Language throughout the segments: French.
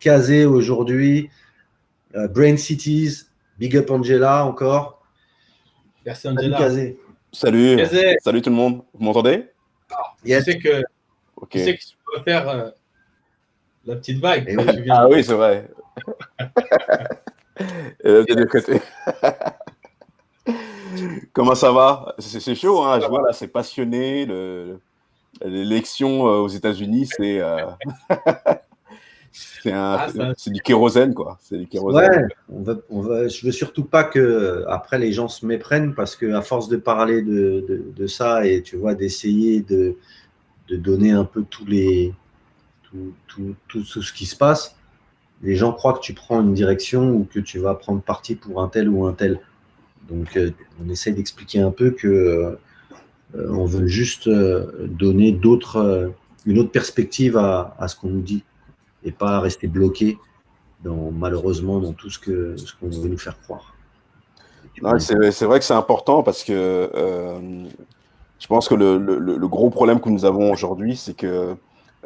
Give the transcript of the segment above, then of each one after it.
Kazé aujourd'hui, Brain Cities, Big Up Angela encore. Merci Salut Angela. Kazé. Salut, Kazé, salut tout le monde. Vous m'entendez? tu Yes. sais que Ok. tu sais que tu peux faire la petite vague Eh quand oui. tu viens. Ah oui, c'est vrai. Des deux côtés. Comment ça va? C'est chaud, hein? Je vois là, c'est passionné. L'élection aux États-Unis, Ah, ça, c'est du kérosène, quoi. C'est du Ouais, kérosène. je veux surtout pas que après les gens se méprennent parce que à force de parler de ça et tu vois d'essayer de donner un peu tout ce qui se passe, les gens croient que tu prends une direction ou que tu vas prendre parti pour un tel ou un tel. Donc on essaie d'expliquer un peu que on veut juste donner une autre perspective à ce qu'on nous dit et pas rester bloqué malheureusement dans tout ce qu'on veut nous faire croire. Non, c'est vrai que c'est important parce que je pense que le gros problème que nous avons aujourd'hui, c'est que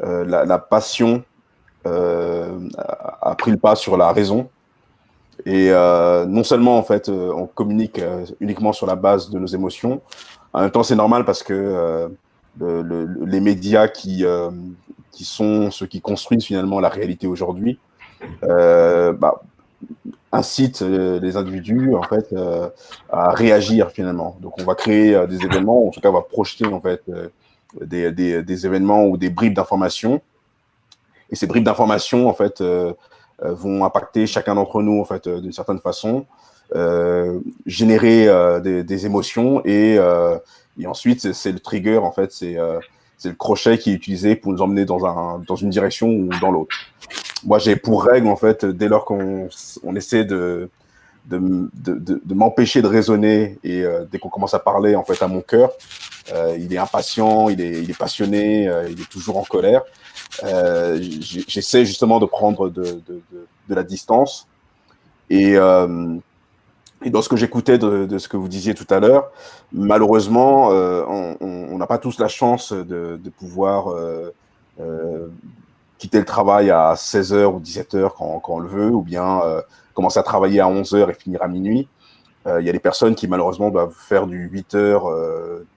la passion a pris le pas sur la raison. Et non seulement, en fait, on communique uniquement sur la base de nos émotions, en même temps, c'est normal parce que les médias qui sont ceux qui construisent finalement la réalité aujourd'hui, bah, incitent les individus, en fait, à réagir finalement. Donc, on va créer des événements, en tout cas, on va projeter, en fait, des événements ou des bribes d'informations. Et ces bribes d'informations, en fait, vont impacter chacun d'entre nous, en fait, d'une certaine façon, générer des émotions et ensuite, c'est le trigger, en fait, c'est le crochet qui est utilisé pour nous emmener dans une direction ou dans l'autre. Moi, j'ai pour règle, en fait, dès lors qu'on essaie de m'empêcher de raisonner et dès qu'on commence à parler, en fait, à mon cœur, il est impatient, il est passionné, il est toujours en colère. J'essaie justement de prendre de la distance. Et, et dans ce que j'écoutais de ce que vous disiez tout à l'heure, malheureusement, on n'a pas tous la chance de pouvoir quitter le travail à 16h ou 17h quand on le veut, ou bien commencer à travailler à 11h et finir à minuit. Il y a des personnes qui malheureusement doivent faire du 8h,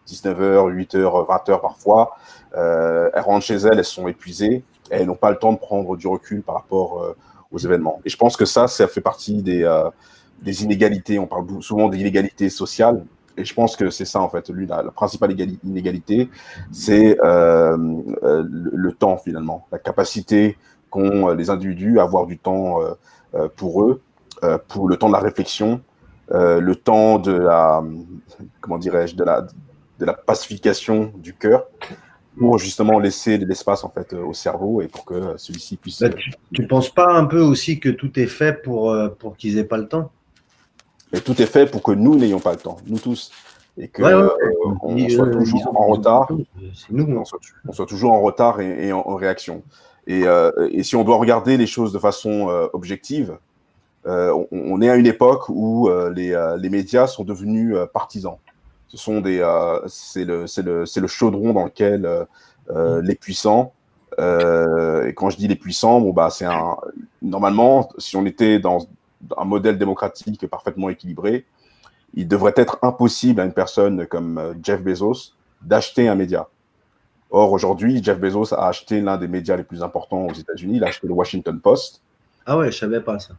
19h, 8h, 20h parfois. Elles rentrent chez elles, elles sont épuisées, et elles n'ont pas le temps de prendre du recul par rapport aux événements. Et je pense que ça fait partie des inégalités. On parle souvent d'inégalités sociales, et je pense que c'est ça en fait. La principale inégalité, c'est le temps finalement, la capacité qu'ont les individus à avoir du temps pour eux, pour le temps de la réflexion, le temps de la, comment dirais-je, de la pacification du cœur, pour justement laisser de l'espace en fait au cerveau et pour que celui-ci puisse. Bah, tu penses pas un peu aussi que tout est fait pour qu'ils aient pas le temps? Mais tout est fait pour que nous n'ayons pas le temps, nous tous, et que Ouais, ouais, on soit toujours en ils ont pas le retard, temps. C'est nous, hein. on soit toujours en retard et en réaction. Et si on doit regarder les choses de façon objective, on est à une époque où les médias sont devenus partisans. C'est le chaudron dans lequel les puissants, et quand je dis les puissants, bon bah normalement, si on était dans un modèle démocratique parfaitement équilibré, il devrait être impossible à une personne comme Jeff Bezos d'acheter un média. Or, aujourd'hui, Jeff Bezos a acheté l'un des médias les plus importants aux États-Unis, il a acheté le Washington Post. Ah ouais, je savais pas ça.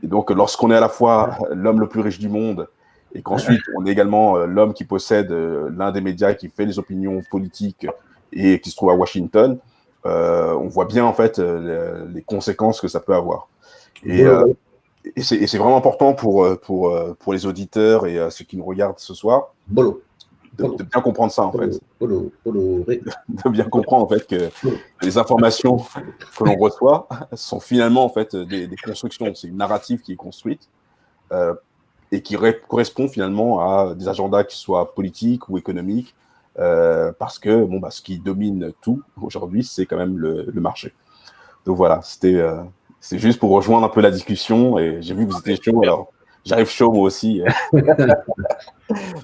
Et donc, lorsqu'on est à la fois l'homme le plus riche du monde et qu'ensuite on est également l'homme qui possède l'un des médias qui fait les opinions politiques et qui se trouve à Washington, on voit bien en fait les conséquences que ça peut avoir. Et, et c'est vraiment important pour les auditeurs et ceux qui nous regardent ce soir Bolo. de bien comprendre ça en fait. Bolo. De bien comprendre en fait que les informations que l'on reçoit sont finalement en fait des constructions. C'est une narrative qui est construite et qui correspond finalement à des agendas qui soient politiques ou économiques, parce que bon, bah, ce qui domine tout aujourd'hui, c'est quand même le marché. Donc voilà, c'est juste pour rejoindre un peu la discussion, et j'ai vu que vous étiez chaud, alors j'arrive chaud moi aussi,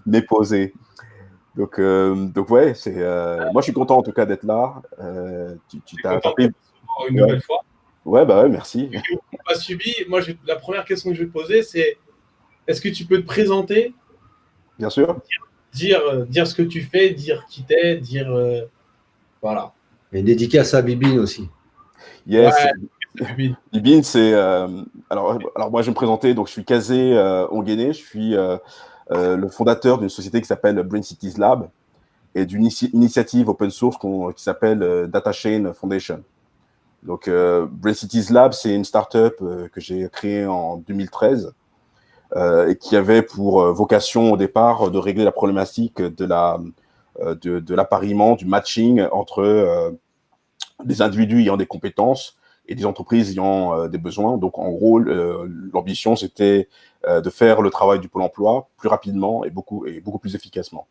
mais posé. Donc ouais, moi je suis content en tout cas d'être là. Tu t'as Content fait une nouvelle fois. Ouais, bah ouais, merci. Pas subi. Moi, la première question que je vais te poser, c'est est-ce que tu peux te présenter, Bien sûr. dire ce que tu fais, dire qui t'es, dire voilà. Et dédicace à Bibine aussi. Yes. Ouais, Bibi. Libin, c'est alors moi je vais me présenter, donc je suis Kazé Onguéné, je suis le fondateur d'une société qui s'appelle Brain Cities Lab et d'une initiative open source qui s'appelle Data Chain Foundation. Donc Brain Cities Lab, c'est une startup que j'ai créée en 2013 et qui avait pour vocation au départ de régler la problématique de l'appariement, du matching entre des individus ayant des compétences et des entreprises ayant des besoins. Donc, en gros, l'ambition, c'était de faire le travail du Pôle emploi plus rapidement et beaucoup plus efficacement.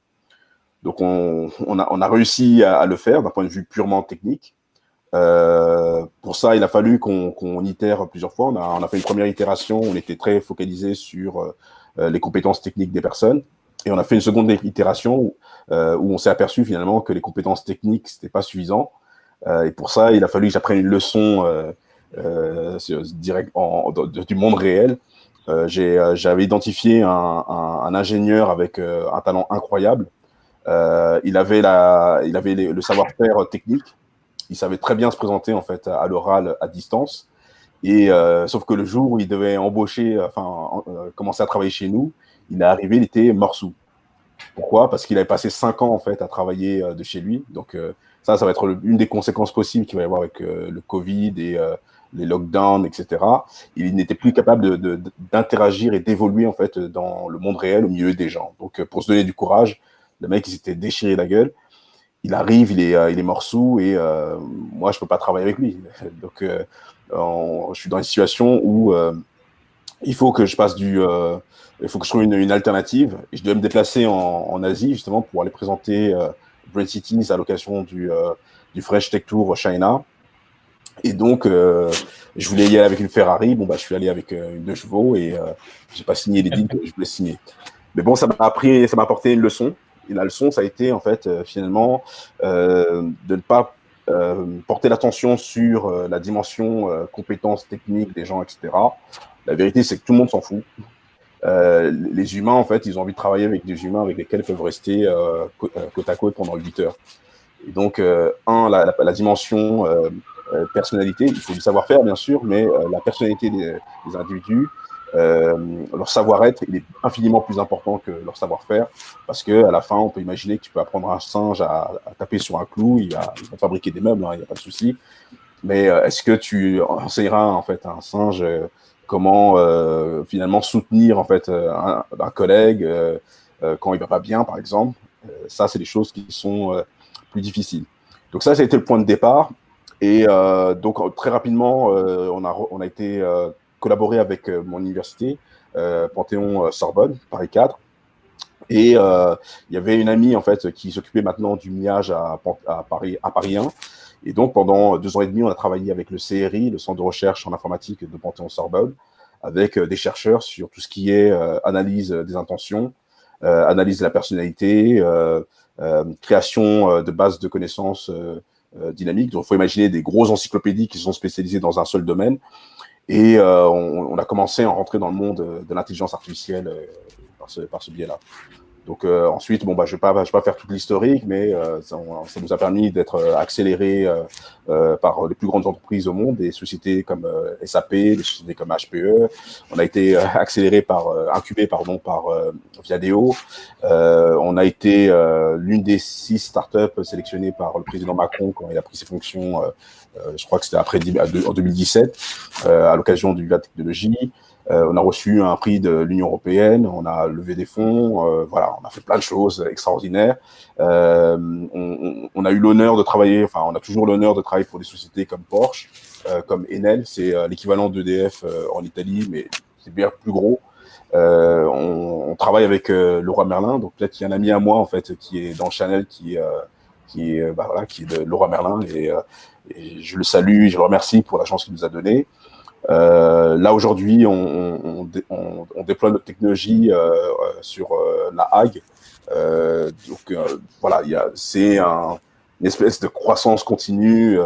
Donc, on a réussi à le faire d'un point de vue purement technique. Pour ça, il a fallu qu'on itère plusieurs fois. On a fait une première itération, on était très focalisé sur les compétences techniques des personnes. Et on a fait une seconde itération où on s'est aperçu finalement que les compétences techniques, c'était pas suffisant. Et pour ça, il a fallu que j'apprenne une leçon direct du monde réel. J'avais identifié un ingénieur avec un talent incroyable. Il avait le savoir-faire technique. Il savait très bien se présenter en fait à l'oral à distance. Et sauf que le jour où il devait commencer à travailler chez nous, il est arrivé, il était morceau. Pourquoi? Parce qu'il avait passé 5 ans en fait à travailler de chez lui. Donc ça va être une des conséquences possibles qu'il va y avoir avec le Covid et les lockdowns, etc. Il n'était plus capable d'interagir et d'évoluer en fait dans le monde réel au milieu des gens. Donc pour se donner du courage, le mec il s'était déchiré la gueule. Il arrive, il est morceau et moi je peux pas travailler avec lui. Donc je suis dans une situation où il faut que je passe il faut que je trouve une alternative. Et je dois me déplacer en Asie justement pour aller présenter Brain Cities à l'occasion du Fresh Tech Tour China. Et donc, je voulais y aller avec une Ferrari. Bon, bah, je suis allé avec une 2 chevaux et j'ai pas signé les deals que je voulais signer. Mais bon, ça m'a apporté une leçon. Et la leçon, ça a été en fait finalement de ne pas porter l'attention sur la dimension compétences techniques des gens, etc. La vérité, c'est que tout le monde s'en fout. Les humains, en fait, ils ont envie de travailler avec des humains avec lesquels ils peuvent rester côte à côte pendant 8 heures. Et donc, la dimension personnalité, il faut du savoir-faire, bien sûr, mais la personnalité des individus, leur savoir-être, il est infiniment plus important que leur savoir-faire, parce qu'à la fin, on peut imaginer que tu peux apprendre un singe à taper sur un clou, il va fabriquer des meubles, il n'y a pas de souci. Mais est-ce que tu enseigneras en fait à un singe comment finalement soutenir en fait un collègue quand il va pas bien, par exemple? Ça, c'est des choses qui sont plus difficiles. Donc ça a été le point de départ. Et donc très rapidement, on a été collaboré avec mon université, Panthéon-Sorbonne, Paris 4. Et il y avait une amie en fait qui s'occupait maintenant du MIAGE à Paris 1. Et donc, pendant 2 ans et demi, on a travaillé avec le CRI, le Centre de recherche en informatique de Panthéon-Sorbonne, avec des chercheurs sur tout ce qui est analyse des intentions, analyse de la personnalité, création de bases de connaissances dynamiques. Donc, il faut imaginer des grosses encyclopédies qui sont spécialisées dans un seul domaine. Et on a commencé à rentrer dans le monde de l'intelligence artificielle par ce biais-là. Donc ensuite, bon, bah, je vais pas faire toute l'historique, mais ça nous a permis d'être accélérés par les plus grandes entreprises au monde, des sociétés comme SAP, des sociétés comme HPE. On a été incubé par Viadeo. On a été l'une des 6 startups sélectionnées par le président Macron quand il a pris ses fonctions. Je crois que c'était en 2017, à l'occasion du Viva Technologies. On a reçu un prix de l'Union européenne, on a levé des fonds, voilà, on a fait plein de choses extraordinaires. On a eu l'honneur de travailler, enfin, on a toujours l'honneur de travailler pour des sociétés comme Porsche, comme Enel, c'est l'équivalent d'EDF en Italie, mais c'est bien plus gros. On travaille avec Leroy Merlin, donc peut-être qu'il y a un ami à moi en fait qui est dans Chanel, qui est de Leroy Merlin, et je le salue, je le remercie pour la chance qu'il nous a donnée. Là aujourd'hui, on déploie notre technologie sur la Hague. Donc voilà, c'est une espèce de croissance continue.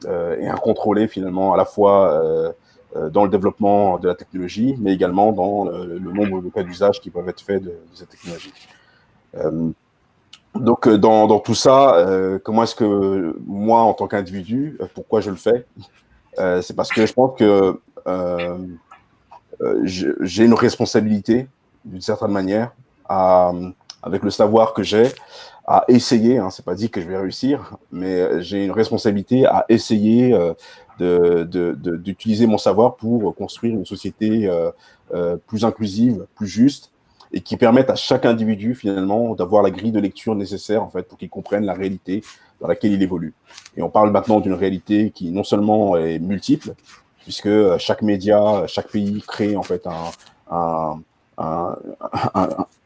et incontrôlée finalement, à la fois dans le développement de la technologie, mais également dans le nombre de cas d'usage qui peuvent être faits de cette technologie. Donc, dans tout ça, comment est-ce que moi, en tant qu'individu, pourquoi je le fais? C'est parce que je pense que j'ai une responsabilité, d'une certaine manière, avec le savoir que j'ai, à essayer, hein, c'est pas dit que je vais réussir, mais j'ai une responsabilité à essayer d'utiliser mon savoir pour construire une société plus inclusive, plus juste, et qui permette à chaque individu, finalement, d'avoir la grille de lecture nécessaire, en fait, pour qu'il comprenne la réalité dans laquelle il évolue. Et on parle maintenant d'une réalité qui non seulement est multiple, puisque chaque média, chaque pays crée, en fait,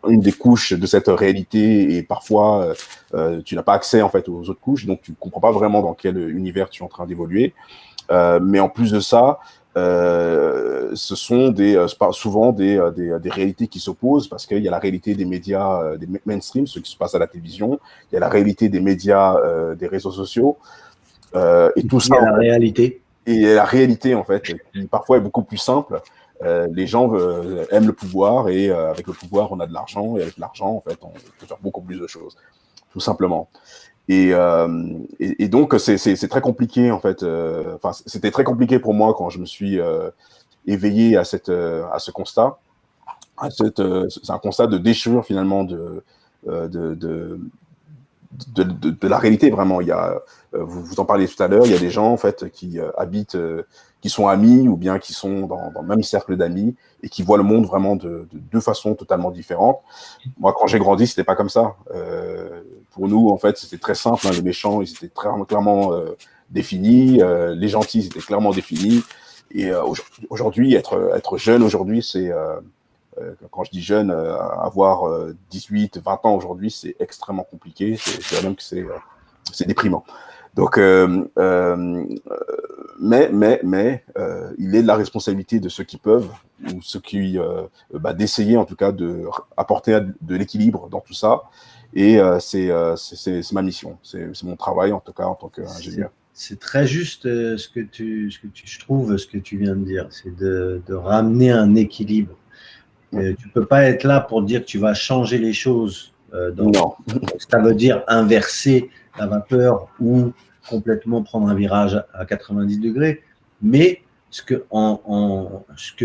une des couches de cette réalité, et parfois tu n'as pas accès en fait aux autres couches, donc tu ne comprends pas vraiment dans quel univers tu es en train d'évoluer. Mais en plus de ça, ce sont souvent des réalités qui s'opposent, parce qu'il y a la réalité des médias, des mainstream, ce qui se passe à la télévision, il y a la réalité des médias, des réseaux sociaux, et tout ça. Il y a la réalité. Et la réalité, en fait, qui parfois est beaucoup plus simple. Les gens aiment le pouvoir, et avec le pouvoir, on a de l'argent, et avec l'argent, en fait, on peut faire beaucoup plus de choses, tout simplement. Et donc, c'est très compliqué, en fait. Enfin, c'était très compliqué pour moi quand je me suis éveillé à ce constat. C'est un constat de déchirure, finalement, de la réalité, vraiment. Il y a, vous en parliez tout à l'heure, il y a des gens, en fait, qui habitent, qui sont amis, ou bien qui sont dans le même cercle d'amis, et qui voient le monde vraiment de deux façons totalement différentes. Moi, quand j'ai grandi, c'était pas comme ça. Pour nous, en fait, c'était très simple, hein. Les méchants, ils étaient très clairement définis, les gentils, ils étaient clairement définis. Et aujourd'hui, être jeune aujourd'hui, c'est quand je dis jeune, avoir 18, 20 ans aujourd'hui, c'est extrêmement compliqué. Je dirais même que c'est déprimant. Donc, mais il est de la responsabilité de ceux qui peuvent, ou ceux qui d'essayer en tout cas d'apporter de l'équilibre dans tout ça. Et c'est ma mission, c'est mon travail en tout cas en tant qu'ingénieur. C'est très juste je trouve ce que tu viens de dire, c'est de ramener un équilibre. Tu peux pas être là pour dire que tu vas changer les choses. Non. Ça veut dire inverser la vapeur ou complètement prendre un virage à 90 degrés. Mais ce que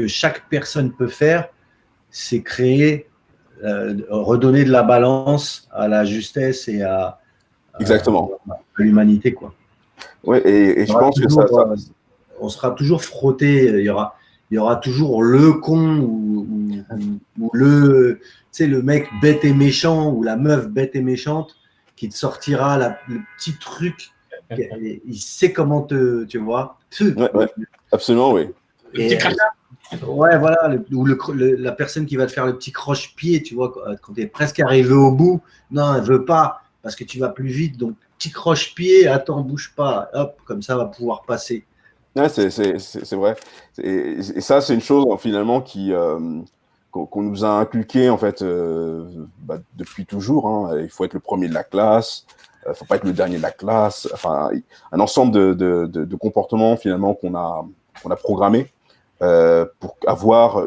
chaque personne peut faire, c'est créer, redonner de la balance à la justesse et à l'humanité, quoi. Ouais, et je pense que ça, on sera toujours frotté. Il y aura toujours le con ou le mec bête et méchant, ou la meuf bête et méchante qui te sortira le petit truc. Il sait comment tu vois. Ouais, absolument, oui. Ouais, voilà, ou la personne qui va te faire le petit croche-pied, tu vois, quand tu es presque arrivé au bout. Non, elle veut pas, parce que tu vas plus vite. Donc, petit croche-pied, attends, bouge pas. Hop, comme ça, va pouvoir passer. Ouais, c'est vrai. Et ça, c'est une chose, finalement, qu'on nous a inculqué, en fait, depuis toujours, hein. Il faut être le premier de la classe, il ne faut pas être le dernier de la classe. Enfin, un ensemble de comportements, finalement, qu'on a programmés pour avoir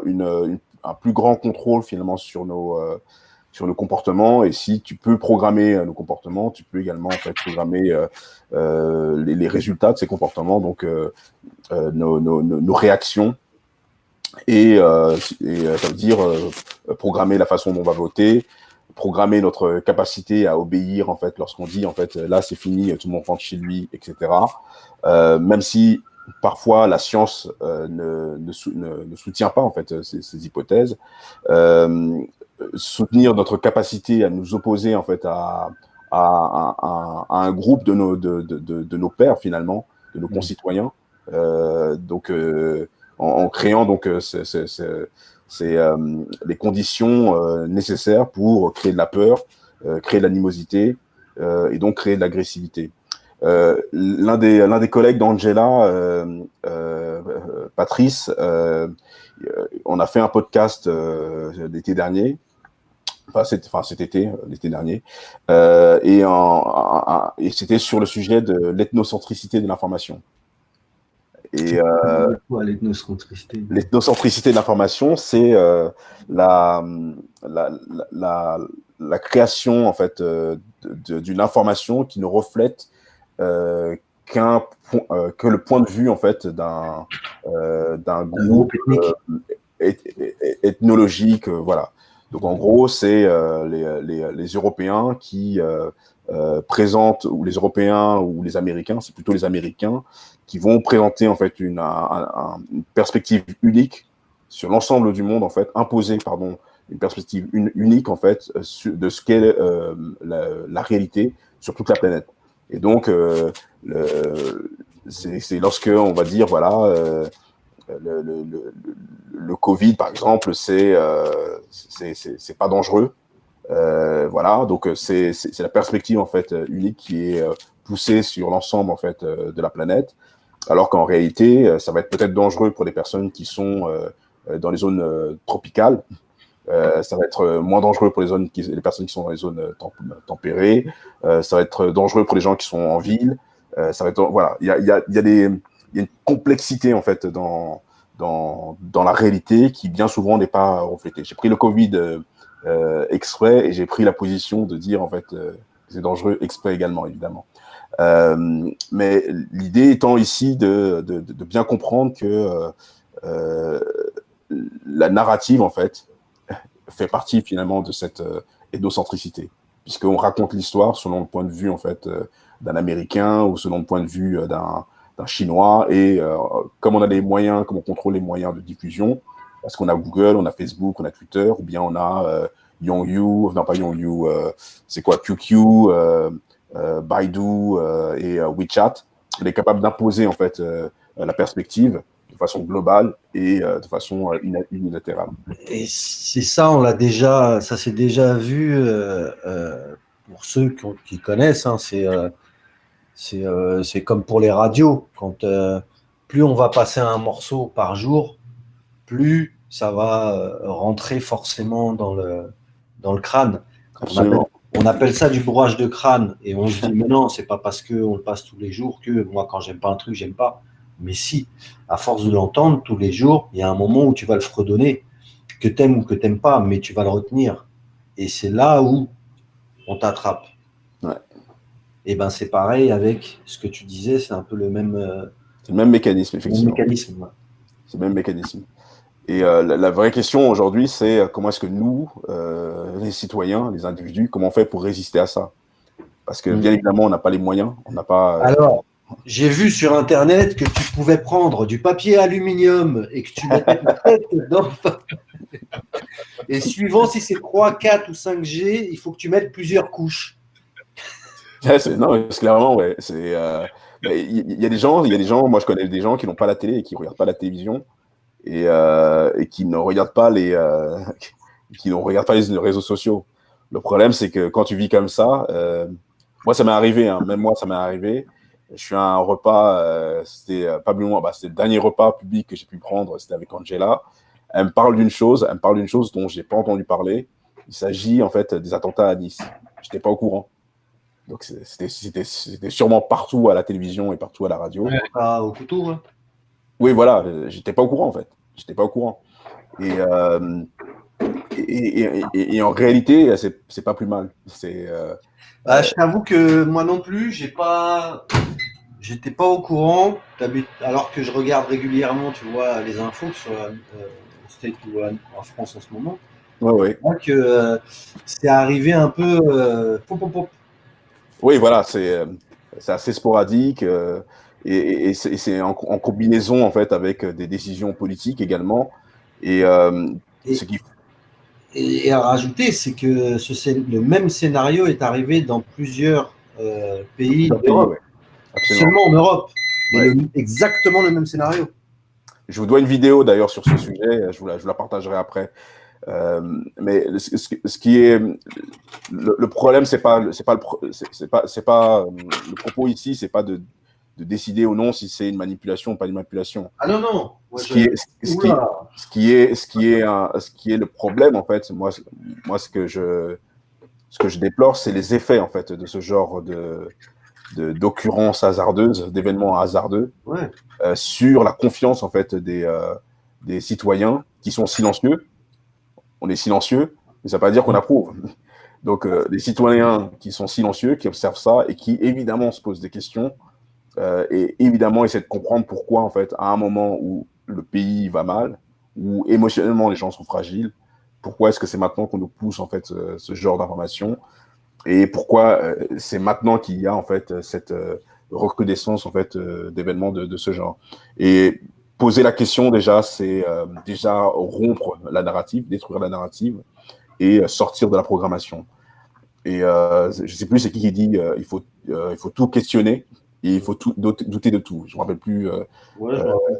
un plus grand contrôle, finalement, sur nos comportements. Et si tu peux programmer nos comportements, tu peux également, en fait, programmer les résultats de ces comportements, donc nos réactions. Et ça veut dire programmer la façon dont on va voter, programmer notre capacité à obéir, en fait, lorsqu'on dit, en fait, là, c'est fini, tout le monde rentre chez lui, etc. Même si parfois la science ne soutient pas, en fait, ces hypothèses. Soutenir notre capacité à nous opposer, en fait, à un groupe de nos pairs, finalement, de nos concitoyens. Donc, en créant donc les conditions nécessaires pour créer de la peur, créer de l'animosité, et donc créer de l'agressivité. L'un des collègues d'Angela, Patrice, on a fait un podcast l'été dernier cet été, l'été dernier, et c'était sur le sujet de l'ethnocentricité de l'information. Et l'ethnocentricité de l'information, c'est la création en fait d'une information qui ne reflète que le point de vue en fait d'un groupe ethnologique, voilà. Donc en gros, c'est les Européens qui présentent, ou les Européens ou les Américains, c'est plutôt les Américains qui vont présenter en fait une perspective unique sur l'ensemble du monde, en fait, imposer, pardon, une perspective unique en fait de ce qu'est la réalité sur toute la planète. Et donc c'est lorsque on va dire voilà le Covid par exemple c'est pas dangereux, voilà, donc c'est la perspective en fait unique qui est poussée sur l'ensemble en fait de la planète, alors qu'en réalité ça va être peut-être dangereux pour des personnes qui sont dans les zones tropicales. Ça va être moins dangereux pour les personnes qui sont dans les zones tempérées. Ça va être dangereux pour les gens qui sont en ville. Ça va être, voilà, il y a une complexité en fait dans la réalité qui bien souvent n'est pas reflétée. J'ai pris le Covid exprès et j'ai pris la position de dire en fait que c'est dangereux exprès également, évidemment. Mais l'idée étant ici de bien comprendre que la narrative en fait fait partie finalement de cette ethnocentricité, puisqu'on raconte l'histoire selon le point de vue en fait d'un Américain ou selon le point de vue d'un Chinois, et comme on a les moyens, comme on contrôle les moyens de diffusion, parce qu'on a Google, on a Facebook, on a Twitter, ou bien on a Yongyu, non pas Yongyu, c'est quoi, QQ, Baidu et WeChat, on est capable d'imposer en fait la perspective de façon globale et de façon unilatérale. Et c'est ça, on l'a déjà, ça s'est déjà vu pour ceux qui connaissent. Hein, c'est comme pour les radios. Quand plus on va passer un morceau par jour, plus ça va rentrer forcément dans le crâne. Absolument. On appelle ça du bourrage de crâne, et on se dit mais non, c'est pas parce qu'on le passe tous les jours que moi quand j'aime pas un truc, j'aime pas. Mais si, à force de l'entendre tous les jours, il y a un moment où tu vas le fredonner, que t'aimes ou que t'aimes pas, mais tu vas le retenir. Et c'est là où on t'attrape. Ouais. Et ben c'est pareil avec ce que tu disais, c'est un peu le même. C'est le même mécanisme, effectivement. Mécanisme, ouais. C'est le même mécanisme. Et la vraie question aujourd'hui, c'est comment est-ce que nous, les citoyens, les individus, comment on fait pour résister à ça? Parce que bien évidemment, on n'a pas les moyens, on n'a pas. Alors, j'ai vu sur Internet que tu pouvais prendre du papier aluminium et que tu mettais une tête dedans. Et suivant si c'est 3, 4 ou 5G, il faut que tu mettes plusieurs couches. Non, clairement, ouais. Il y a des gens, moi je connais des gens qui n'ont pas la télé et qui ne regardent pas la télévision et qui ne regardent pas les réseaux sociaux. Le problème, c'est que quand tu vis comme ça, moi ça m'est arrivé, hein, même moi ça m'est arrivé. Je suis à un repas, c'était pas plus loin, c'était le dernier repas public que j'ai pu prendre, c'était avec Angela. Elle me parle d'une chose dont j'ai pas entendu parler. Il s'agit en fait des attentats à Nice. J'étais pas au courant. Donc c'était sûrement partout à la télévision et partout à la radio. Au couteau, hein. Oui, voilà, j'étais pas au courant en fait. J'étais pas au courant. Et en réalité, c'est pas plus mal. Je t'avoue que moi non plus, j'étais pas au courant. Alors que je regarde régulièrement, tu vois, les infos sur State ou en France en ce moment. Ouais. Donc c'est arrivé un peu. Oui, voilà, c'est assez sporadique et c'est en combinaison en fait avec des décisions politiques également. Et à rajouter, c'est que le même scénario est arrivé dans plusieurs pays d'Europe. Seulement en Europe, mais exactement le même scénario. Je vous dois une vidéo d'ailleurs sur ce sujet, je vous la partagerai après. Mais ce qui est le problème, c'est pas le propos ici, c'est pas de décider ou non si c'est une manipulation ou pas une manipulation. Ah non, non. Ce qui est le problème, en fait, moi ce que je déplore, c'est les effets, en fait, de ce genre d'occurrences hasardeuses, d'événements hasardeux, sur la confiance, en fait, des citoyens qui sont silencieux. On est silencieux, mais ça ne veut pas dire qu'on approuve. Donc, les citoyens qui sont silencieux, qui observent ça et qui, évidemment, se posent des questions et, évidemment, essaient de comprendre pourquoi, en fait, à un moment où le pays va mal, où émotionnellement, les gens sont fragiles, pourquoi est-ce que c'est maintenant qu'on nous pousse, en fait, ce genre d'informations et pourquoi c'est maintenant qu'il y a, en fait, cette recrudescence, en fait, d'événements de ce genre. Et poser la question, déjà, c'est déjà rompre la narrative, détruire la narrative et sortir de la programmation. Et je ne sais plus c'est qui dit il faut tout questionner et il faut douter de tout. Je ne me rappelle plus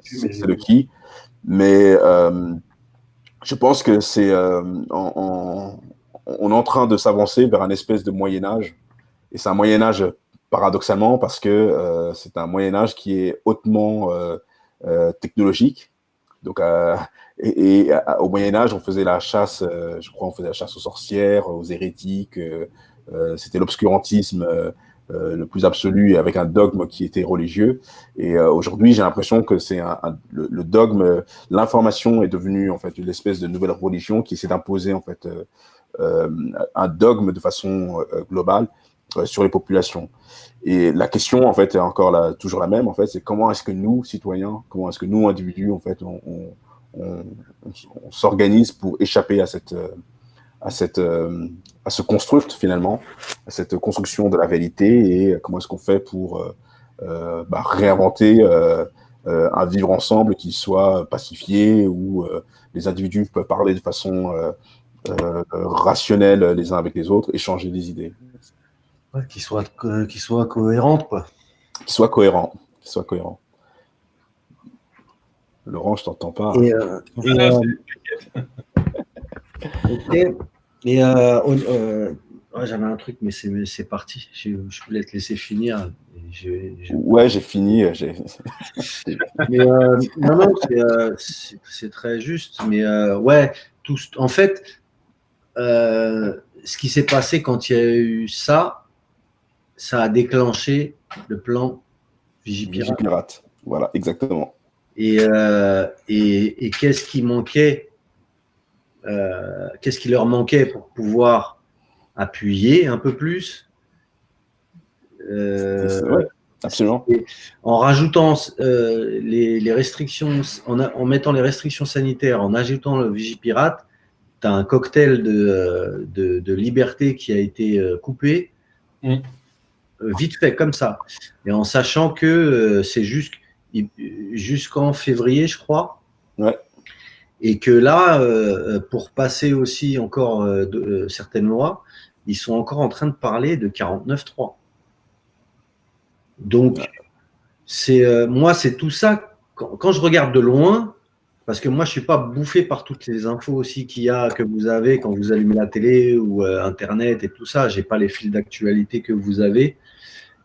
c'est de qui. Mais je pense que c'est on est en train de s'avancer vers un espèce de Moyen-Âge. Et c'est un Moyen-Âge paradoxalement parce que c'est un Moyen-Âge qui est hautement technologique. Donc, au Moyen-Âge, on faisait la chasse, je crois, on faisait la chasse aux sorcières, aux hérétiques. C'était l'obscurantisme le plus absolu avec un dogme qui était religieux. Et aujourd'hui, j'ai l'impression que c'est le dogme, l'information est devenue en fait une espèce de nouvelle religion qui essaie d'imposer en fait un dogme de façon globale sur les populations. Et la question, en fait, est encore toujours la même, en fait, c'est comment est-ce que nous, citoyens, comment est-ce que nous, individus, en fait, on s'organise pour échapper à ce construct, finalement, à cette construction de la réalité, et comment est-ce qu'on fait pour réinventer un vivre ensemble qui soit pacifié, où les individus peuvent parler de façon rationnelle les uns avec les autres, échanger des idées. Ouais, qui soit cohérente, quoi. Qui soit cohérent. Laurent, je t'entends pas. J'avais un truc, mais c'est parti. Je voulais te laisser finir. Ouais, j'ai fini. Mais non, c'est très juste. Mais ouais, en fait, ce qui s'est passé quand il y a eu ça a déclenché le plan Vigipirate. Voilà, exactement. Et qu'est-ce qui manquait, qu'est-ce qui leur manquait pour pouvoir appuyer un peu plus ouais, absolument. En rajoutant les restrictions, en mettant les restrictions sanitaires, en ajoutant le Vigipirate, tu as un cocktail de liberté qui a été coupé. Vite fait, comme ça. Et en sachant que c'est jusqu'en février, je crois. Ouais. Et que là, pour passer aussi encore certaines lois, ils sont encore en train de parler de 49.3. Donc, moi, c'est tout ça. Quand je regarde de loin, parce que moi, je ne suis pas bouffé par toutes les infos aussi que vous avez quand vous allumez la télé ou Internet et tout ça. Je n'ai pas les fils d'actualité que vous avez.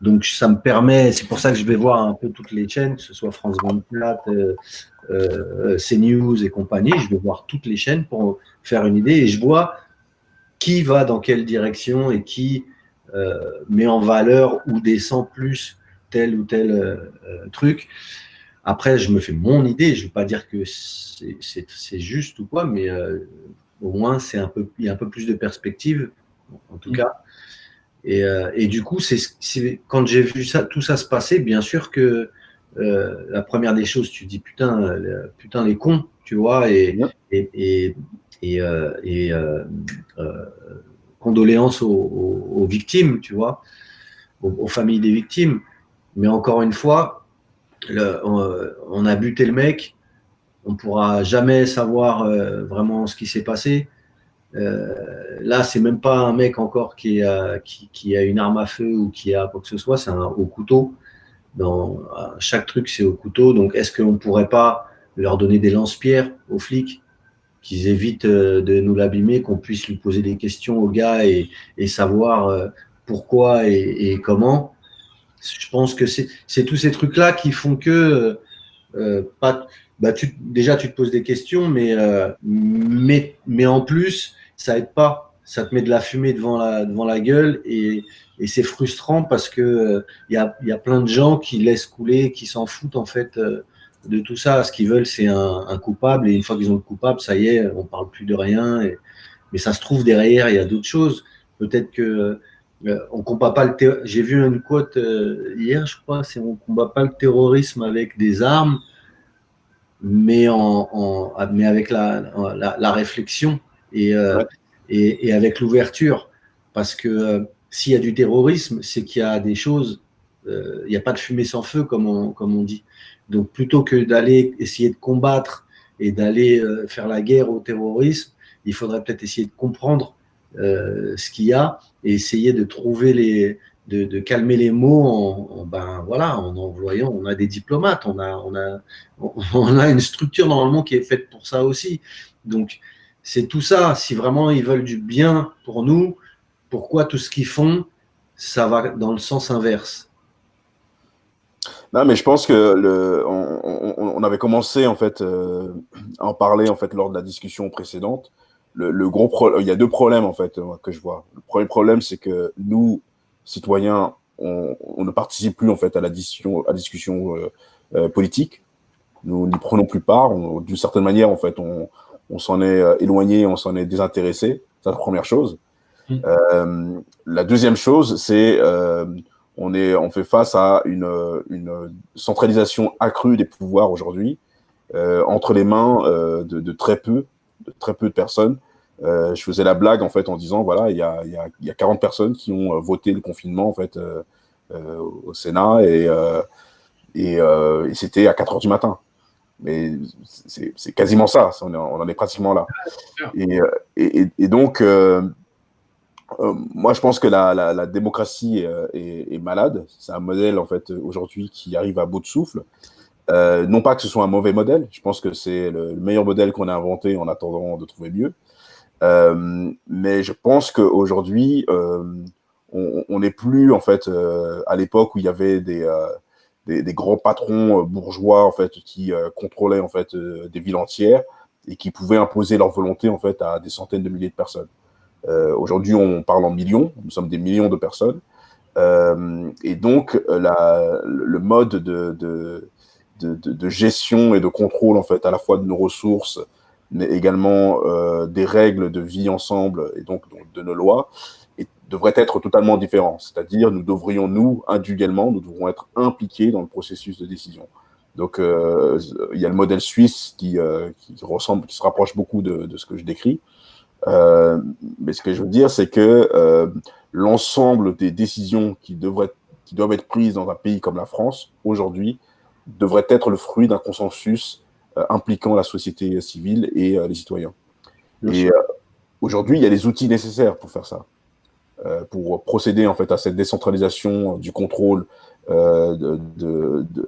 Donc, ça me permet, c'est pour ça que je vais voir un peu toutes les chaînes, que ce soit France 24, CNews et compagnie. Je vais voir toutes les chaînes pour faire une idée et je vois qui va dans quelle direction et qui met en valeur ou descend plus tel ou tel truc. Après, je me fais mon idée. Je ne vais pas dire que c'est juste ou quoi, mais au moins, il y a un peu plus de perspective, en tout cas. Et du coup, quand j'ai vu tout ça se passer, bien sûr que la première des choses, tu dis putain les cons, tu vois, et condoléances aux victimes, tu vois, aux familles des victimes. Mais encore une fois, on a buté le mec, on ne pourra jamais savoir vraiment ce qui s'est passé. Là, c'est même pas un mec encore qui a une arme à feu ou qui a quoi que ce soit, c'est au couteau. Chaque truc, c'est au couteau. Donc, est-ce qu'on ne pourrait pas leur donner des lance-pierres aux flics, qu'ils évitent de nous l'abîmer, qu'on puisse lui poser des questions au gars et savoir pourquoi et comment. Je pense que c'est tous ces trucs-là qui font que pas, bah, déjà tu te poses des questions, mais en plus, ça aide pas. Ça te met de la fumée devant la gueule et c'est frustrant parce que y a plein de gens qui laissent couler, qui s'en foutent en fait de tout ça. Ce qu'ils veulent, c'est un coupable et une fois qu'ils ont le coupable, ça y est, on parle plus de rien. Mais ça se trouve derrière, il y a d'autres choses. Peut-être que on combat pas le J'ai vu une quote hier, je crois, c'est on combat pas le terrorisme avec des armes, mais mais avec la réflexion et, Ouais. et avec l'ouverture. Parce que s'il y a du terrorisme, c'est qu'il y a des choses, il n'y a pas de fumée sans feu, comme on dit. Donc plutôt que d'aller essayer de combattre et d'aller faire la guerre au terrorisme, il faudrait peut-être essayer de comprendre ce qu'il y a et essayer de trouver de calmer les mots ben voilà, en envoyant. On a des diplomates, on a une structure normalement qui est faite pour ça aussi. Donc c'est tout ça. Si vraiment ils veulent du bien pour nous, pourquoi tout ce qu'ils font, ça va dans le sens inverse? Non, mais je pense que on avait commencé en fait à en parler en fait lors de la discussion précédente. Il y a deux problèmes en fait que je vois. Le premier problème, c'est que nous, citoyens, on ne participe plus en fait à la discussion politique. Nous n'y prenons plus part. D'une certaine manière, en fait, on s'en est éloigné, on s'en est désintéressé. C'est la première chose. La deuxième chose, c'est on fait face à une centralisation accrue des pouvoirs aujourd'hui entre les mains de très peu de personnes. Je faisais la blague en fait en disant voilà il y a 40 personnes qui ont voté le confinement en fait au Sénat et c'était à 4 heures du matin. Mais c'est quasiment ça, on en est pratiquement là. Et donc moi, je pense que la démocratie est malade. C'est un modèle, en fait, aujourd'hui, qui arrive à bout de souffle. Non pas que ce soit un mauvais modèle. Je pense que c'est le meilleur modèle qu'on a inventé en attendant de trouver mieux. Mais je pense qu'aujourd'hui, on n'est plus, en fait, à l'époque où il y avait des grands patrons bourgeois, en fait, qui contrôlaient, en fait, des villes entières et qui pouvaient imposer leur volonté, en fait, à des centaines de milliers de personnes. Aujourd'hui, on parle en millions, nous sommes des millions de personnes. Et donc, le mode de gestion et de contrôle, en fait, à la fois de nos ressources, mais également des règles de vie ensemble, et donc de nos lois, devrait être totalement différent. C'est-à-dire, nous devrions, nous, individuellement, nous devrons être impliqués dans le processus de décision. Donc, il y a le modèle suisse qui se rapproche beaucoup de ce que je décris. Mais ce que je veux dire, c'est que l'ensemble des décisions qui doivent être prises dans un pays comme la France, aujourd'hui, devraient être le fruit d'un consensus impliquant la société civile et les citoyens. Et aujourd'hui, il y a les outils nécessaires pour faire ça, pour procéder en fait à cette décentralisation du contrôle à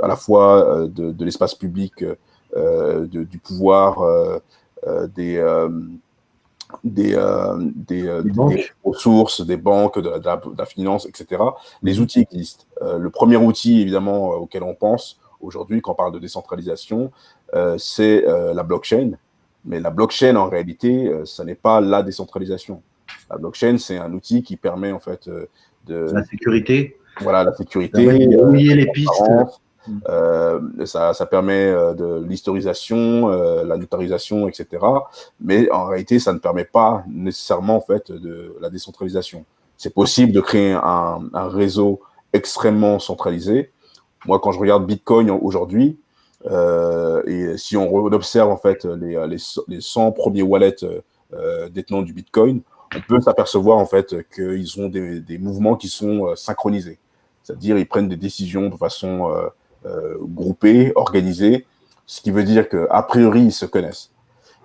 la fois de l'espace public, du pouvoir, des ressources, des banques, de la finance, etc. Les outils existent. Le premier outil, évidemment, auquel on pense aujourd'hui quand on parle de décentralisation, c'est la blockchain. Mais la blockchain, en réalité, ça n'est pas la décentralisation. La blockchain, c'est un outil qui permet, en fait, la sécurité. Voilà, la sécurité. Les pistes. Ça permet de l'historisation, la notarisation, etc. Mais en réalité, ça ne permet pas nécessairement en fait, de la décentralisation. C'est possible de créer un réseau extrêmement centralisé. Moi, quand je regarde Bitcoin aujourd'hui, et si on observe en fait, les 100 premiers wallets détenant du Bitcoin, on peut s'apercevoir en fait, qu'ils ont des mouvements qui sont synchronisés. C'est-à-dire ils prennent des décisions de façon groupés, organisés, ce qui veut dire qu'a priori, ils se connaissent.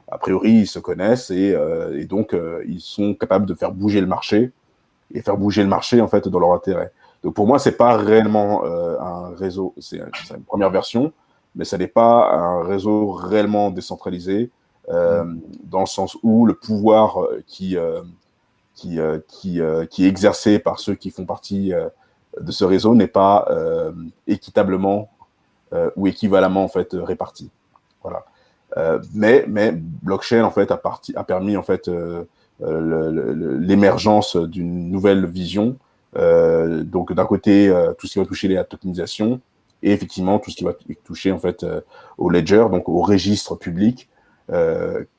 A priori, ils se connaissent et donc, ils sont capables de faire bouger le marché et faire bouger le marché, en fait, dans leur intérêt. Donc, pour moi, c'est pas réellement un réseau, c'est une première version, mais ça n'est pas un réseau réellement décentralisé dans le sens où le pouvoir qui est exercé par ceux qui font partie de ce réseau n'est pas équitablement ou équivalemment en fait réparti. Voilà. Mais blockchain en fait a permis en fait l'émergence d'une nouvelle vision. Donc d'un côté tout ce qui va toucher la tokenisation et effectivement tout ce qui va toucher en fait au ledger, donc au registre public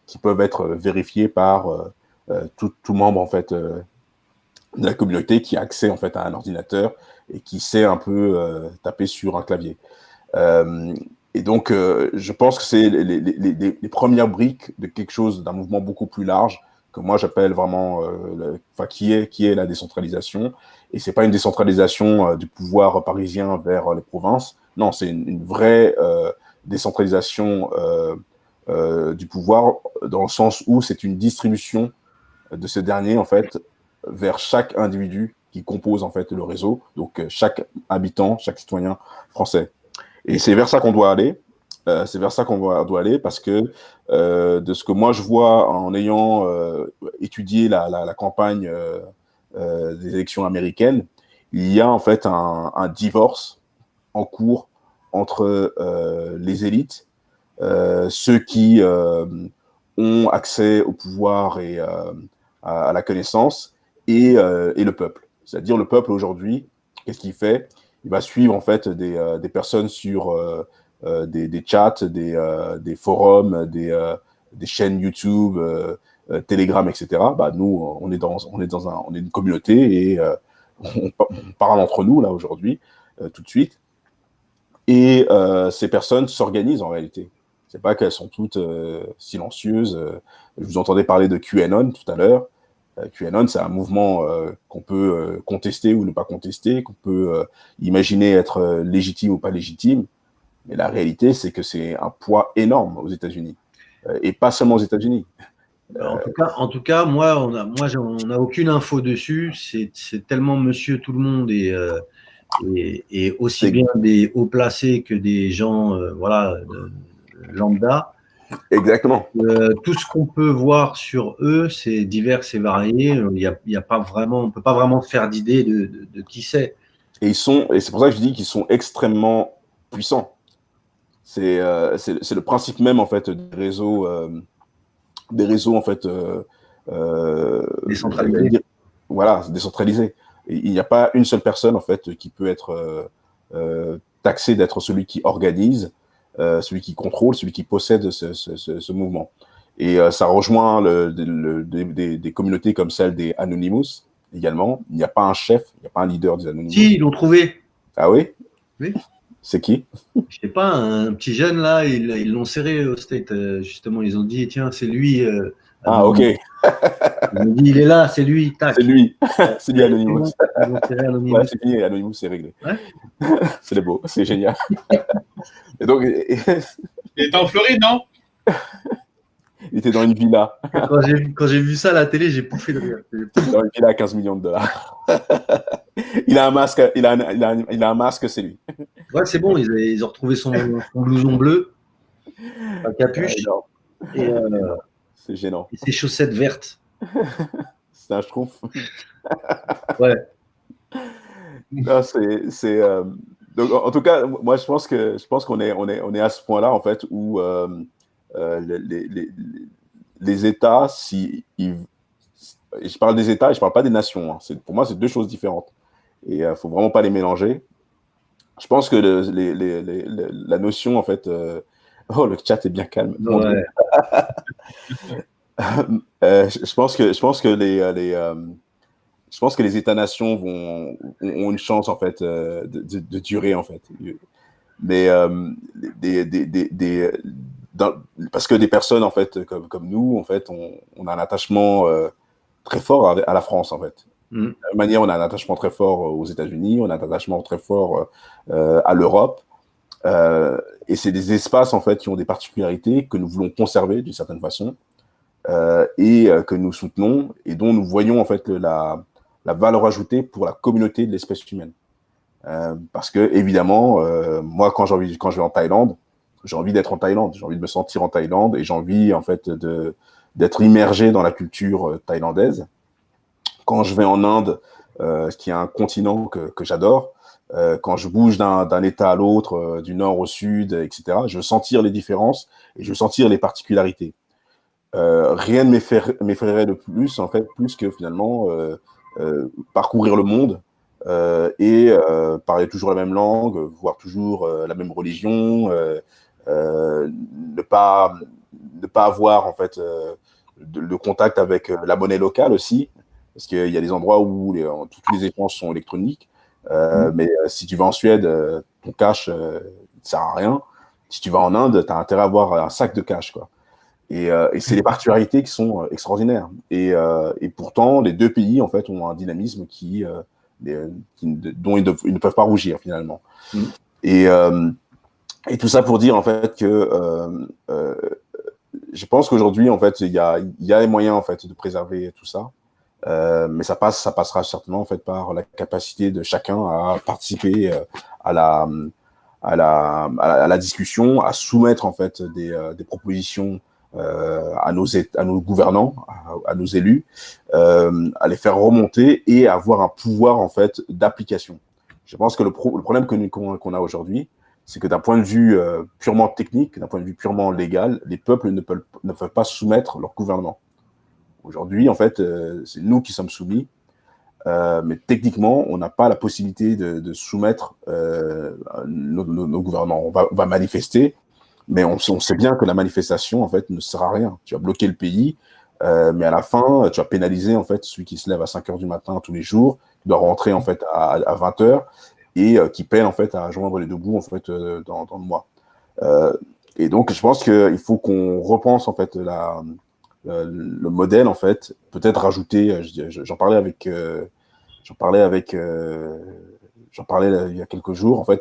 qui peuvent être vérifiés par tout membre en fait de la communauté qui a accès en fait à un ordinateur et qui sait un peu taper sur un clavier. Et donc, je pense que c'est les premières briques de quelque chose, d'un mouvement beaucoup plus large, que moi j'appelle vraiment, qui est la décentralisation. Et c'est pas une décentralisation du pouvoir parisien vers les provinces. Non, c'est une vraie décentralisation du pouvoir, dans le sens où c'est une distribution de ce dernier, en fait, vers chaque individu qui compose, en fait, le réseau. Donc, chaque habitant, chaque citoyen français. Et c'est vers ça qu'on doit aller. C'est vers ça qu'on doit aller parce que de ce que moi je vois en ayant étudié la campagne des élections américaines, il y a en fait un divorce en cours entre les élites, ceux qui ont accès au pouvoir et à la connaissance, et le peuple. C'est-à-dire le peuple aujourd'hui, qu'est-ce qu'il fait? Il va suivre en fait des personnes sur des chats, des forums, des chaînes YouTube, Telegram, etc. Bah, nous, on est une communauté et on parle entre nous là aujourd'hui, tout de suite. Et ces personnes s'organisent en réalité. C'est pas qu'elles sont toutes silencieuses. Je vous entendais parler de QAnon tout à l'heure. QAnon, c'est un mouvement qu'on peut contester ou ne pas contester, qu'on peut imaginer être légitime ou pas légitime. Mais la réalité, c'est que c'est un poids énorme aux États-Unis. Et pas seulement aux États-Unis. En tout cas, moi, on n'a aucune info dessus. C'est tellement monsieur tout le monde et aussi bien des hauts placés que des gens voilà, lambda. Exactement. Tout ce qu'on peut voir sur eux, c'est divers et varié. Il y a pas vraiment, on ne peut pas vraiment se faire d'idée de qui c'est. Et c'est pour ça que je dis qu'ils sont extrêmement puissants. C'est le principe même en fait des réseaux en fait décentralisés. Voilà, décentralisés. Et il n'y a pas une seule personne en fait qui peut être taxée d'être celui qui organise, celui qui contrôle, celui qui possède ce mouvement. Et ça rejoint des communautés comme celle des Anonymous également. Il n'y a pas un chef, il n'y a pas un leader des Anonymous. Si, ils l'ont trouvé. Ah oui? Oui. C'est qui? Je sais pas, un petit jeune là, ils l'ont serré au State, justement. Ils ont dit, tiens, c'est lui. Ah, ok. Ils ont dit, il est là, c'est lui, tac. C'est lui. C'est lui, Anonymous. Ils ont serré Anonymous. Ouais, c'est fini, Anonymous, c'est réglé. Ouais. C'est beau, c'est génial. Et donc, Il était en Floride, non? Il était dans une villa. Quand j'ai vu ça à la télé, j'ai pouffé de rire. Dans une villa à 15 millions de dollars. Il a un masque, il a un masque, c'est lui. Ouais, c'est bon, ils ont retrouvé son blouson bleu, sa capuche, c'est gênant. Et ses chaussettes vertes. C'est un schtroumpf. Ouais. Non, donc, en tout cas, moi, je pense qu'on est à ce point-là, en fait, où les États, je parle des États et je parle pas des nations. Hein. Pour moi, c'est deux choses différentes. Et il faut vraiment pas les mélanger. Je pense que la notion, en fait... Oh, le chat est bien calme. Ouais. Je pense que les États-nations ont une chance, en fait, de durer, en fait. Mais parce que des personnes, en fait, comme nous, en fait, on a un attachement très fort à la France, en fait. De la même manière, on a un attachement très fort aux États-Unis, on a un attachement très fort à l'Europe. Et c'est des espaces, en fait, qui ont des particularités que nous voulons conserver d'une certaine façon et que nous soutenons et dont nous voyons, en fait, la valeur ajoutée pour la communauté de l'espèce humaine. Parce que, évidemment, moi, quand je vais en Thaïlande, j'ai envie d'être en Thaïlande, j'ai envie de me sentir en Thaïlande et j'ai envie, en fait, d'être immergé dans la culture thaïlandaise. Quand je vais en Inde, qui est un continent que j'adore. Quand je bouge d'un état à l'autre, du nord au sud, etc., je veux sentir les différences et je veux sentir les particularités. Rien ne m'effraierait de plus, en fait, plus que finalement parcourir le monde et parler toujours la même langue, voir toujours la même religion, ne pas avoir en fait de contact avec la monnaie locale aussi, parce qu'il y a des endroits où tous les échanges sont électroniques. Mais si tu vas en Suède, ton cash ne sert à rien. Si tu vas en Inde, tu as intérêt à avoir un sac de cash, quoi. Et c'est les particularités qui sont extraordinaires. Et pourtant, les deux pays, en fait, ont un dynamisme dont ils ne peuvent pas rougir, finalement. Et tout ça pour dire, en fait, que je pense qu'aujourd'hui, en fait, il y a les moyens, en fait, de préserver tout ça. Mais ça passera certainement, en fait, par la capacité de chacun à participer à la discussion, à soumettre, en fait, des propositions à nos gouvernants, à nos élus, à les faire remonter et à avoir un pouvoir, en fait, d'application. Je pense que le problème qu'on a aujourd'hui, c'est que d'un point de vue purement technique, d'un point de vue purement légal, les peuples ne peuvent pas soumettre leur gouvernement. Aujourd'hui, en fait, c'est nous qui sommes soumis, mais techniquement, on n'a pas la possibilité de soumettre nos gouvernements. On va manifester, mais on sait bien que la manifestation, en fait, ne sert à rien. Tu vas bloquer le pays, mais à la fin, tu vas pénaliser, en fait, celui qui se lève à 5 heures du matin tous les jours, qui doit rentrer, en fait, à 20 heures, et qui peine, en fait, à joindre les deux bouts, en fait, dans le mois. Et donc, je pense qu'il faut qu'on repense, en fait, le modèle, en fait, peut-être rajouter, j'en parlais il y a quelques jours, en fait,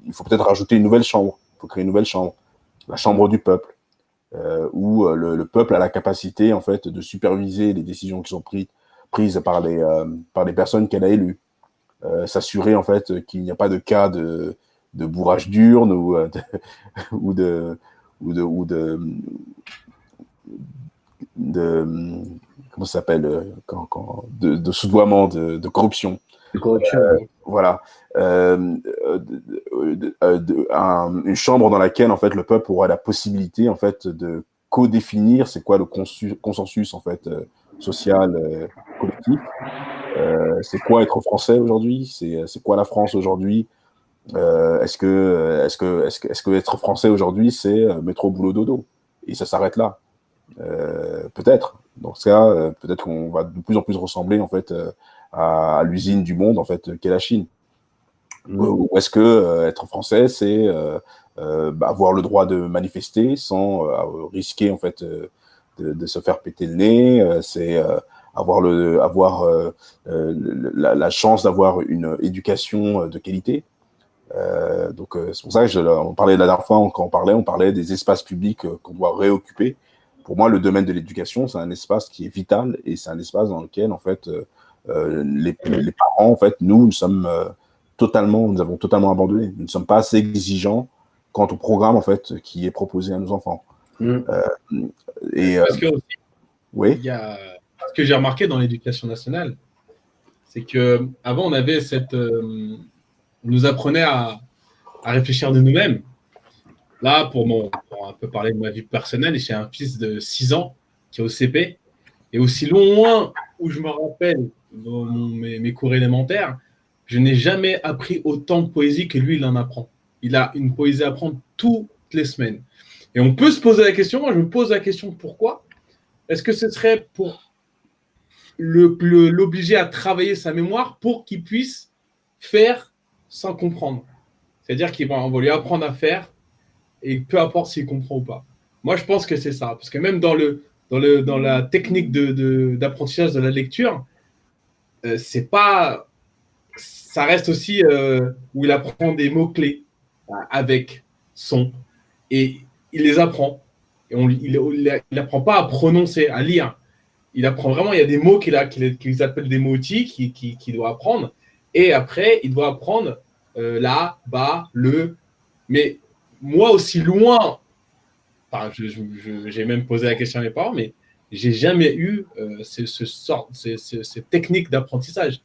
il faut peut-être rajouter une nouvelle chambre, il faut créer une nouvelle chambre, la chambre du peuple, où le peuple a la capacité, en fait, de superviser les décisions qui sont prises par les personnes qu'elle a élues, s'assurer, en fait, qu'il n'y a pas de cas de bourrage d'urne ou de comment ça s'appelle de soudoiement, de corruption. Voilà. Une chambre dans laquelle, en fait, le peuple aura la possibilité, en fait, de co-définir c'est quoi le consensus, en fait, social collectif. C'est quoi être français aujourd'hui, c'est quoi la France aujourd'hui. Est-ce que être français aujourd'hui, c'est métro boulot dodo, et ça s'arrête là. Peut-être. Dans ce cas, peut-être qu'on va de plus en plus ressembler, en fait, à l'usine du monde, en fait, qu'est la Chine. Ou est-ce que être français, c'est avoir le droit de manifester sans risquer, en fait, de se faire péter le nez, c'est avoir la chance d'avoir une éducation de qualité. Donc c'est pour ça que on parlait la dernière fois, quand on parlait des espaces publics qu'on doit réoccuper. Pour moi, le domaine de l'éducation, c'est un espace qui est vital, et c'est un espace dans lequel, en fait, les parents, en fait, nous avons totalement abandonné. Nous ne sommes pas assez exigeants quant au programme, en fait, qui est proposé à nos enfants. Parce que aussi, oui. Ce que j'ai remarqué dans l'éducation nationale, c'est que avant on avait on nous apprenait à réfléchir de nous-mêmes. Là, pour un peu parler de ma vie personnelle, j'ai un fils de 6 ans qui est au CP, et aussi loin où je me rappelle dans mes cours élémentaires, je n'ai jamais appris autant de poésie que lui, il en apprend. Il a une poésie à apprendre toutes les semaines. Et on peut se poser la question, moi je me pose la question, pourquoi ? Est-ce que ce serait pour l'obliger à travailler sa mémoire pour qu'il puisse faire sans comprendre ? C'est-à-dire qu'on va lui apprendre à faire, et peu importe s'il comprend ou pas. Moi, je pense que c'est ça. Parce que même dans la technique d'apprentissage de la lecture, c'est pas... Ça reste aussi où il apprend des mots-clés avec son. Et il les apprend. Et il n'apprend pas à prononcer, à lire. Il apprend vraiment, il y a des mots qu'ils appellent des mots-outils qu'il doit apprendre. Et après, il doit apprendre la, ba, le. Mais moi, aussi loin, enfin, j'ai même posé la question à mes parents, mais j'ai jamais eu cette technique d'apprentissage.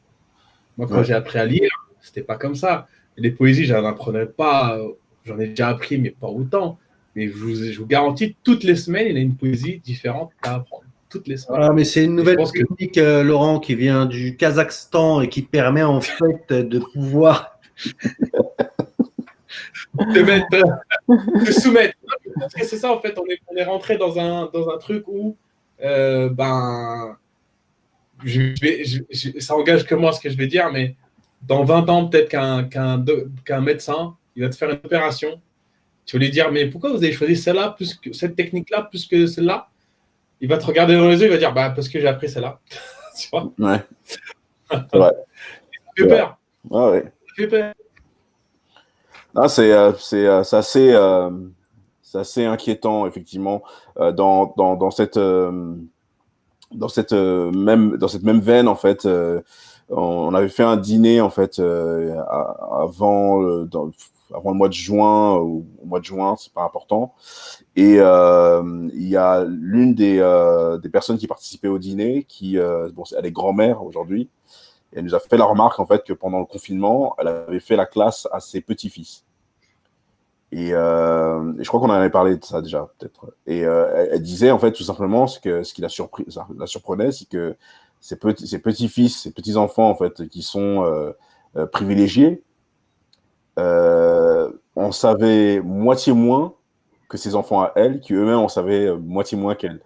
Moi, quand j'ai appris à lire, c'était pas comme ça. Les poésies, j'en apprenais pas, j'en ai déjà appris, mais pas autant. Mais je vous garantis, toutes les semaines, il y a une poésie différente à apprendre. Toutes les semaines. Ah, mais c'est une nouvelle technique, Laurent, qui vient du Kazakhstan et qui permet en fait de pouvoir te soumettre. Parce que c'est ça, en fait, on est rentré dans un truc où ça engage que moi ce que je vais dire, mais dans 20 ans, peut-être qu'un médecin, il va te faire une opération. Tu vas lui dire, mais pourquoi vous avez choisi celle-là, cette technique-là, plus que celle-là? Il va te regarder dans les yeux, il va dire, parce que j'ai appris celle-là. Tu vois? Ouais. Ouais. Ça fait peur. Ah, ouais. Ça fait peur. Ah, c'est assez inquiétant, effectivement, dans cette même veine, en fait. On avait fait un dîner, en fait, avant le mois de juin, ou au mois de juin, c'est pas important. Et il y a l'une des personnes qui participait au dîner, elle est grand-mère aujourd'hui, et elle nous a fait la remarque, en fait, que pendant le confinement, elle avait fait la classe à ses petits-fils. Et je crois qu'on en avait parlé de ça déjà, peut-être. Et elle disait, en fait, tout simplement, ce qui la surprenait, c'est que ses petits-fils, ses petits-enfants, en fait, qui sont privilégiés, on savait moitié moins que ses enfants à elle, qui eux-mêmes en savaient moitié moins qu'elle.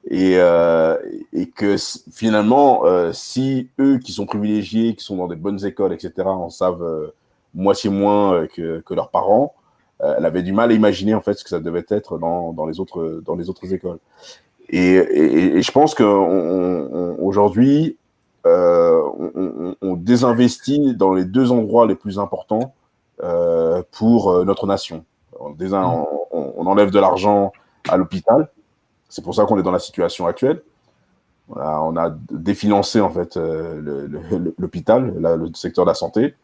Et que finalement, si eux qui sont privilégiés, qui sont dans des bonnes écoles, etc., en savent moitié moins que leurs parents, elle avait du mal à imaginer en fait ce que ça devait être dans les autres écoles. Et je pense qu'aujourd'hui, on désinvestit dans les deux endroits les plus importants pour notre nation. On enlève de l'argent à l'hôpital. C'est pour ça qu'on est dans la situation actuelle. Voilà, on a définancé en fait l'hôpital, le secteur de la santé,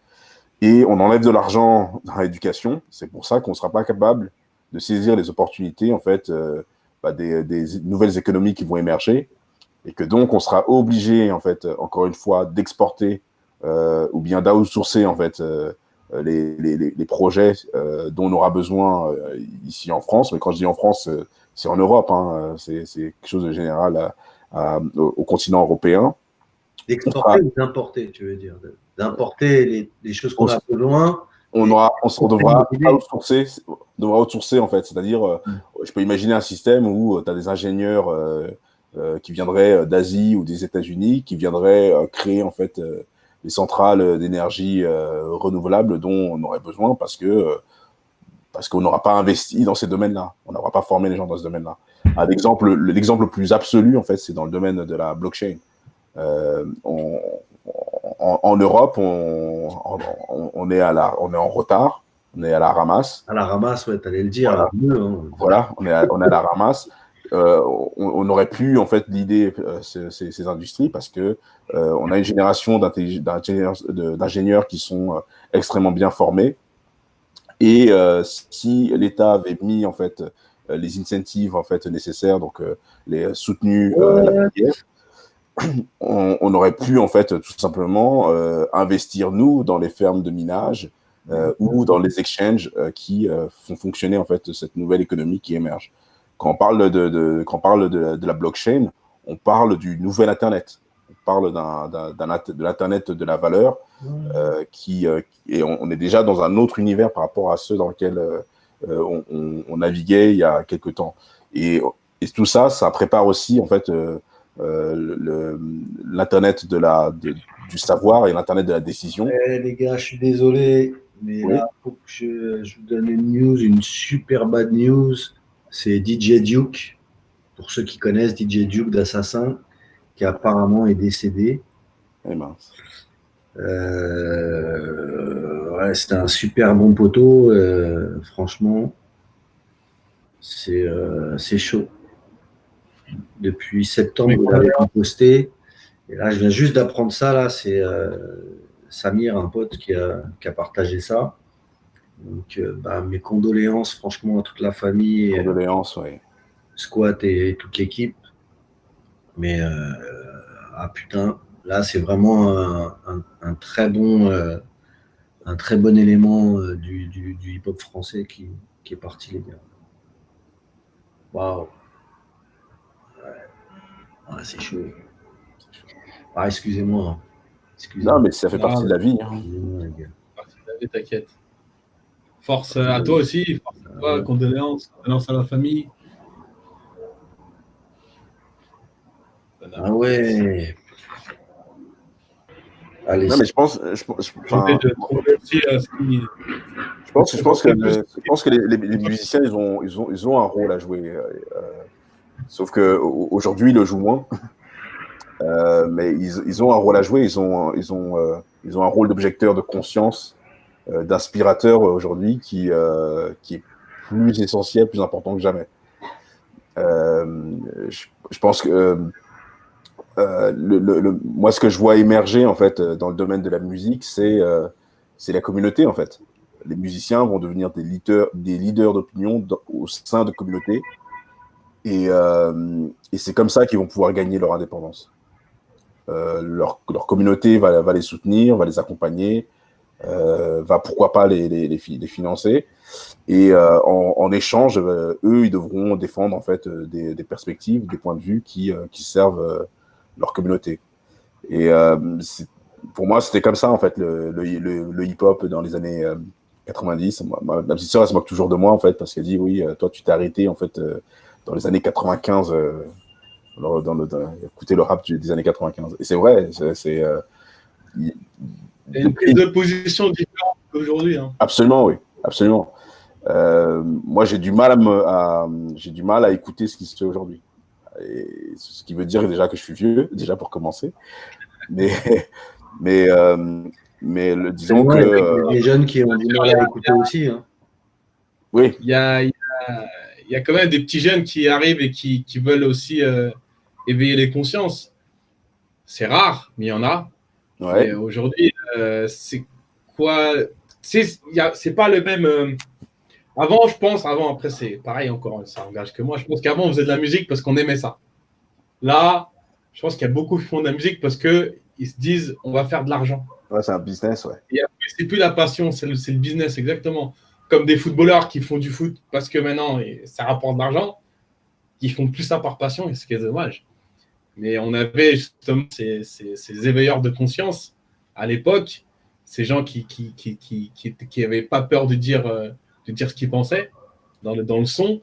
et on enlève de l'argent dans l'éducation. C'est pour ça qu'on ne sera pas capable de saisir les opportunités en fait des nouvelles économies qui vont émerger, et que donc on sera obligé en fait encore une fois d'exporter ou bien d'outsourcer en fait les projets dont on aura besoin ici en France. Mais quand je dis en France, c'est en Europe, hein, c'est quelque chose de général au continent européen. D'exporter ou d'importer, tu veux dire? D'importer les choses qu'on a besoin. On devra outsourcer, en fait. C'est-à-dire, je peux imaginer un système où tu as des ingénieurs qui viendraient d'Asie ou des États-Unis, qui viendraient créer en fait les centrales d'énergie renouvelables dont on aurait besoin parce qu'on n'aura pas investi dans ces domaines-là. On n'aura pas formé les gens dans ce domaine-là. L'exemple le plus absolu, en fait, c'est dans le domaine de la blockchain. En Europe, on est en retard, on est à la ramasse. À la ramasse, ouais, t'allais le dire. Voilà, on est à la ramasse. On aurait pu en fait l'idée ces industries parce que on a une génération d'ingénieurs qui sont extrêmement bien formés, et si l'État avait mis en fait les incentives en fait nécessaires, donc les soutenus la filière, on aurait pu en fait tout simplement investir nous dans les fermes de minage ou dans les exchanges qui font fonctionner en fait cette nouvelle économie qui émerge. Quand on parle de la blockchain, on parle du nouvel Internet. On parle de l'Internet de la valeur et on est déjà dans un autre univers par rapport à ceux dans lesquels on naviguait il y a quelques temps. Et tout ça, ça prépare aussi en fait l'Internet du savoir et l'Internet de la décision. Les gars, je suis désolé, mais là, il faut que je vous donne une news, une super bad news. C'est DJ Duke, pour ceux qui connaissent DJ Duke d'Assassin, qui apparemment est décédé. Eh ben. Ouais, c'était un super bon poteau, franchement, c'est chaud. Depuis septembre, il avait composté, et là, je viens juste d'apprendre ça, là, c'est Samir, un pote, qui a partagé ça. Donc, mes condoléances, franchement, à toute la famille. Condoléances, oui. Squat et toute l'équipe. Mais ah putain, là c'est vraiment un très bon élément du hip-hop français qui est parti, les gars. Waouh, ah, c'est chaud. Ah, excusez-moi. Non, Excusez-moi. mais ça fait partie de la vie. Hein. Excusez-moi, les gars. T'inquiète. Force à toi aussi, force à toi, condoléances à la famille. Ah ouais. Allez. Non, mais je pense que les musiciens, ils ont un rôle à jouer. Sauf que aujourd'hui, ils le jouent moins. Mais ils ont un rôle à jouer. Ils ont un rôle d'objecteur de conscience, d'inspirateur aujourd'hui qui est plus essentiel, plus important que jamais. Je pense que moi, ce que je vois émerger en fait dans le domaine de la musique, c'est la communauté en fait. Les musiciens vont devenir des leaders d'opinion au sein de communautés, et c'est comme ça qu'ils vont pouvoir gagner leur indépendance. Leur communauté va les soutenir, va les accompagner, va pourquoi pas les financer, et en échange, eux, ils devront défendre en fait des perspectives, des points de vue qui servent leur communauté. Et pour moi, c'était comme ça, en fait, le hip-hop dans les années 90. Ma petite sœur, elle se moque toujours de moi, en fait, parce qu'elle dit, oui, toi, tu t'es arrêté, en fait, dans les années 95, écouter le rap des années 95. Et c'est vrai, c'est une prise de position différente qu'aujourd'hui. Hein. Absolument, oui, absolument. Moi, j'ai du mal à écouter ce qui se fait aujourd'hui. Et ce qui veut dire déjà que je suis vieux, déjà pour commencer. Mais disons vrai, que. Il y a des jeunes qui ont du mal à écouter aussi. Hein. Oui. Il y a quand même des petits jeunes qui arrivent et qui veulent aussi éveiller les consciences. C'est rare, mais il y en a. Ouais. Et aujourd'hui, c'est quoi? C'est pas le même. Avant, après, c'est pareil encore, ça engage que moi. Je pense qu'avant, on faisait de la musique parce qu'on aimait ça. Là, je pense qu'il y a beaucoup qui font de la musique parce qu'ils se disent, on va faire de l'argent. Ouais, c'est un business, ouais. Et après, c'est plus la passion, c'est le business, exactement. Comme des footballeurs qui font du foot parce que maintenant, ça rapporte de l'argent, qui font plus ça par passion, et ce qui est dommage. Mais on avait justement ces éveilleurs de conscience à l'époque, ces gens qui n'avaient pas peur de dire ce qu'ils pensaient dans le son,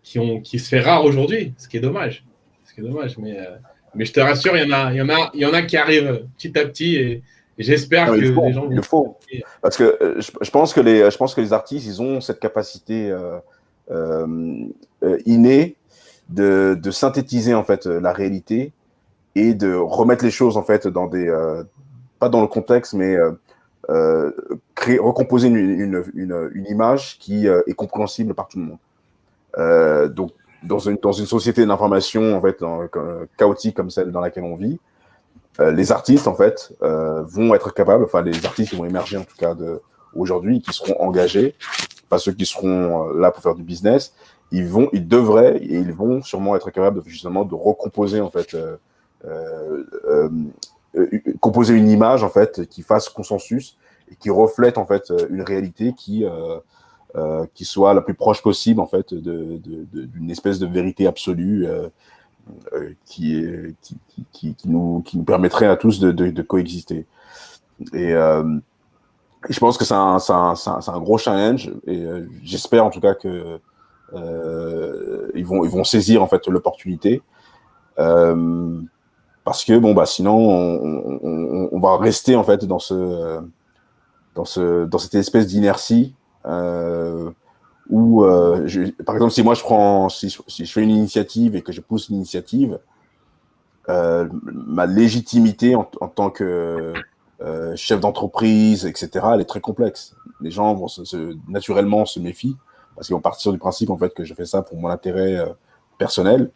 qui se fait rare aujourd'hui, ce qui est dommage. Mais je te rassure, il y en a qui arrivent petit à petit, et j'espère que les gens vont. Il le faut. Parce que je pense que les artistes, ils ont cette capacité innée de synthétiser en fait la réalité et de remettre les choses en fait dans des pas dans le contexte, mais recomposer une image qui est compréhensible par tout le monde. Donc dans une société d'information en fait chaotique comme celle dans laquelle on vit, les artistes en fait vont être capables, enfin les artistes qui vont émerger en tout cas aujourd'hui, qui seront engagés, pas ceux qui seront là pour faire du business, ils devraient et ils vont sûrement être capables justement de recomposer en fait composer une image en fait qui fasse consensus et qui reflète en fait une réalité qui soit la plus proche possible en fait d'une espèce de vérité absolue qui nous permettrait à tous de coexister. Et je pense que c'est un gros challenge, et j'espère en tout cas que ils vont saisir en fait l'opportunité. Parce que sinon on va rester en fait dans cette espèce d'inertie où par exemple si je fais une initiative et que je pousse l'initiative, ma légitimité en tant que chef d'entreprise, etc., elle est très complexe. Les gens vont naturellement se méfient parce qu'ils vont partir du principe en fait que je fais ça pour mon intérêt personnel.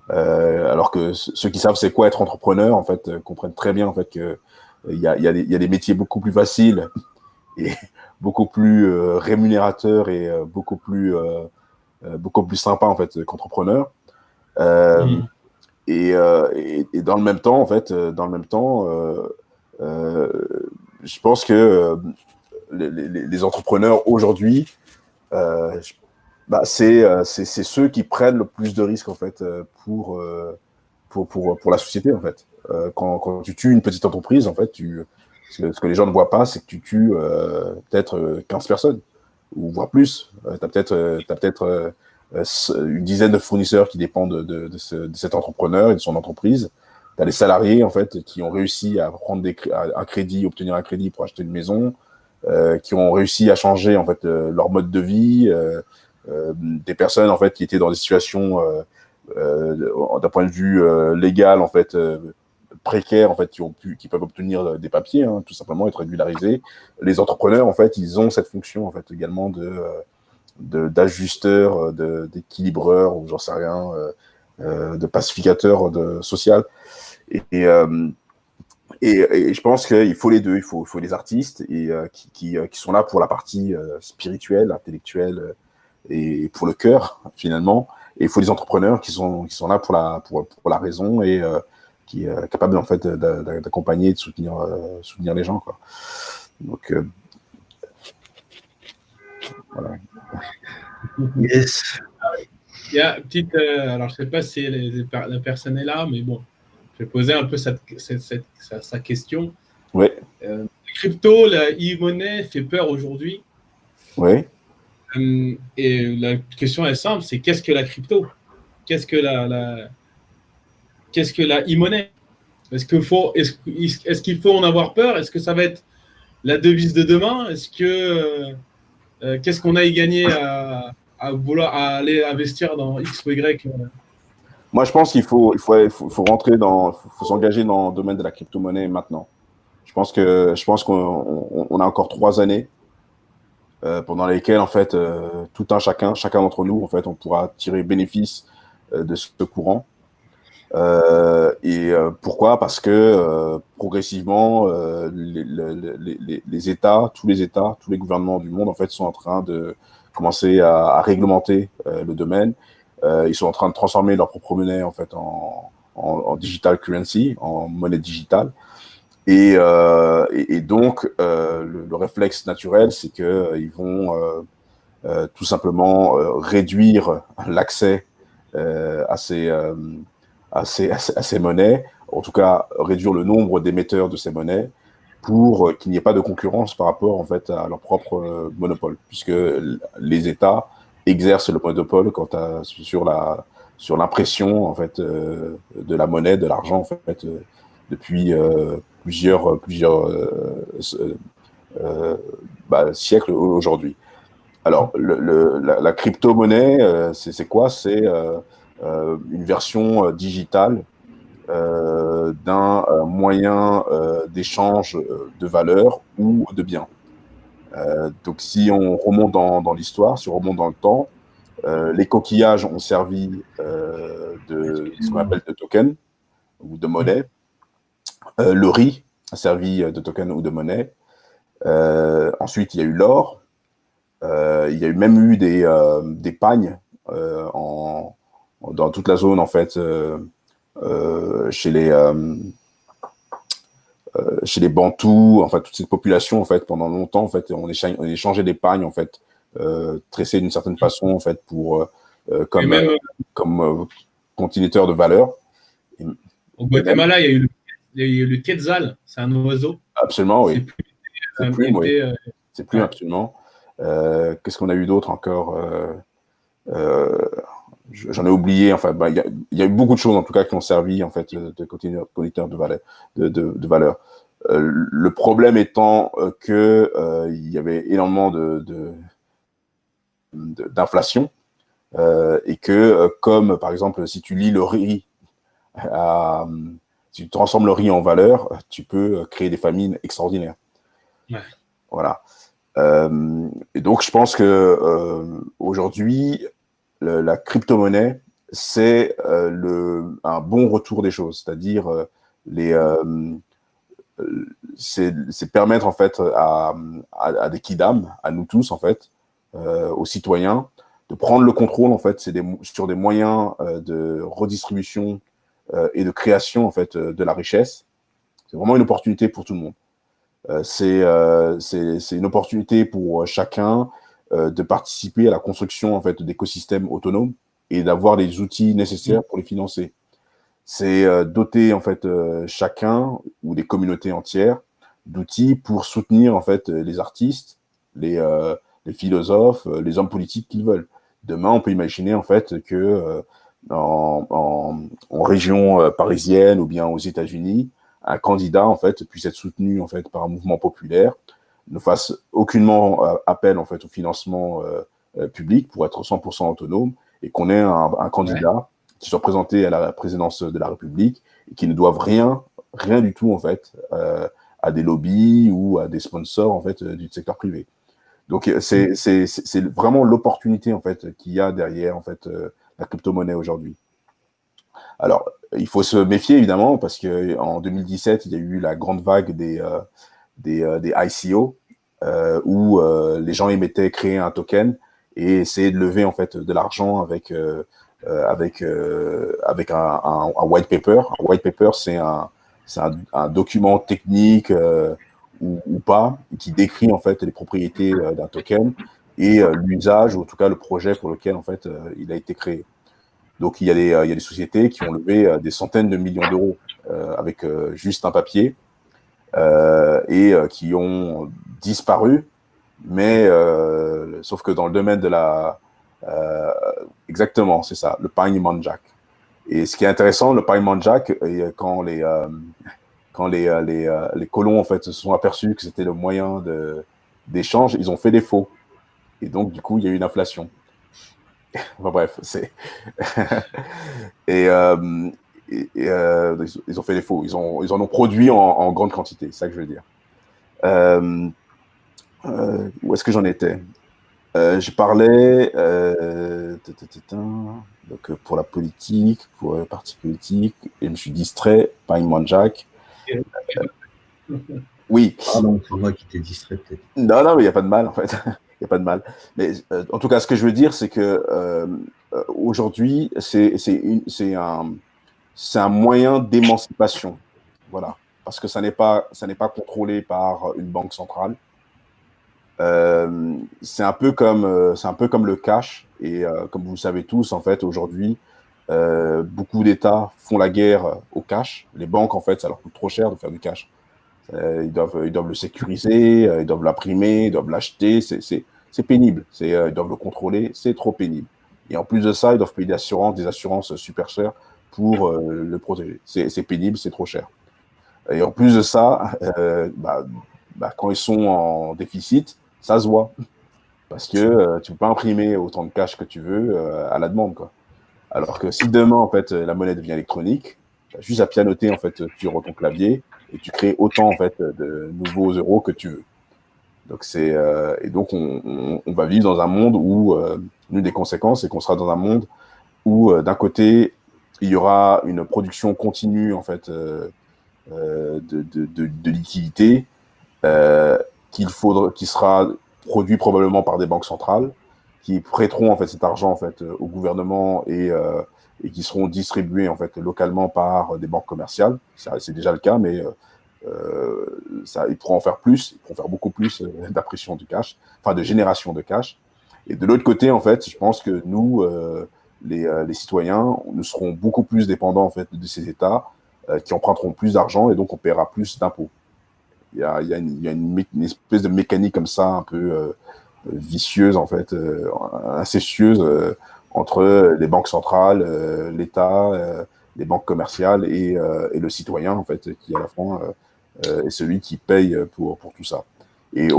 Alors que ceux qui savent c'est quoi être entrepreneur en fait comprennent très bien en fait que il y a des métiers beaucoup plus faciles et beaucoup plus rémunérateurs et beaucoup plus sympas en fait qu'entrepreneur. Et dans le même temps, en fait, je pense que les entrepreneurs aujourd'hui, c'est ceux qui prennent le plus de risques en fait pour la société en fait. Quand tu tues une petite entreprise, en fait, ce que les gens ne voient pas, c'est que tu tues peut-être 15 personnes ou voire plus. Tu as peut-être une dizaine de fournisseurs qui dépendent de cet entrepreneur et de son entreprise. Tu as les salariés en fait qui ont réussi à prendre un crédit, obtenir un crédit pour acheter une maison, qui ont réussi à changer en fait leur mode de vie, des personnes en fait qui étaient dans des situations d'un point de vue légal en fait précaires en fait qui peuvent obtenir des papiers, hein, tout simplement être régularisés. Les entrepreneurs en fait ils ont cette fonction en fait également d'ajusteur, d'équilibreur ou j'en sais rien, de pacificateur social. Et, et, euh, et je pense qu'il faut les deux. Il faut les artistes qui sont là pour la partie spirituelle, intellectuelle et pour le cœur finalement. Et il faut des entrepreneurs qui sont là pour la raison et qui est capable en fait d'accompagner et de soutenir les gens, quoi. Donc voilà. Yes. Il y a une petite. Alors, je ne sais pas si la personne est là, mais bon, je vais poser un peu sa question. Oui. La crypto, la e-monnaie fait peur aujourd'hui. Oui. Et la question est simple, c'est qu'est-ce que la crypto? Qu'est-ce que la e-monnaie? Est-ce qu'il faut en avoir peur? Est-ce que ça va être la devise de demain? Qu'est-ce qu'on a y gagné à aller investir dans X ou Y? Moi, je pense qu'il faut s'engager dans le domaine de la crypto-monnaie maintenant. Je pense qu'on a encore 3 années pendant lesquelles, en fait, chacun d'entre nous, en fait, on pourra tirer bénéfice de ce courant. Pourquoi? Parce que progressivement, les États, tous les gouvernements du monde, en fait, sont en train de commencer à réglementer le domaine. Ils sont en train de transformer leur propre monnaie en fait en digital currency, en monnaie digitale. Et donc, le réflexe naturel, c'est qu'ils vont tout simplement réduire l'accès à ces monnaies, en tout cas réduire le nombre d'émetteurs de ces monnaies pour qu'il n'y ait pas de concurrence par rapport en fait à leur propre monopole, puisque les États exercent le monopole sur l'impression en fait de la monnaie, de l'argent en fait depuis plusieurs siècles aujourd'hui. Alors la crypto-monnaie, c'est quoi? C'est une version digitale d'un moyen d'échange de valeurs ou de biens. Donc, si on remonte dans l'histoire, si on remonte dans le temps, les coquillages ont servi de ce qu'on appelle de token ou de monnaie. Le riz a servi de token ou de monnaie. Ensuite, il y a eu l'or. Il y a même eu des pagnes dans toute la zone, en fait, chez les Bantous, enfin toute cette population en fait pendant longtemps en fait on échangeait des pagnes en fait tressées d'une certaine façon en fait pour comme continuateur de valeur. Au Guatemala, il y a eu le quetzal, c'est un oiseau. Absolument, oui. C'est plus ouais. absolument. Qu'est-ce qu'on a eu d'autre encore? J'en ai oublié. Enfin, il y a eu beaucoup de choses en tout cas qui ont servi en fait de conducteur de valeur. Le problème étant que il y avait énormément d'inflation et que comme par exemple si tu lis le riz, si tu transformes le riz en valeur, tu peux créer des famines extraordinaires. Ouais. Voilà. Et donc je pense que aujourd'hui la crypto-monnaie, c'est un bon retour des choses, c'est-à-dire c'est permettre en fait à des kidam, à nous tous en fait, aux citoyens, de prendre le contrôle en fait, sur des moyens de redistribution et de création en fait de la richesse. C'est vraiment une opportunité pour tout le monde. C'est une opportunité pour chacun de participer à la construction en fait d'écosystèmes autonomes et d'avoir les outils nécessaires pour les financer. C'est doter en fait chacun ou des communautés entières d'outils pour soutenir en fait les artistes, les philosophes, les hommes politiques qu'ils veulent. Demain, on peut imaginer en fait que en région parisienne ou bien aux États-Unis, un candidat en fait puisse être soutenu en fait par un mouvement populaire, ne fasse aucunement appel en fait au financement public pour être 100% autonome et qu'on ait un candidat qui soit présenté à la présidence de la République et qui ne doivent rien du tout en fait à des lobbies ou à des sponsors en fait du secteur privé. Donc c'est vraiment l'opportunité en fait qu'il y a derrière en fait la crypto-monnaie aujourd'hui. Alors il faut se méfier évidemment parce que en 2017 il y a eu la grande vague des ICO où les gens créer un token et essayer de lever en fait de l'argent avec un white paper. Un white paper, c'est un document technique ou pas qui décrit en fait les propriétés d'un token et l'usage ou en tout cas le projet pour lequel en fait il a été créé. Donc il y a des sociétés qui ont levé des centaines de millions d'euros avec juste un papier et qui ont disparu, mais sauf que dans le domaine de la exactement, c'est ça, le paiement jack. Et ce qui est intéressant, le paiement jack, quand les colons en fait se sont aperçus que c'était le moyen d'échange, ils ont fait des faux. Et donc du coup, il y a eu une inflation. Enfin bref, c'est et ils ont fait des faux. Ils en ont produit en grande quantité, c'est ça que je veux dire. Où est-ce que j'en étais? Je parlais donc, pour la politique, pour le parti politique, et je me suis distrait par une Jack. Oui. Pardon, c'est moi qui t'ai distrait peut-être. Non, mais il n'y a pas de mal en fait. Il n'y a pas de mal. Mais en tout cas, ce que je veux dire, c'est que aujourd'hui, c'est un moyen d'émancipation. Voilà. Parce que ça n'est pas contrôlé par une banque centrale. C'est un peu comme le cash et comme vous le savez tous en fait aujourd'hui beaucoup d'États font la guerre au cash. Les banques en fait ça leur coûte trop cher de faire du cash. Ils doivent le sécuriser, ils doivent l'imprimer, ils doivent l'acheter, c'est pénible. Ils doivent le contrôler, c'est trop pénible. Et en plus de ça, ils doivent payer des assurances super chères pour le protéger. C'est pénible, c'est trop cher. Et en plus de ça, quand ils sont en déficit, ça se voit. Parce que tu ne peux pas imprimer autant de cash que tu veux à la demande, quoi. Alors que si demain, en fait, la monnaie devient électronique, tu as juste à pianoter, en fait, sur ton clavier et tu crées autant, en fait, de nouveaux euros que tu veux. Donc, et donc, on va vivre dans un monde où l'une des conséquences, c'est qu'on sera dans un monde où, d'un côté, il y aura une production continue, en fait, de liquidités qui sera produit probablement par des banques centrales qui prêteront en fait cet argent en fait au gouvernement et qui seront distribués en fait localement par des banques commerciales. C'est déjà le cas, mais ils pourront en faire plus, ils pourront faire beaucoup plus d'impression du cash, enfin de génération de cash. Et de l'autre côté, en fait, je pense que nous, les citoyens, nous serons beaucoup plus dépendants en fait de ces États qui emprunteront plus d'argent et donc on paiera plus d'impôts. Il y a une espèce de mécanique comme ça, un peu vicieuse, en fait, incestueuse entre les banques centrales, l'État, les banques commerciales et le citoyen, en fait, qui, à la fin, est celui qui paye pour tout ça. Et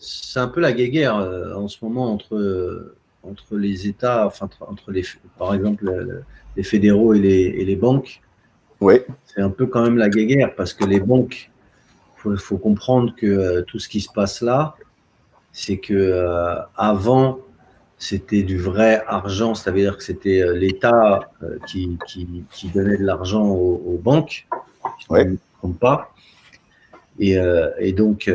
c'est un peu la guéguerre en ce moment entre les États, enfin, par exemple, les fédéraux et les banques. Oui. C'est un peu quand même la guéguerre parce que les banques, il faut comprendre que tout ce qui se passe là, c'est que avant, c'était du vrai argent, ça veut dire que c'était l'État qui donnait de l'argent aux banques, si je ne me trompe pas. Et donc,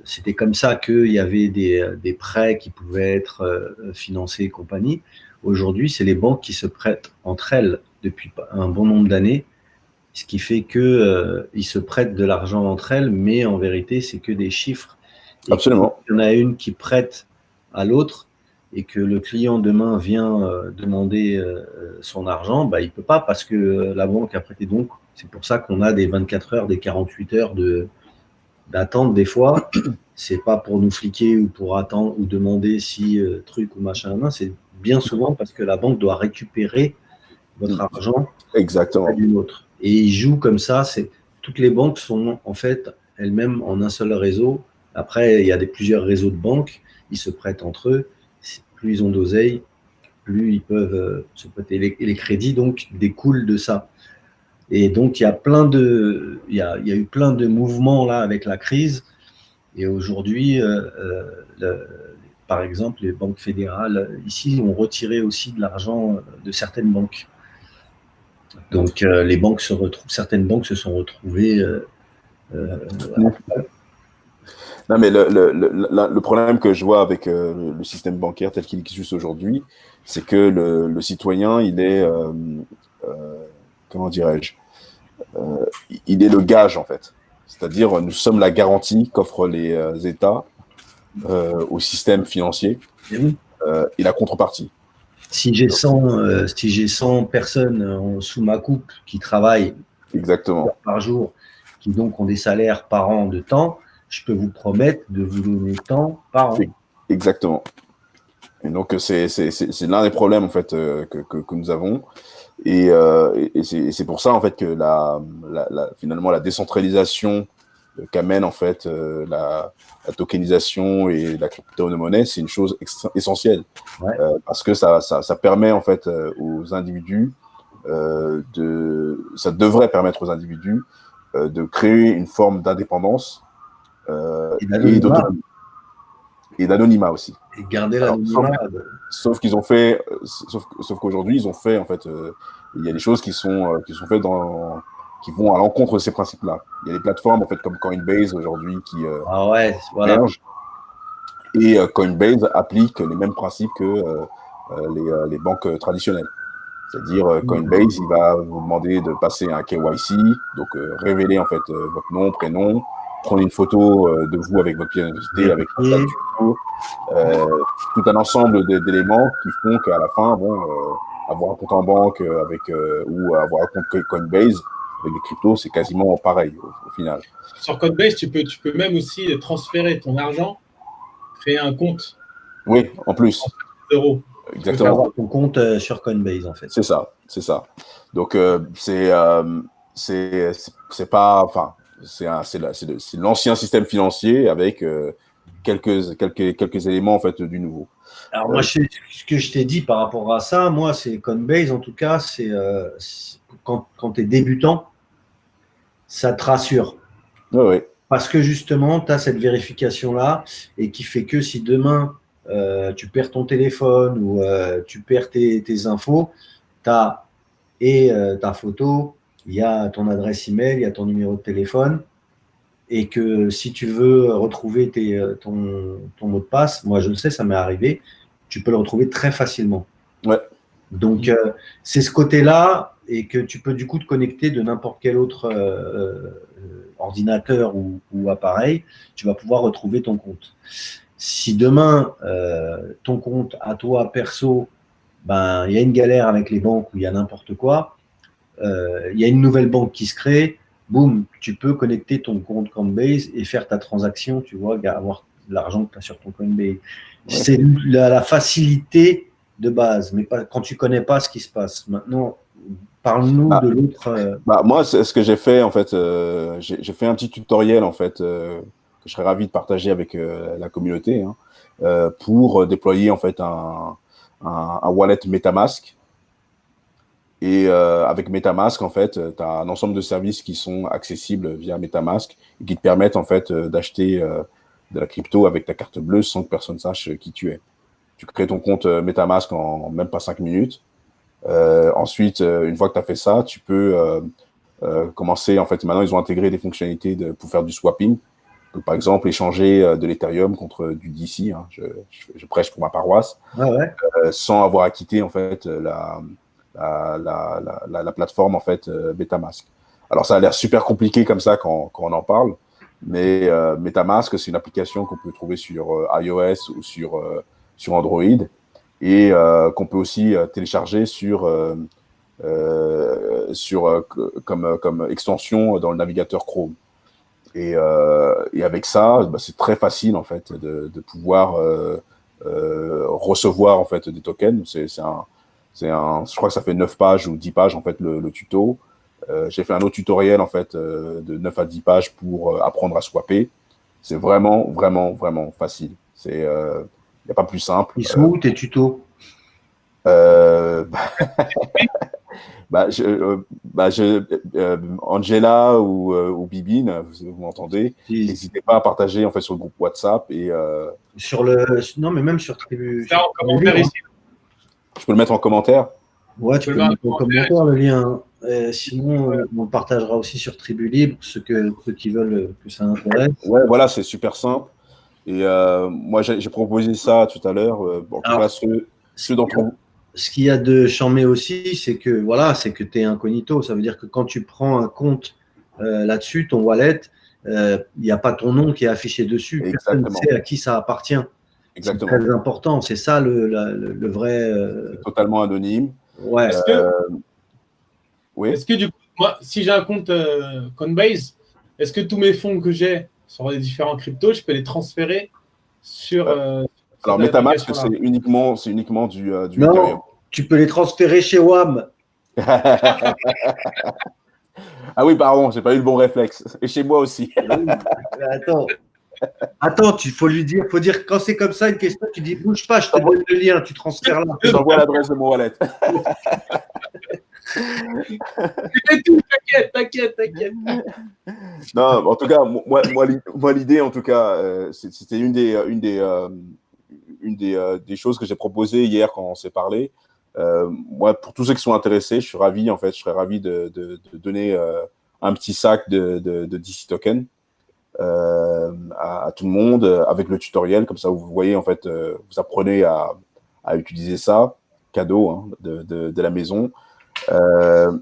c'était comme ça qu'il y avait des prêts qui pouvaient être financés et compagnie. aujourd'hui, c'est les banques qui se prêtent entre elles depuis un bon nombre d'années, ce qui fait qu'ils se prêtent de l'argent entre elles, mais en vérité, c'est que des chiffres. Et Absolument. il y en a une qui prête à l'autre et que le client demain vient demander son argent, bah, il ne peut pas parce que la banque a prêté. Donc, c'est pour ça qu'on a des 24 heures, des 48 heures d'attente des fois. C'est pas pour nous fliquer ou pour attendre ou demander si truc ou machin. Non, c'est bien souvent parce que la banque doit récupérer votre argent Exactement. d'une autre. Et ils jouent comme ça. Toutes les banques sont en fait elles-mêmes en un seul réseau. Après, il y a plusieurs réseaux de banques. Ils se prêtent entre eux. Plus ils ont d'oseille, plus ils peuvent se prêter. Les crédits donc découlent de ça. Et donc il y a eu plein de mouvements là avec la crise. Et aujourd'hui, par exemple, les banques fédérales ici ont retiré aussi de l'argent de certaines banques. Donc certaines banques se sont retrouvées. Non, mais le problème que je vois avec le système bancaire tel qu'il existe aujourd'hui, c'est que le citoyen, il est, comment dirais-je, il est le gage en fait. C'est-à-dire, nous sommes la garantie qu'offrent les États au système financier et la contrepartie. Si j'ai 100 personnes sous ma coupe qui travaillent par jour, qui donc ont des salaires par an de temps, je peux vous promettre de vous donner tant par an. Exactement. Et donc, c'est l'un des problèmes en fait, que nous avons. Et c'est pour ça en fait que finalement la décentralisation qu'amène en fait la tokenisation et la crypto-monnaie, c'est une chose essentielle. Ouais. Parce que ça permet en fait aux individus ça devrait permettre aux individus de créer une forme d'indépendance et d'anonymat aussi. Et garder l'anonymat. Sauf qu'ils ont fait, sauf qu'aujourd'hui ils ont fait en fait, il y a des choses qui sont faites qui vont à l'encontre de ces principes-là. Il y a des plateformes en fait comme Coinbase aujourd'hui qui émergent. Et Coinbase applique les mêmes principes que les banques traditionnelles. C'est-à-dire Coinbase, il va vous demander de passer un KYC, donc révéler en fait votre nom, prénom, prendre une photo de vous avec votre pièce d'identité, avec un statut, tout un ensemble d'éléments qui font qu'à la fin, avoir un compte en banque ou avoir un compte Coinbase avec des cryptos, c'est quasiment pareil au final. Sur Coinbase, tu peux même aussi transférer ton argent, créer un compte. Oui, en plus. D'euros. Exactement. Tu peux avoir ton compte sur Coinbase en fait. C'est ça. Donc c'est pas, enfin, c'est l'ancien système financier avec quelques éléments en fait du nouveau. Alors moi, ce que je t'ai dit par rapport à ça, moi, c'est Coinbase, en tout cas, c'est quand tu es débutant, ça te rassure. Oui. Parce que justement, tu as cette vérification-là et qui fait que si demain, tu perds ton téléphone ou tu perds tes infos, tu as ta photo, il y a ton adresse email, il y a ton numéro de téléphone. Et que si tu veux retrouver ton mot de passe, moi je le sais, ça m'est arrivé, tu peux le retrouver très facilement. Ouais. Donc c'est ce côté-là et que tu peux du coup te connecter de n'importe quel autre ordinateur ou appareil, tu vas pouvoir retrouver ton compte. Si demain ton compte à toi perso, il y a une galère avec les banques ou il y a n'importe quoi, il y a une nouvelle banque qui se crée, boum, tu peux connecter ton compte Coinbase et faire ta transaction, tu vois, avoir l'argent que tu as sur ton Coinbase. Ouais. C'est la facilité de base, mais pas, quand tu ne connais pas ce qui se passe. Maintenant, parle-nous de l'autre. Moi, ce que j'ai fait, en fait, j'ai fait un petit tutoriel, en fait, que je serais ravi de partager avec la communauté, pour déployer, en fait, un wallet MetaMask. Et avec MetaMask, en fait, tu as un ensemble de services qui sont accessibles via MetaMask et qui te permettent, en fait, d'acheter de la crypto avec ta carte bleue sans que personne sache qui tu es. Tu crées ton compte MetaMask en même pas 5 minutes. Ensuite, une fois que tu as fait ça, tu peux commencer, en fait, maintenant, ils ont intégré des fonctionnalités pour faire du swapping. par exemple, échanger de l'Ethereum contre du DC, hein, je prêche pour ma paroisse, sans avoir à quitter en fait la plateforme en fait MetaMask. Alors ça a l'air super compliqué comme ça quand on en parle, mais MetaMask, c'est une application qu'on peut trouver sur iOS ou sur Android et qu'on peut aussi télécharger comme extension dans le navigateur Chrome. Et avec ça, bah, c'est très facile en fait de pouvoir recevoir en fait des tokens. Je crois que ça fait 9 pages ou 10 pages en fait le tuto. J'ai fait un autre tutoriel en fait de 9 à 10 pages pour apprendre à swapper. C'est vraiment, vraiment, vraiment facile. Il n'y a pas plus simple. Ils sont où tes tutos? Angela ou Bibine, vous m'entendez, n'hésitez pas à partager en fait sur le groupe WhatsApp et non mais même sur Tribu. Ça en commentaire ici. Je peux le mettre en commentaire. Ouais, tu peux le mettre en commentaire le lien. Sinon, on le partagera aussi sur Tribu Libre, ceux qui veulent que ça intéresse. Ouais, voilà, c'est super simple. Et moi, j'ai proposé ça tout à l'heure. En tout cas, ceux d'entre vous. Ce qu'il y a de charmé aussi, c'est que tu es incognito. Ça veut dire que quand tu prends un compte là-dessus, ton wallet, il n'y a pas ton nom qui est affiché dessus. Personne ne sait à qui ça appartient. Exactement. C'est très important. C'est ça le vrai. C'est totalement anonyme. Ouais. Oui. Est-ce que du coup, moi, si j'ai un compte Coinbase, est-ce que tous mes fonds que j'ai sur les différents cryptos, je peux les transférer sur. Alors, MetaMask, c'est uniquement du non, Ethereum. Tu peux les transférer chez WAM. Ah oui, pardon, j'ai pas eu le bon réflexe. Et chez moi aussi. Attends, faut dire quand c'est comme ça une question, tu dis bouge pas, je te donne le lien, tu transfères là. Je t'envoie l'adresse de mon wallet. T'inquiète. Non, en tout cas, moi l'idée, en tout cas, c'était une des choses que j'ai proposées hier quand on s'est parlé. Moi, pour tous ceux qui sont intéressés, je serais ravi de donner un petit sac de DC tokens à tout le monde avec le tutoriel. Comme ça, vous voyez, en fait, vous apprenez à utiliser ça, cadeau hein, de la maison.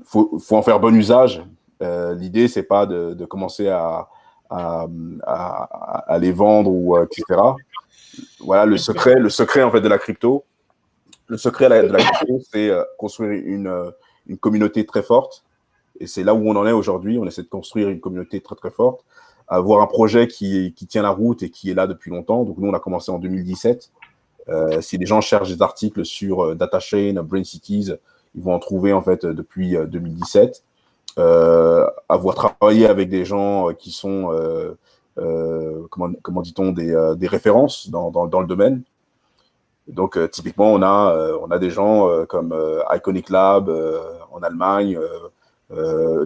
Faut en faire bon usage. L'idée, c'est pas de commencer à les vendre ou etc. Voilà, le secret en fait de la crypto. Le secret de la crypto, c'est construire une communauté très forte. Et c'est là où on en est aujourd'hui. On essaie de construire une communauté très, très forte. Avoir un projet qui tient la route et qui est là depuis longtemps. Donc, nous, on a commencé en 2017. Si les gens cherchent des articles sur DataChain, Brain Cities, ils vont en trouver, en fait, depuis 2017. Avoir travaillé avec des gens qui sont, comment dit-on, des références dans le domaine. Donc, typiquement, on a des gens comme Iconic Lab en Allemagne,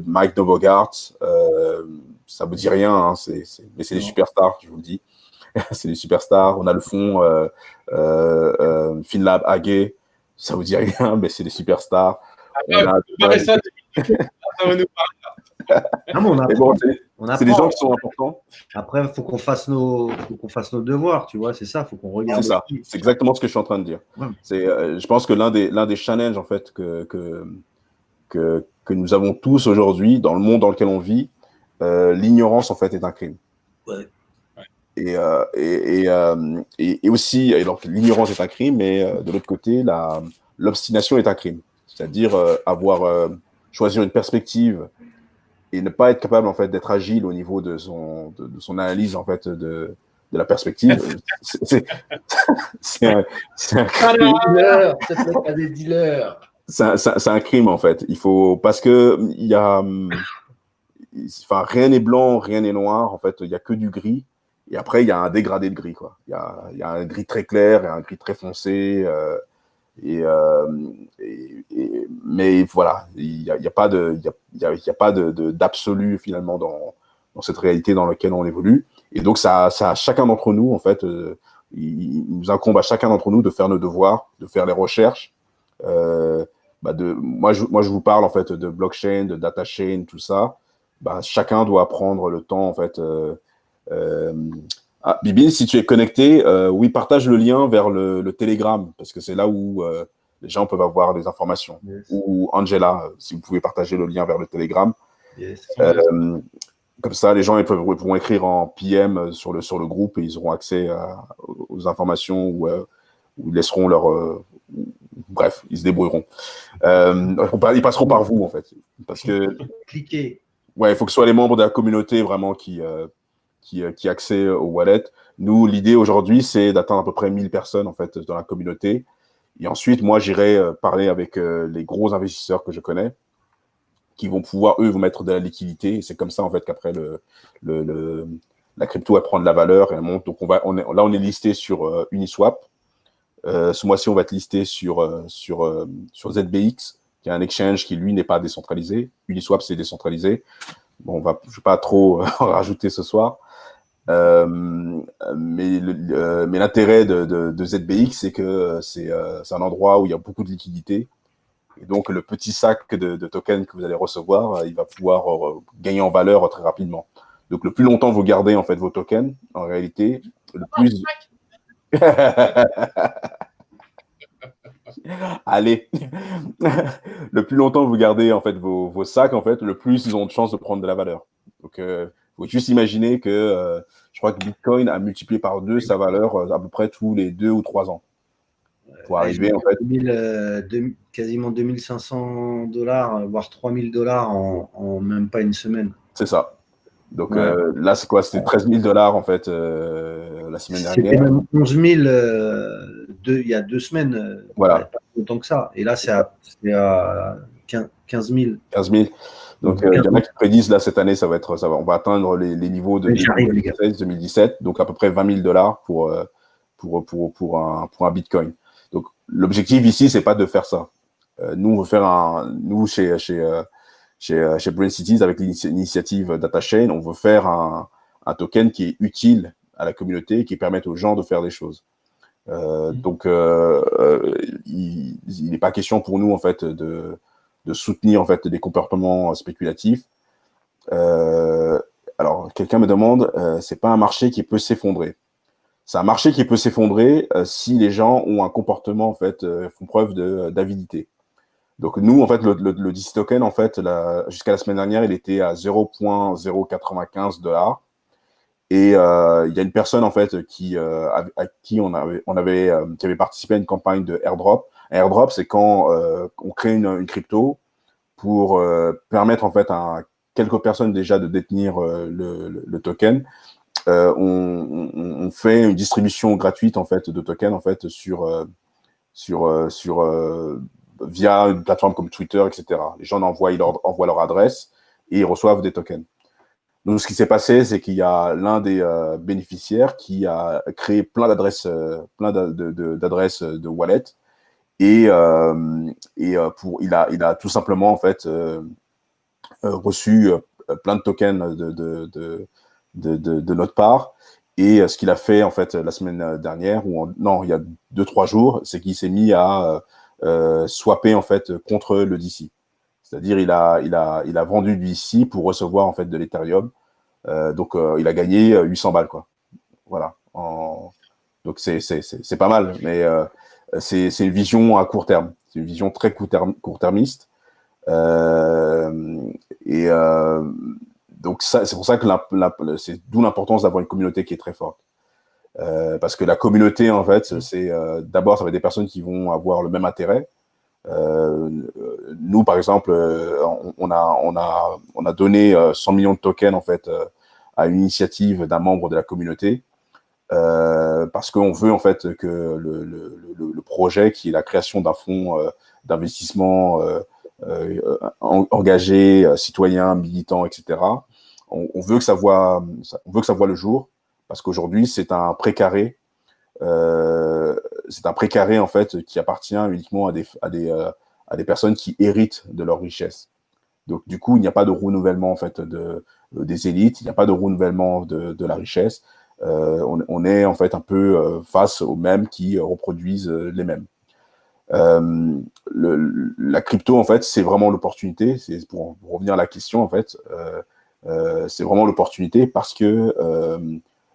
Mike Novogart, ça vous dit rien, hein, mais c'est des superstars, je vous le dis. C'est des superstars. On a le fond FinLab AG, ça vous dit rien, mais c'est des superstars. C'est des gens qui sont importants. Après, il faut qu'on fasse nos devoirs, tu vois, c'est ça, il faut qu'on regarde. C'est ça, c'est exactement ce que je suis en train de dire. Ouais. Je pense que l'un des challenges, en fait, que nous avons tous aujourd'hui, dans le monde dans lequel on vit, l'ignorance, en fait, est un crime. Ouais. Et aussi, et donc l'ignorance est un crime, mais de l'autre côté, l'obstination est un crime. C'est-à-dire choisir une perspective et ne pas être capable en fait d'être agile au niveau de son analyse en fait de la perspective. C'est un crime. Des dealers. C'est un crime en fait. Il faut parce que il y a rien n'est blanc, rien n'est noir. En fait, il y a que du gris. Et après, il y a un dégradé de gris, quoi. Il y a un gris très clair et un gris très foncé. Mais voilà, il n'y a pas d'absolu finalement dans cette réalité dans laquelle on évolue. Et donc, ça à chacun d'entre nous, en fait, il nous incombe à chacun d'entre nous de faire nos devoirs, de faire les recherches. Moi, je vous parle en fait de blockchain, de data chain, tout ça. Chacun doit prendre le temps, en fait, Bibi, si tu es connecté, oui, partage le lien vers le Telegram, parce que c'est là où les gens peuvent avoir des informations. Yes. Ou Angela, si vous pouvez partager le lien vers le Telegram. Yes. Comme ça, les gens pourront écrire en PM sur le groupe et ils auront accès aux informations ou ils laisseront leur... bref, ils se débrouilleront. Ils passeront par vous, en fait. Parce que... Cliquez. Ouais, il faut que ce soit les membres de la communauté vraiment qui accès au wallet. Nous, l'idée aujourd'hui, c'est d'atteindre à peu près 1000 personnes en fait dans la communauté. Et ensuite, moi, j'irai parler avec les gros investisseurs que je connais, qui vont pouvoir, eux, vous mettre de la liquidité. Et c'est comme ça, en fait, qu'après, la crypto, elle prend de la valeur et elle monte. Donc, on est listé sur Uniswap. Ce mois-ci, on va être listé sur ZBX, qui est un exchange qui, lui, n'est pas décentralisé. Uniswap, c'est décentralisé. Bon, je ne vais pas trop en rajouter ce soir. Mais l'intérêt de ZBX, c'est que c'est un endroit où il y a beaucoup de liquidités. Et donc, le petit sac de tokens que vous allez recevoir, il va pouvoir gagner en valeur très rapidement. Donc, le plus longtemps vous gardez en fait vos tokens, en réalité, le plus... Allez, le plus longtemps vous gardez en fait vos sacs, en fait, le plus ils ont de chances de prendre de la valeur. Donc, faut juste imaginer que je crois que Bitcoin a multiplié par 2 sa valeur à peu près tous les 2 ou 3 ans. Pour arriver en fait. Quasiment 2500 $, voire 3000 $ en même pas une semaine. C'est ça. Donc là, c'est quoi? C'était 13 000 $ en fait la semaine dernière. C'était même 11 000 il y a 2 semaines. Voilà. Pas autant que ça. Et là, c'est à 15 000. 15 000. Donc, il y en a qui prédisent, là, cette année, on va atteindre les niveaux de 2016, 2017, donc à peu près 20 000 $, pour un Bitcoin. Donc, l'objectif ici, c'est pas de faire ça. Nous, on veut faire nous, chez Brain Cities, avec l'initiative DataChain, on veut faire un token qui est utile à la communauté, qui permette aux gens de faire des choses. Donc, il n'est pas question pour nous, en fait, de soutenir en fait des comportements spéculatifs. Alors, quelqu'un me demande, c'est pas un marché qui peut s'effondrer. C'est un marché qui peut s'effondrer si les gens ont un comportement en fait font preuve d'avidité. Donc nous en fait le DC token en fait jusqu'à la semaine dernière il était à 0,095 $. Et il y a une personne en fait qui avait participé à une campagne de airdrop. Un airdrop, c'est quand on crée une crypto pour permettre en fait à quelques personnes déjà de détenir le token. On fait une distribution gratuite en fait de tokens en fait via une plateforme comme Twitter, etc. Les gens envoient leur adresse et ils reçoivent des tokens. Donc, ce qui s'est passé, c'est qu'il y a l'un des bénéficiaires qui a créé plein d'adresses de wallet et il a tout simplement en fait reçu plein de tokens de notre part. Et ce qu'il a fait en fait la semaine dernière, il y a 2-3 jours, c'est qu'il s'est mis à swapper en fait contre le DC. C'est-à-dire il a vendu du DC pour recevoir en fait de l'Ethereum. Donc il a gagné 800 balles quoi. Voilà. Donc c'est pas mal, mais c'est une vision à court terme. C'est une vision très court-termiste. Donc c'est pour ça que c'est d'où l'importance d'avoir une communauté qui est très forte. Parce que la communauté, en fait, d'abord, ça va être des personnes qui vont avoir le même intérêt. Nous, par exemple, on a donné 100 millions de tokens, en fait, à une initiative d'un membre de la communauté. Parce qu'on veut, en fait, que le projet, qui est la création d'un fonds d'investissement engagé, citoyen, militant, etc., on veut que ça voit le jour, parce qu'aujourd'hui, c'est un précaré. C'est un précaré, en fait, qui appartient uniquement à des personnes qui héritent de leur richesse. Donc, du coup, il n'y a pas de renouvellement, en fait, des élites, il n'y a pas de renouvellement de la richesse. On est, en fait, un peu face aux mêmes qui reproduisent les mêmes. La crypto, en fait, c'est vraiment l'opportunité. C'est pour revenir à la question, en fait, c'est vraiment l'opportunité parce que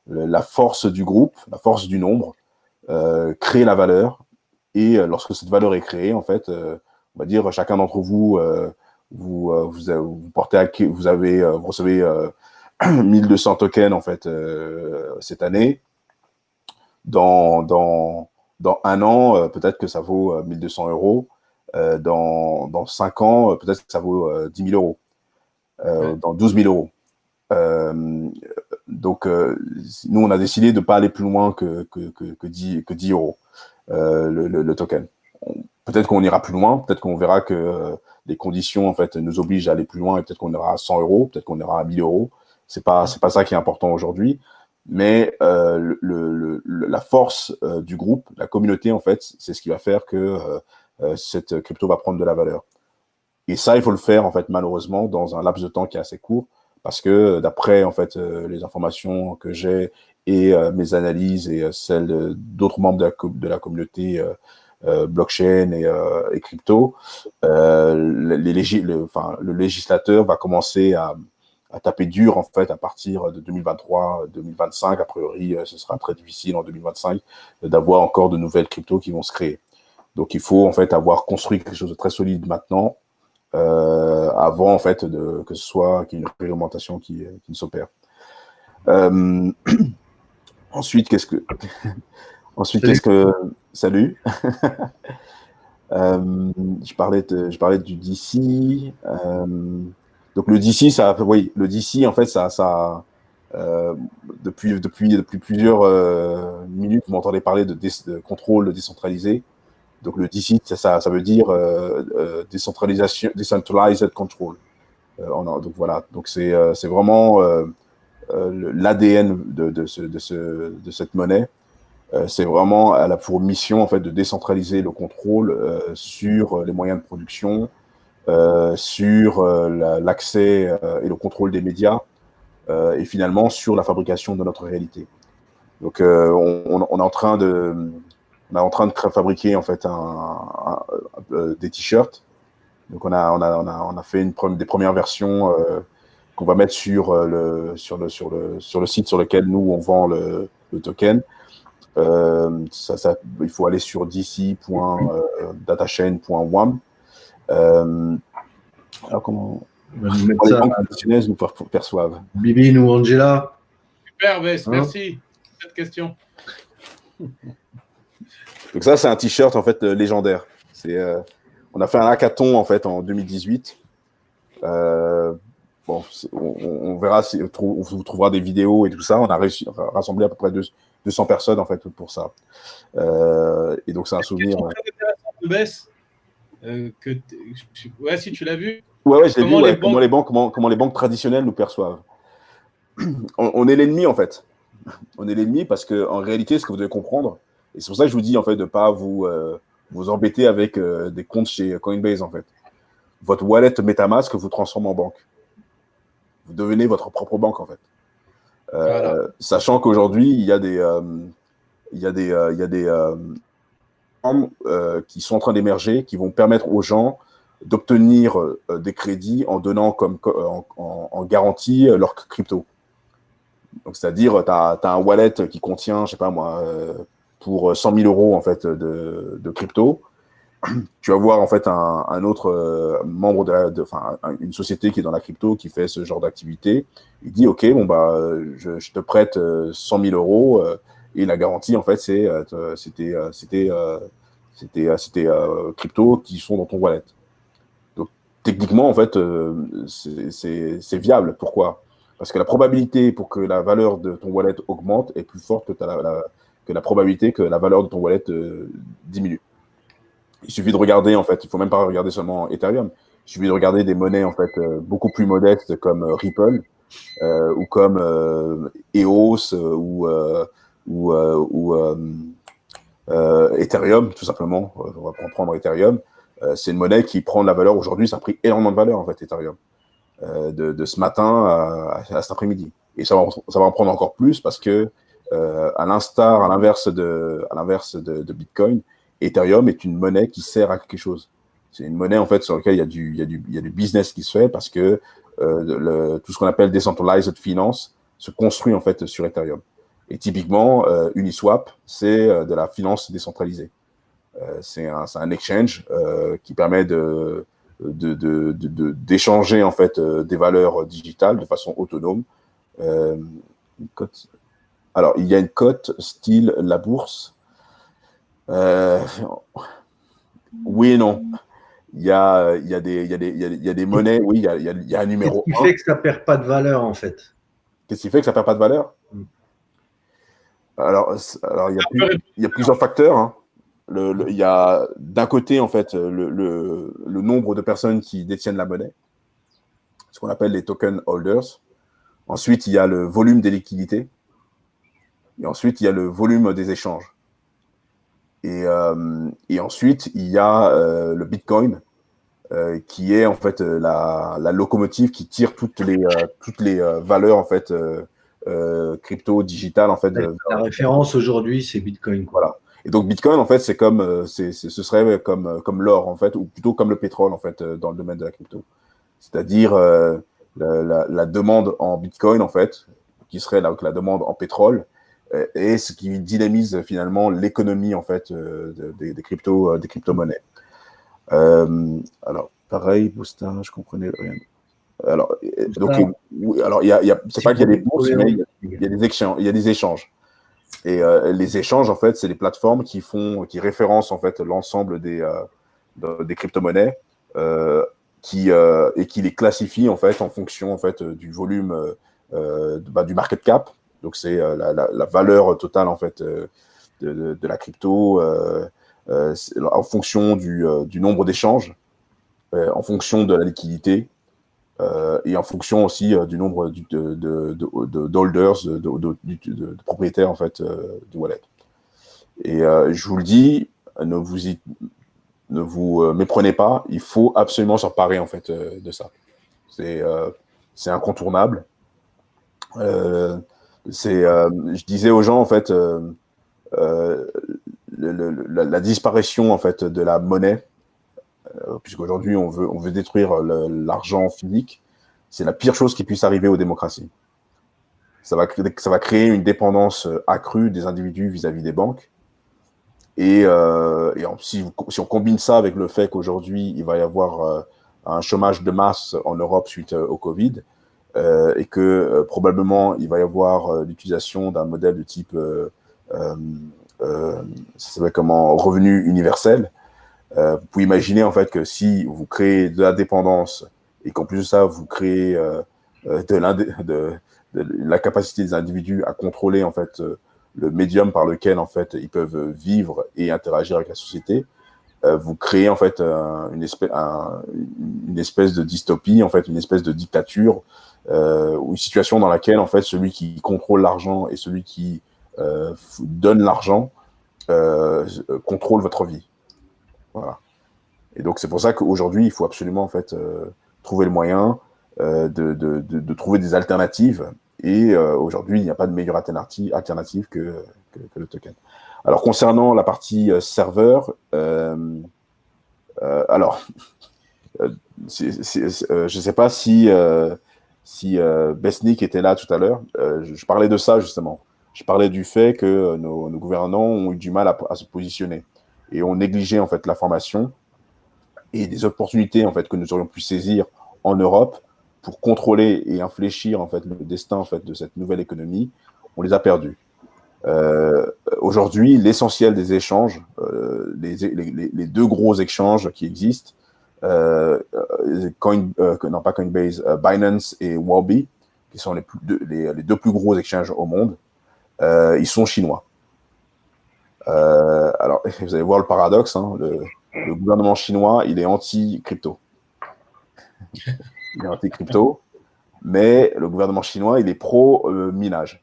la force du groupe, la force du nombre, crée la valeur. Et lorsque cette valeur est créée, en fait, on va dire chacun d'entre vous, vous recevez 1200 tokens en fait cette année. Dans un an, peut-être que ça vaut 1200 euros. Dans 5 ans, peut-être que ça vaut 10 000 euros. Dans 12 000 euros. Donc, nous, on a décidé de ne pas aller plus loin que 10 euros, le token. Peut-être qu'on ira plus loin, peut-être qu'on verra que les conditions en fait, nous obligent à aller plus loin et peut-être qu'on ira à 100 euros, peut-être qu'on ira à 1000 euros. C'est pas ça qui est important aujourd'hui. Mais la force du groupe, la communauté, en fait, c'est ce qui va faire que cette crypto va prendre de la valeur. Et ça, il faut le faire, en fait, malheureusement, dans un laps de temps qui est assez court, parce que d'après, en fait, les informations que j'ai et mes analyses et celles d'autres membres de la communauté blockchain et crypto, le législateur va commencer à taper dur, en fait, à partir de 2023-2025. A priori, ce sera très difficile en 2025 d'avoir encore de nouvelles cryptos qui vont se créer. Donc, il faut, en fait, avoir construit quelque chose de très solide maintenant, avant, en fait, que ce soit qu'il y ait une réglementation qui s'opère. Ensuite, Salut. Je parlais du DC. Donc le DC, le DC, en fait, depuis plusieurs minutes, vous m'entendez parler de contrôle décentralisé. Donc le DC, ça veut dire décentralisation, decentralized control. Donc voilà, donc c'est vraiment l'ADN de cette monnaie. C'est vraiment, elle a pour mission en fait de décentraliser le contrôle sur les moyens de production, sur l'accès et le contrôle des médias, et finalement sur la fabrication de notre réalité. Donc on est en train de fabriquer en fait des t-shirts. Donc on a fait des premières versions qu'on va mettre sur le site sur lequel nous on vend le token. Il faut aller sur dc.datachain.one. Alors comment les banques traditionnelles nous perçoivent? Bibine ou Angela? Super, Vess, merci pour cette question. Donc ça, c'est un t-shirt en fait légendaire. On a fait un hackathon en fait en 2018. On verra si on vous trouvera des vidéos et tout ça. On a réussi à rassembler à peu près 200 personnes en fait pour ça. Et donc c'est un souvenir. Très intéressant de Bess. Ouais, si tu l'as vu. Ouais, je l'ai vu. Comment les banques traditionnelles nous perçoivent. On est l'ennemi en fait. On est l'ennemi parce que en réalité, ce que vous devez comprendre, et c'est pour ça que je vous dis en fait de pas vous embêter avec des comptes chez Coinbase en fait. Votre wallet MetaMask vous transforme en banque. Vous devenez votre propre banque en fait. Voilà. Sachant qu'aujourd'hui il y a des qui sont en train d'émerger, qui vont permettre aux gens d'obtenir des crédits en donnant en garantie leur crypto. Donc c'est-à-dire tu as un wallet qui contient, je sais pas moi, pour 100 000 euros en fait de crypto. Tu vas voir en fait un autre membre une société qui est dans la crypto qui fait ce genre d'activité. Il dit ok, bon bah je te prête 100 000 euros et la garantie en fait c'était crypto qui sont dans ton wallet. Donc techniquement en fait c'est viable. Pourquoi? Parce que la probabilité pour que la valeur de ton wallet augmente est plus forte que la probabilité que la valeur de ton wallet diminue. Il suffit de regarder, en fait, il ne faut même pas regarder seulement Ethereum. Il suffit de regarder des monnaies, en fait, beaucoup plus modestes comme Ripple ou comme EOS ou Ethereum, tout simplement. On va prendre Ethereum. C'est une monnaie qui prend de la valeur aujourd'hui. Ça a pris énormément de valeur, en fait, Ethereum, de ce matin à cet après-midi. Et ça va en prendre encore plus parce que, à l'inverse de Bitcoin, Ethereum est une monnaie qui sert à quelque chose. C'est une monnaie en fait sur laquelle il y a du business qui se fait parce que tout ce qu'on appelle decentralized finance se construit en fait sur Ethereum. Et typiquement, Uniswap, c'est de la finance décentralisée. C'est un exchange qui permet d'échanger en fait des valeurs digitales de façon autonome. Alors, il y a une cote style la bourse. Oui et non. Il y a des monnaies, oui, il y a un numéro 1. Qu'est-ce qui fait que ça ne perd pas de valeur, en fait? Qu'est-ce qui fait que ça ne perd pas de valeur? Alors il y a plusieurs facteurs. Hein. Il y a d'un côté, en fait, le nombre de personnes qui détiennent la monnaie, ce qu'on appelle les token holders. Ensuite, il y a le volume des liquidités. Et ensuite, il y a le volume des échanges. Et ensuite, il y a le Bitcoin, qui est en fait la locomotive qui tire toutes les valeurs en fait crypto digitales en fait. La référence aujourd'hui, c'est Bitcoin. Voilà. Et donc Bitcoin en fait, c'est comme ce serait comme l'or en fait, ou plutôt comme le pétrole en fait dans le domaine de la crypto. C'est-à-dire la demande en Bitcoin en fait, qui serait la demande en pétrole, et ce qui dynamise finalement l'économie en fait des crypto-monnaies. Alors, pareil, Boostin, je comprenais rien. Alors, donc, c'est pas qu'il y a des bourses, mais il y a des échanges. Il y a des échanges. Et les échanges, en fait, c'est les plateformes qui référencent en fait l'ensemble des crypto-monnaies et qui les classifient en fait en fonction en fait du volume du market cap. Donc, c'est la valeur totale en fait de la crypto. En fonction du nombre d'échanges, en fonction de la liquidité et en fonction aussi du nombre d'holders, de propriétaires en fait du wallet. Et je vous le dis, ne vous méprenez pas, il faut absolument s'emparer en fait de ça. C'est incontournable. Je disais aux gens en fait. La disparition en fait de la monnaie, puisqu'aujourd'hui on veut détruire l'argent physique, c'est la pire chose qui puisse arriver aux démocraties. Ça va créer une dépendance accrue des individus vis-à-vis des banques. Et si on combine ça avec le fait qu'aujourd'hui il va y avoir un chômage de masse en Europe suite au Covid, et que probablement il va y avoir l'utilisation d'un modèle de type ça s'appelle comment, revenu universel. Vous pouvez imaginer en fait que si vous créez de la dépendance et qu'en plus de ça, vous créez la capacité des individus à contrôler en fait le médium par lequel en fait ils peuvent vivre et interagir avec la société, vous créez en fait une espèce de dystopie, en fait une espèce de dictature, ou une situation dans laquelle en fait celui qui contrôle l'argent et celui qui donne l'argent contrôle votre vie. Voilà. Et donc c'est pour ça qu'aujourd'hui il faut absolument en fait trouver le moyen de trouver des alternatives. Et aujourd'hui il n'y a pas de meilleure alternative que le token. Alors concernant la partie serveur, alors je ne sais pas si Besnik était là tout à l'heure. Je parlais de ça justement. Je parlais du fait que nos gouvernants ont eu du mal à se positionner et ont négligé en fait la formation et des opportunités en fait que nous aurions pu saisir en Europe pour contrôler et infléchir en fait le destin en fait de cette nouvelle économie. On les a perdus. Aujourd'hui, l'essentiel des échanges, les deux gros échanges qui existent, pas Coinbase, Binance et Huobi, qui sont les deux plus gros échanges au monde. Ils sont chinois. Alors, vous allez voir le paradoxe, hein, le gouvernement chinois, il est anti-crypto. Il est anti-crypto, mais le gouvernement chinois, il est pro-minage.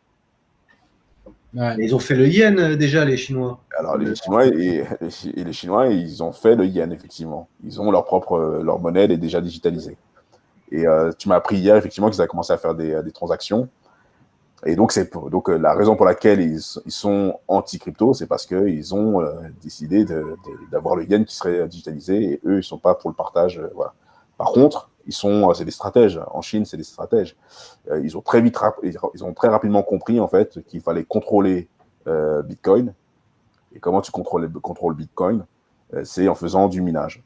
Ouais. Ils ont fait le yen déjà, les Chinois. Alors, les Chinois et les Chinois, ils ont fait le yen, effectivement. Ils ont leur monnaie, elle est déjà digitalisée. Et tu m'as appris hier, effectivement, qu'ils avaient commencé à faire des transactions. Et donc, la raison pour laquelle ils sont anti-crypto, c'est parce qu'ils ont décidé d'avoir le yen qui serait digitalisé et eux, ils ne sont pas pour le partage. Voilà. Par contre, c'est des stratèges. En Chine, c'est des stratèges. Ils ont très rapidement compris en fait qu'il fallait contrôler Bitcoin. Et comment tu contrôles Bitcoin? C'est en faisant du minage.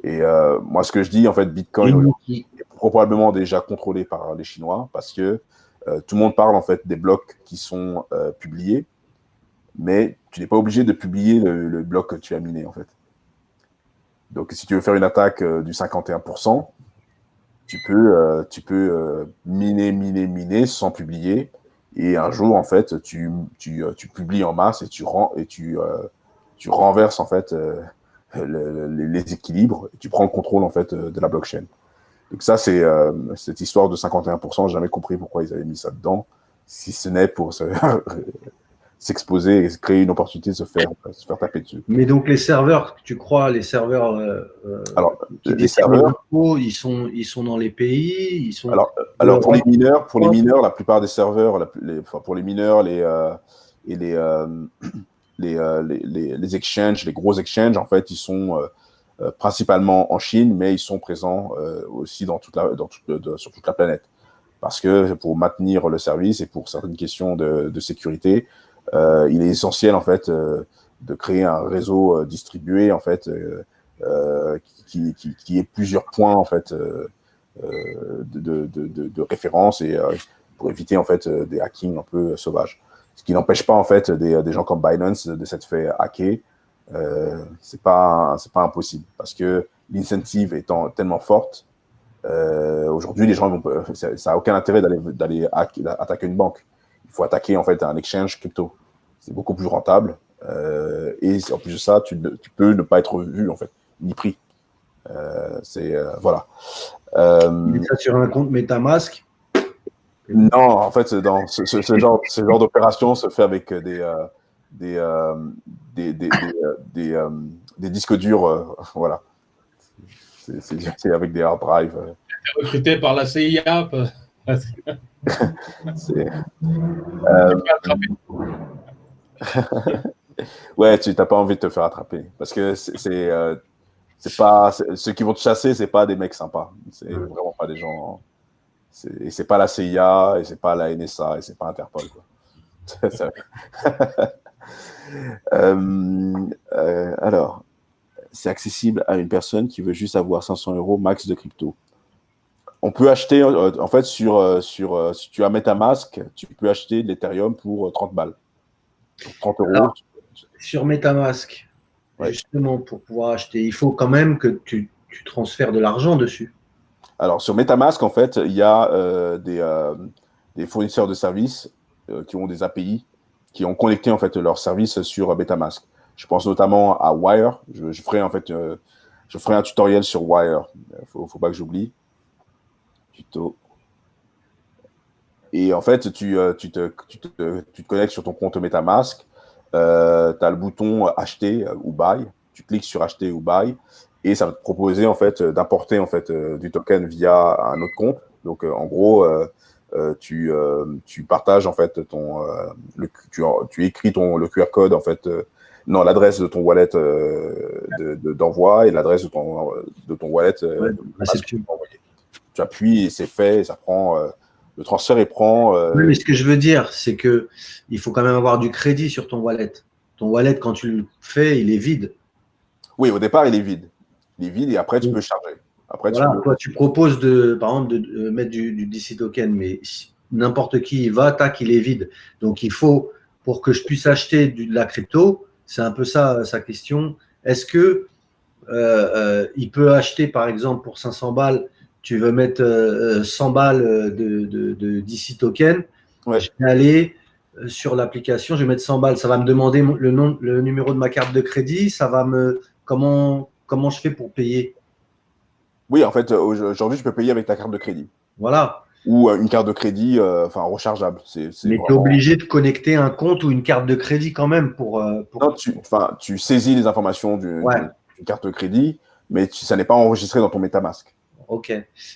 Et moi, ce que je dis, en fait, Bitcoin est probablement déjà contrôlé par les Chinois parce que tout le monde parle en fait des blocs qui sont publiés, mais tu n'es pas obligé de publier le bloc que tu as miné en fait. Donc, si tu veux faire une attaque du 51%, tu peux miner sans publier. Et un jour, en fait, tu publies en masse et tu renverses en fait les équilibres et tu prends le contrôle en fait de la blockchain. Donc ça, c'est cette histoire de 51%. J'ai jamais compris pourquoi ils avaient mis ça dedans, si ce n'est pour s'exposer et créer une opportunité de se faire taper dessus. Mais donc les serveurs, tu crois, les serveurs alors, qui les serveurs, ils sont dans les pays, ils sont. Alors pour les mineurs, la plupart des serveurs, pour les mineurs, les exchanges, les gros exchanges, en fait, ils sont principalement en Chine, mais ils sont présents aussi sur toute la planète. Parce que pour maintenir le service et pour certaines questions de sécurité, il est essentiel en fait de créer un réseau distribué en fait qui ait plusieurs points en fait de référence et pour éviter en fait des hackings un peu sauvages. Ce qui n'empêche pas en fait des gens comme Binance de s'être fait hacker. C'est pas impossible parce que l'incentive étant tellement forte, aujourd'hui les gens ça a aucun intérêt d'aller attaquer une banque. Il faut attaquer en fait un exchange crypto. C'est beaucoup plus rentable et en plus de ça, tu peux ne pas être vu en fait ni pris. Voilà. Mais ça sur un compte MetaMask. Non, en fait, ce genre d'opération se fait avec des disques durs, voilà. C'est avec des hard drives. Recruté par la CIA. Ouais, tu n'as pas envie de te faire attraper parce que c'est pas ceux qui vont te chasser, c'est pas des mecs sympas. C'est vraiment pas des gens. Et c'est pas la CIA, et c'est pas la NSA, et c'est pas Interpol, quoi. Alors, c'est accessible à une personne qui veut juste avoir 500 € max de crypto. On peut acheter, en fait, si tu as MetaMask, tu peux acheter de l'Ethereum pour 30 balles. 30 €. Alors, sur MetaMask, ouais. Justement, pour pouvoir acheter, il faut quand même que tu transfères de l'argent dessus. Alors, sur MetaMask, en fait, il y a des fournisseurs de services qui ont des API, qui ont connecté en fait leurs services sur MetaMask. Je pense notamment à Wire. Je ferai un tutoriel sur Wire. Faut pas que j'oublie. Tuto. Et en fait, tu te connectes sur ton compte MetaMask. Tu as le bouton acheter ou buy. Tu cliques sur acheter ou buy. Et ça va te proposer en fait d'importer en fait du token via un autre compte. Donc en gros, tu partages en fait tu écris le QR code en fait, l'adresse de ton wallet d'envoi et l'adresse de ton wallet réception. Tu appuies et c'est fait. Et ça prend le transfert et prend. Oui, mais ce que je veux dire, c'est que il faut quand même avoir du crédit sur ton wallet. Ton wallet, quand tu le fais, il est vide. Oui, au départ, il est vide. Il est vide et après, tu peux charger. Après, voilà, toi, tu proposes, par exemple, de mettre du DC token, mais n'importe qui y va, tac, il est vide. Donc, il faut, pour que je puisse acheter de la crypto, c'est un peu ça sa question. Est-ce que il peut acheter, par exemple, pour 500 balles, tu veux mettre 100 balles de DC token, ouais. Je vais aller sur l'application, je vais mettre 100 balles, ça va me demander le numéro de ma carte de crédit, ça va me… Comment je fais pour payer? Oui, en fait, aujourd'hui, je peux payer avec ta carte de crédit. Voilà. Ou une carte de crédit rechargeable. Mais tu es obligé de connecter un compte ou une carte de crédit quand même pour… Non, tu saisis les informations d'une carte de crédit, mais ça n'est pas enregistré dans ton MetaMask. Ok.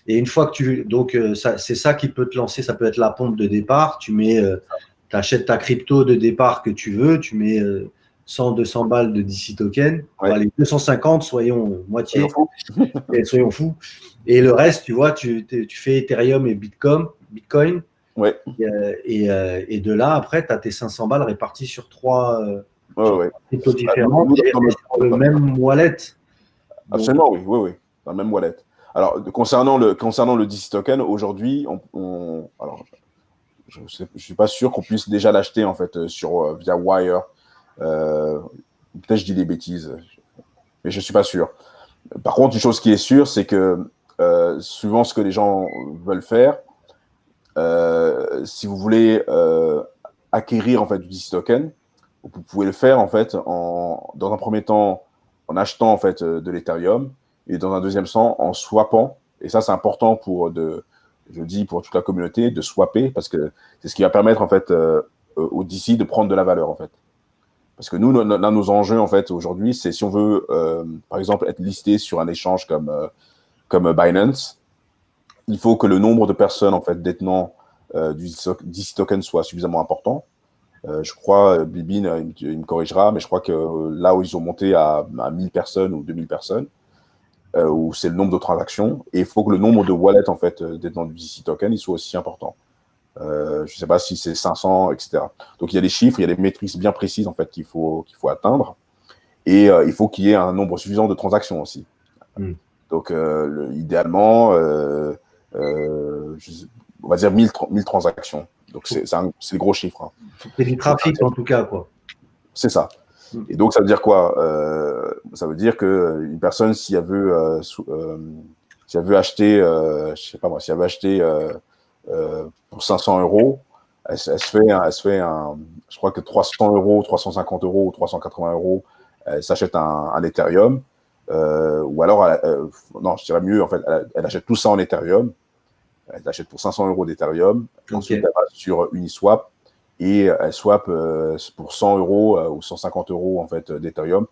Et une fois que donc, c'est ça qui peut te lancer, ça peut être la pompe de départ. Tu achètes ta crypto de départ que tu veux, tu mets 100, 200 balles de DC token. Ouais. Allez, 250, soyons moitié, Soyons et soyons fous. Et le reste, tu vois, tu fais Ethereum et Bitcoin. Ouais. Et de là, après, tu as tes 500 balles réparties sur trois Ouais. cryptos différents et sur le même wallet. Donc, absolument, oui, dans le même wallet. Alors, concernant le DC token, aujourd'hui, alors, je ne suis pas sûr qu'on puisse déjà l'acheter en fait via Wire. Peut-être je dis des bêtises, mais je ne suis pas sûr. Par contre, une chose qui est sûre, c'est que suivant ce que les gens veulent faire, si vous voulez acquérir en fait du DC token, vous pouvez le faire en fait dans un premier temps en achetant en fait de l'Ethereum et dans un deuxième temps en swappant. Et ça, c'est important je dis pour toute la communauté, de swapper parce que c'est ce qui va permettre en fait au DC de prendre de la valeur en fait. Parce que nous, l'un de nos enjeux en fait aujourd'hui, c'est si on veut par exemple être listé sur un échange comme Binance, il faut que le nombre de personnes en fait détenant du DC token soit suffisamment important. Je crois, Bibin, il me corrigera, mais je crois que là où ils ont monté à 1000 personnes ou 2000 personnes, où c'est le nombre de transactions, et il faut que le nombre de wallets en fait détenant du DC token il soit aussi important. Je ne sais pas si c'est 500, etc. Donc il y a des chiffres, il y a des métriques bien précises en fait qu'il faut atteindre, et il faut qu'il y ait un nombre suffisant de transactions aussi. Donc idéalement, on va dire 1000 transactions. Donc c'est des gros chiffres. Hein. C'est du trafic en tout cas, quoi. C'est ça. Et donc ça veut dire quoi? Ça veut dire que une personne, si elle veut acheter, je sais pas moi, si elle veut acheter pour 500 €, elle se fait je crois que 300 €, 350 € ou 380 €, elle s'achète un Ethereum, ou alors, non, je dirais mieux, en fait, elle achète tout ça en Ethereum, elle achète pour 500 € d'Ethereum, ensuite elle va sur Uniswap, et elle swap pour 100 € ou 150 € en fait, d'Ethereum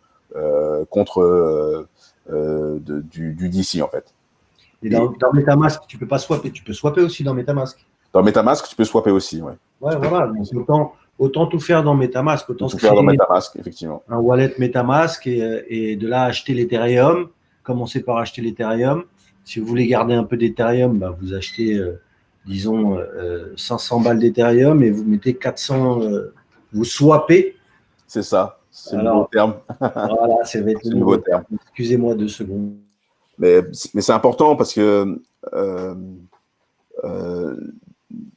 contre du DC, en fait. Et dans MetaMask, tu ne peux pas swapper, tu peux swapper aussi dans MetaMask. Dans MetaMask, tu peux swapper aussi, ouais. Ouais, voilà. Donc, autant tout faire dans MetaMask, autant tout faire dans MetaMask, effectivement. Un wallet MetaMask et de là acheter l'Ethereum. Commencez par acheter l'Ethereum. Si vous voulez garder un peu d'Ethereum, bah, vous achetez, disons, 500 balles d'Ethereum et vous mettez 400, vous swappez. C'est ça, c'est le nouveau terme. Voilà, ça va être le nouveau terme. Excusez-moi 2 secondes. Mais c'est important parce que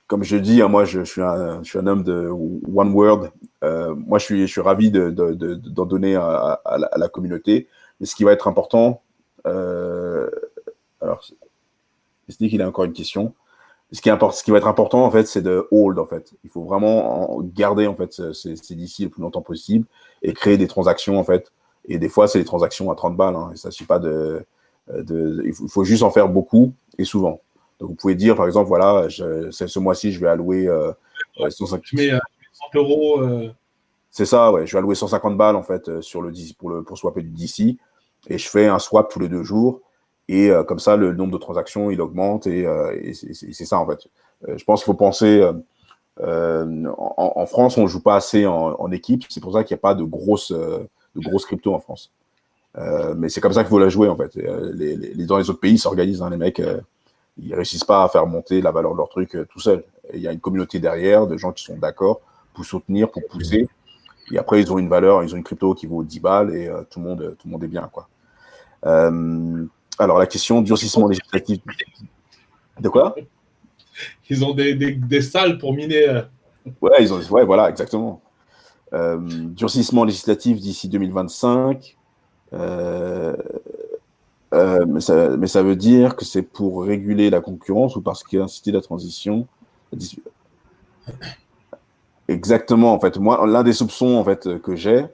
comme je dis, hein, moi, je suis un homme de one word. Moi, je suis ravi d'en donner à la communauté. Mais ce qui va être important, alors, je dis qu'il a encore une question. Ce qui va être important, en fait, c'est de hold, en fait. Il faut vraiment garder, en fait, ces DC le plus longtemps possible et créer des transactions, en fait. Et des fois, c'est des transactions à 30 balles. Hein. Il ne s'agit pas il faut juste en faire beaucoup et souvent. Donc, vous pouvez dire, par exemple, voilà, ce mois-ci, je vais allouer 150. Je mets 100 €. C'est ça, ouais. Je vais allouer 150 balles, en fait, sur le DC, pour swapper du DC. Et je fais un swap tous les 2 jours. Et comme ça, le nombre de transactions, il augmente. Et c'est ça, en fait. Je pense qu'il faut penser... en France, on ne joue pas assez en équipe. C'est pour ça qu'il n'y a pas de grosses cryptos en France. Mais c'est comme ça qu'il faut la jouer, en fait. Dans les autres pays, ils s'organisent. Hein, les mecs, ils réussissent pas à faire monter la valeur de leur truc tout seul. Il y a une communauté derrière, de gens qui sont d'accord pour soutenir, pour pousser. Et après, ils ont une valeur, ils ont une crypto qui vaut 10 balles et tout le monde est bien, quoi. Alors, la question, durcissement législatif. De quoi? Ils ont des salles pour miner. Ouais, voilà, exactement. Durcissement législatif d'ici 2025. Mais ça veut dire que c'est pour réguler la concurrence ou parce qu'il y a incité la transition. Exactement, en fait. Moi, l'un des soupçons en fait que j'ai,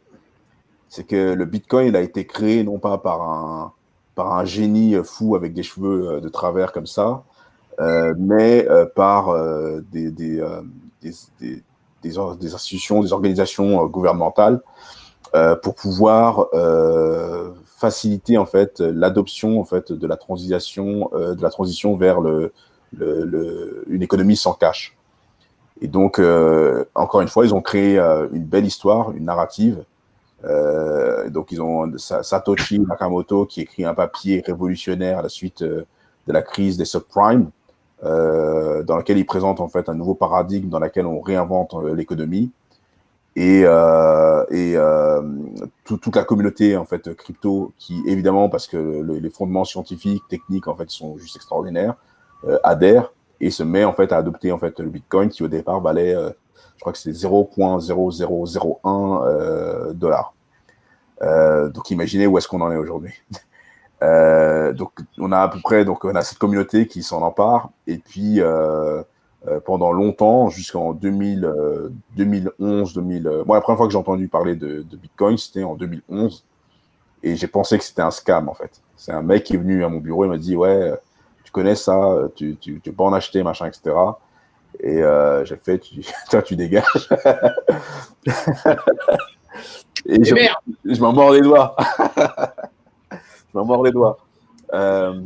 c'est que le Bitcoin il a été créé non pas par un génie fou avec des cheveux de travers comme ça, mais par des institutions, des organisations gouvernementales pour pouvoir faciliter en fait l'adoption en fait de la transition vers une économie sans cash. Et donc encore une fois, ils ont créé une belle histoire, une narrative Donc, ils ont Satoshi Nakamoto qui écrit un papier révolutionnaire à la suite de la crise des subprimes, dans lequel il présente en fait un nouveau paradigme dans lequel on réinvente l'économie. Et toute la communauté en fait crypto qui évidemment parce que les fondements scientifiques techniques en fait sont juste extraordinaires adhère et se met en fait à adopter en fait le Bitcoin qui au départ valait je crois que c'est 0,0001 dollars. Donc imaginez où est-ce qu'on en est aujourd'hui. Donc on a à peu près on a cette communauté qui s'en empare et puis pendant longtemps, jusqu'en 2011, 2000. Bon, la première fois que j'ai entendu parler de Bitcoin, c'était en 2011. Et j'ai pensé que c'était un scam, en fait. C'est un mec qui est venu à mon bureau et m'a dit, ouais, tu connais ça, tu peux en acheter, machin, etc. Et j'ai fait, toi, tu dégages. Et je m'en mords les doigts. Je m'en mords les doigts. Plein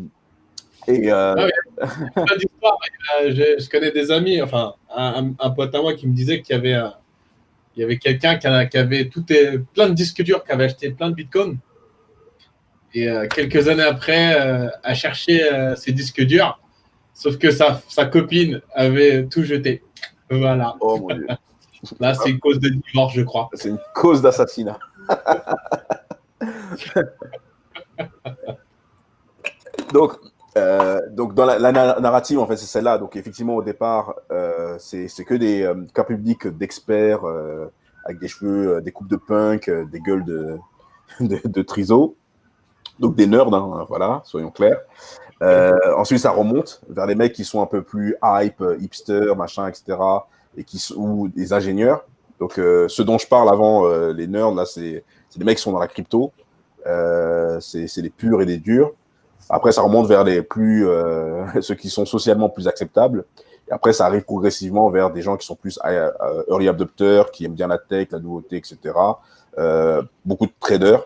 d'histoires. Je connais des amis, enfin, un pote à moi qui me disait qu'il y avait quelqu'un qui avait plein de disques durs, qui avait acheté plein de bitcoins. Et quelques années après, a cherché ses disques durs, sauf que sa copine avait tout jeté. Voilà. Oh mon Dieu. Là, c'est une cause de divorce, je crois. C'est une cause d'assassinat. Donc, dans la narrative, en fait, c'est celle-là. Donc, effectivement, au départ, c'est que des cas publics d'experts avec des cheveux, des coupes de punk, des gueules de triso. Donc, des nerds, hein, voilà, soyons clairs. Ensuite, ça remonte vers les mecs qui sont un peu plus hype, hipster, machin, etc. Ou des ingénieurs. Donc, ceux dont je parle avant, les nerds, là, c'est des mecs qui sont dans la crypto. C'est des purs et des durs. Après, ça remonte vers les ceux qui sont socialement plus acceptables. Et après, ça arrive progressivement vers des gens qui sont plus early adopters, qui aiment bien la tech, la nouveauté, etc. Beaucoup de traders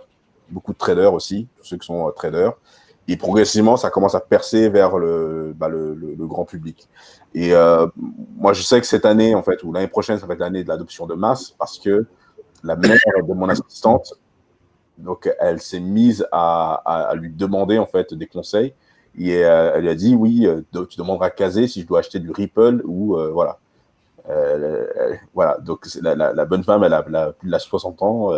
aussi, tous ceux qui sont traders. Et progressivement, ça commence à percer vers le grand public. Et moi, je sais que cette année, en fait, ou l'année prochaine, ça va être l'année de l'adoption de masse, parce que la mère de mon assistante, donc, elle s'est mise à lui demander en fait des conseils et elle lui a dit oui, tu demanderas à Kazé si je dois acheter du Ripple ou voilà. Voilà. Donc la bonne femme, elle a plus de 60 ans.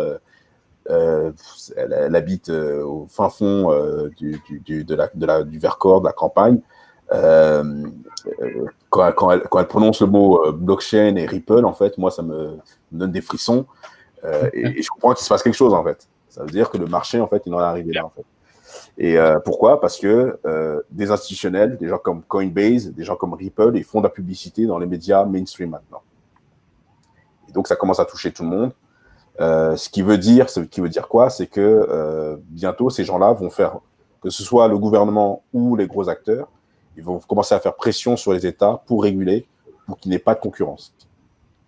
Elle habite au fin fond du Vercors, de la campagne. Quand elle prononce le mot blockchain et Ripple, en fait, moi, ça me donne des frissons et je comprends qu'il se passe quelque chose en fait. Ça veut dire que le marché, en fait, il en est arrivé là, en fait. Et pourquoi ? Parce que des institutionnels, des gens comme Coinbase, des gens comme Ripple, ils font de la publicité dans les médias mainstream maintenant. Et donc, ça commence à toucher tout le monde. Ce qui veut dire quoi ? C'est que bientôt, ces gens-là vont faire, que ce soit le gouvernement ou les gros acteurs, ils vont commencer à faire pression sur les États pour réguler, pour qu'il n'y ait pas de concurrence.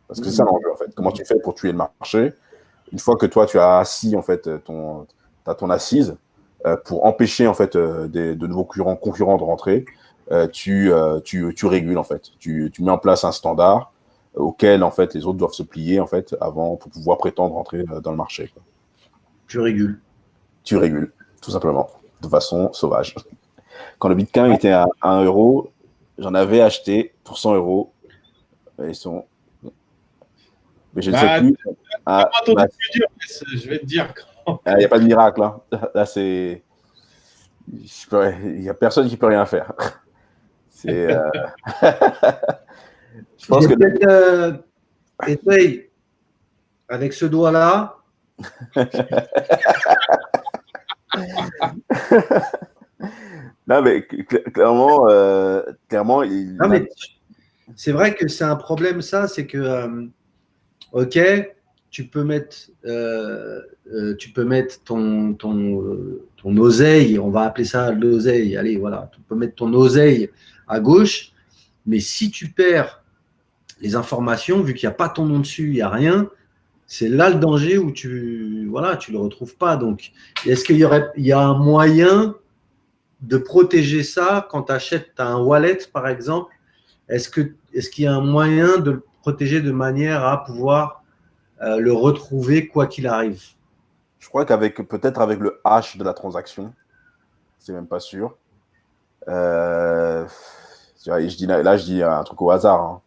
Parce que c'est ça l'enjeu, en fait. Comment tu fais pour tuer le marché ? Une fois que toi, tu as assis en fait ton assise pour empêcher en fait de nouveaux concurrents de rentrer, tu régules en fait. Tu mets en place un standard auquel en fait les autres doivent se plier en fait avant pour pouvoir prétendre rentrer dans le marché. Quoi. Tu régules. Tu régules, tout simplement, de façon sauvage. Quand le Bitcoin était à 1 euro, j'en avais acheté pour 100 euros. Ils sont. Mais je ne sais plus. Je vais te dire. Il n'y a pas de miracle. Hein. Là, c'est. Il n'y a personne qui peut rien faire. C'est. Je pense que. Essaye avec ce doigt-là. Non, mais clairement, Non, mais c'est vrai que c'est un problème, ça. C'est que. Ok, tu peux mettre ton oseille, on va appeler ça l'oseille, allez, voilà, tu peux mettre ton oseille à gauche, mais si tu perds les informations, vu qu'il n'y a pas ton nom dessus, il n'y a rien, c'est là le danger où tu le retrouves pas. Donc, est-ce qu'il y a un moyen de protéger ça quand tu achètes un wallet, par exemple? Est-ce qu'il y a un moyen de le protéger de manière à pouvoir le retrouver quoi qu'il arrive? Je crois peut-être avec le hash de la transaction, c'est même pas sûr. Je dis un truc au hasard. Hein.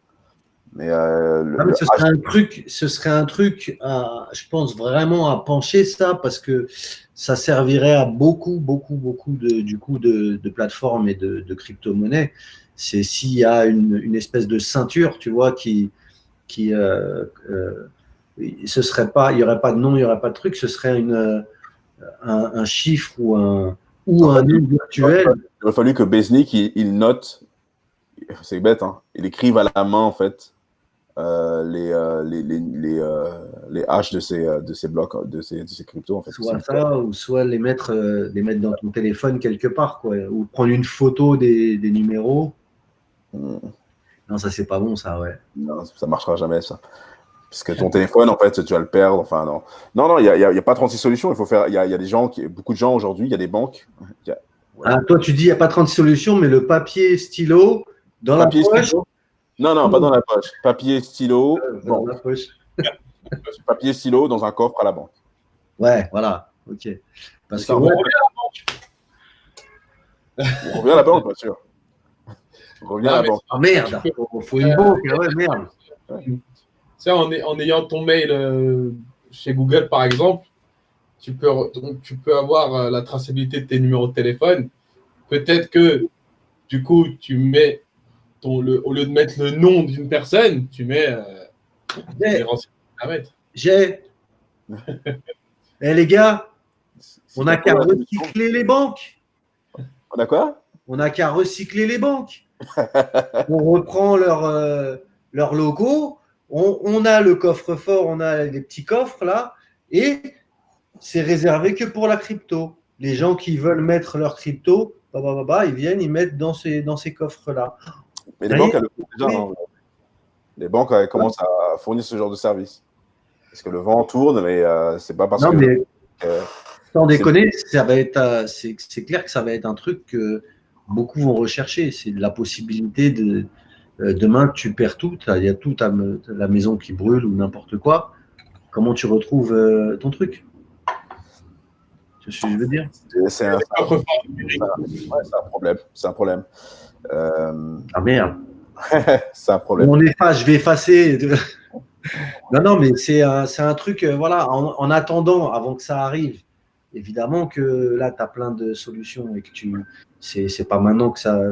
Mais, ce serait un truc je pense vraiment à pencher ça, parce que ça servirait à beaucoup de plateformes et de crypto-monnaies. C'est s'il y a une espèce de ceinture, tu vois, ce serait pas, il y aurait pas de nom, il y aurait pas de truc, ce serait un chiffre ou un nom virtuel. Il aurait fallu que Beznik il note, c'est bête, hein, il écrive à la main en fait les hash de ces blocs, de ces cryptos en fait. Soit ça, ou soit les mettre dans ton téléphone quelque part, quoi, ou prendre une photo des numéros. Non, ça c'est pas bon, ça, ouais. Non, ça marchera jamais, ça. Parce que ton téléphone, en fait, tu vas le perdre. Enfin, non, il y a pas 36 solutions. Il faut faire. Il y a des gens beaucoup de gens aujourd'hui. Il y a des banques. Ah, toi, tu dis il n'y a pas 36 solutions, mais le papier, stylo dans la poche. Stylo. Non, pas dans la poche. Papier, stylo. Dans la poche. Papier, stylo dans un coffre à la banque. Ouais, voilà. Ok. Parce que On revient à la banque. On revient à la banque, bien sûr. On revient à la banque. Ah merde, faut une banque. Ouais, merde. En ayant ton mail chez Google, par exemple, tu peux avoir la traçabilité de tes numéros de téléphone. Peut-être que, du coup, tu mets au lieu de mettre le nom d'une personne, tu mets les renseignements. Les gars, on n'a qu'à recycler les banques. On a quoi? On n'a qu'à recycler les banques. On reprend leur logo. On a le coffre-fort, on a les petits coffres là, et c'est réservé que pour la crypto. Les gens qui veulent mettre leur crypto, ils viennent, ils mettent dans ces coffres-là. Mais les banques, elles le font déjà. Hein. Les banques, elles commencent à fournir ce genre de service. Parce que le vent tourne, mais c'est pas parce que. Mais sans déconner, c'est clair que ça va être un truc que beaucoup vont rechercher. C'est la possibilité de. Demain, tu perds tout, il y a tout, la maison qui brûle ou n'importe quoi. Comment tu retrouves ton truc? Tu sais ce que je veux dire? C'est un problème. C'est un problème. Ah merde. C'est un problème. Je vais effacer. Non, mais c'est un truc, voilà, en attendant, avant que ça arrive. Évidemment que là, tu as plein de solutions et que c'est pas maintenant que ça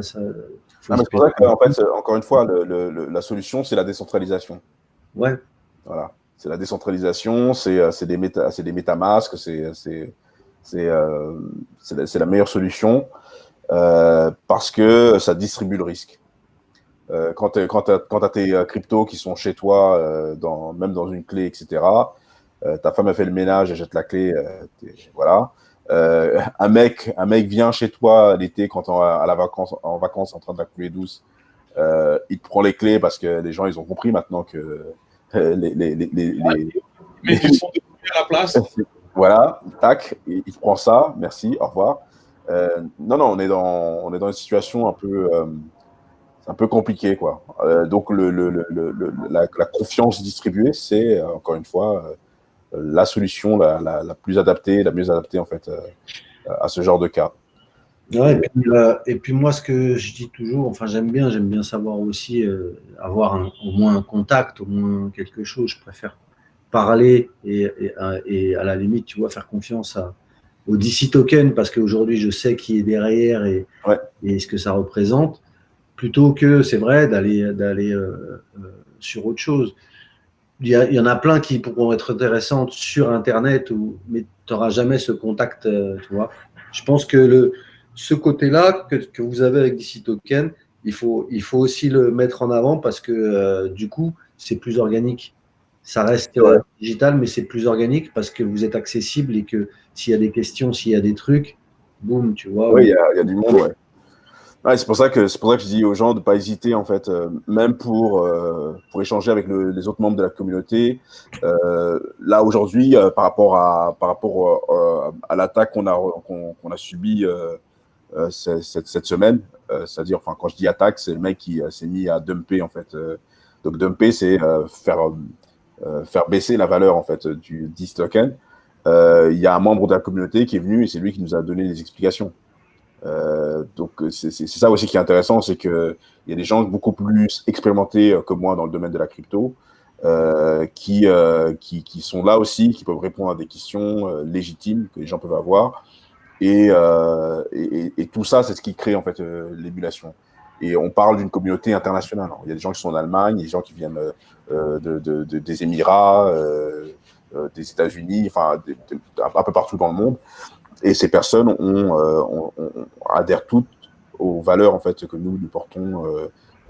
c'est pour ça qu'en fait, encore une fois, la solution, c'est la décentralisation. Ouais. Voilà. C'est la décentralisation, c'est des MetaMask, c'est la meilleure solution parce que ça distribue le risque. Quand tu as tes cryptos qui sont chez toi, même dans une clé, etc., ta femme a fait le ménage, elle jette la clé, voilà. Un mec vient chez toi l'été quand en vacances en train de la couler douce, il te prend les clés parce que les gens ils ont compris maintenant que Mais ils sont à la place. Voilà, tac, il te prend ça, merci, au revoir. Non, on est dans une situation un peu compliquée, quoi. Donc la confiance distribuée, c'est encore une fois la solution la plus adaptée, la mieux adaptée en fait à ce genre de cas. Ouais, et puis moi, ce que je dis toujours, enfin j'aime bien savoir aussi avoir au moins un contact, au moins quelque chose. Je préfère parler et à la limite, tu vois, faire confiance au DC Token parce qu'aujourd'hui, je sais qui est derrière et ce que ça représente, plutôt que, c'est vrai, d'aller sur autre chose. Il y en a plein qui pourront être intéressantes sur Internet, mais tu n'auras jamais ce contact, tu vois. Je pense que ce côté-là que vous avez avec DC Token, il faut aussi le mettre en avant parce que du coup, c'est plus organique. Ça reste digital, mais c'est plus organique parce que vous êtes accessible et que s'il y a des questions, s'il y a des trucs, boum, tu vois. Oui, il y a du monde, ouais. Ouais, c'est pour ça que je dis aux gens de ne pas hésiter, en fait, même pour échanger avec les autres membres de la communauté. Là, aujourd'hui, par rapport à l'attaque qu'on a subie cette semaine, c'est-à-dire, enfin, quand je dis attaque, c'est le mec qui s'est mis à dumper, en fait. Donc, dumper, c'est faire baisser la valeur, en fait, du DIS token. il y a un membre de la communauté qui est venu et c'est lui qui nous a donné les explications. Donc, c'est ça aussi qui est intéressant, c'est qu'il y a des gens beaucoup plus expérimentés que moi dans le domaine de la crypto qui sont là aussi, qui peuvent répondre à des questions légitimes que les gens peuvent avoir. Et tout ça, c'est ce qui crée en fait l'émulation. Et on parle d'une communauté internationale. Il y a des gens qui sont en Allemagne, il y a des gens qui viennent des Émirats, des États-Unis, enfin un peu partout dans le monde. Et ces personnes adhèrent toutes aux valeurs en fait que nous portons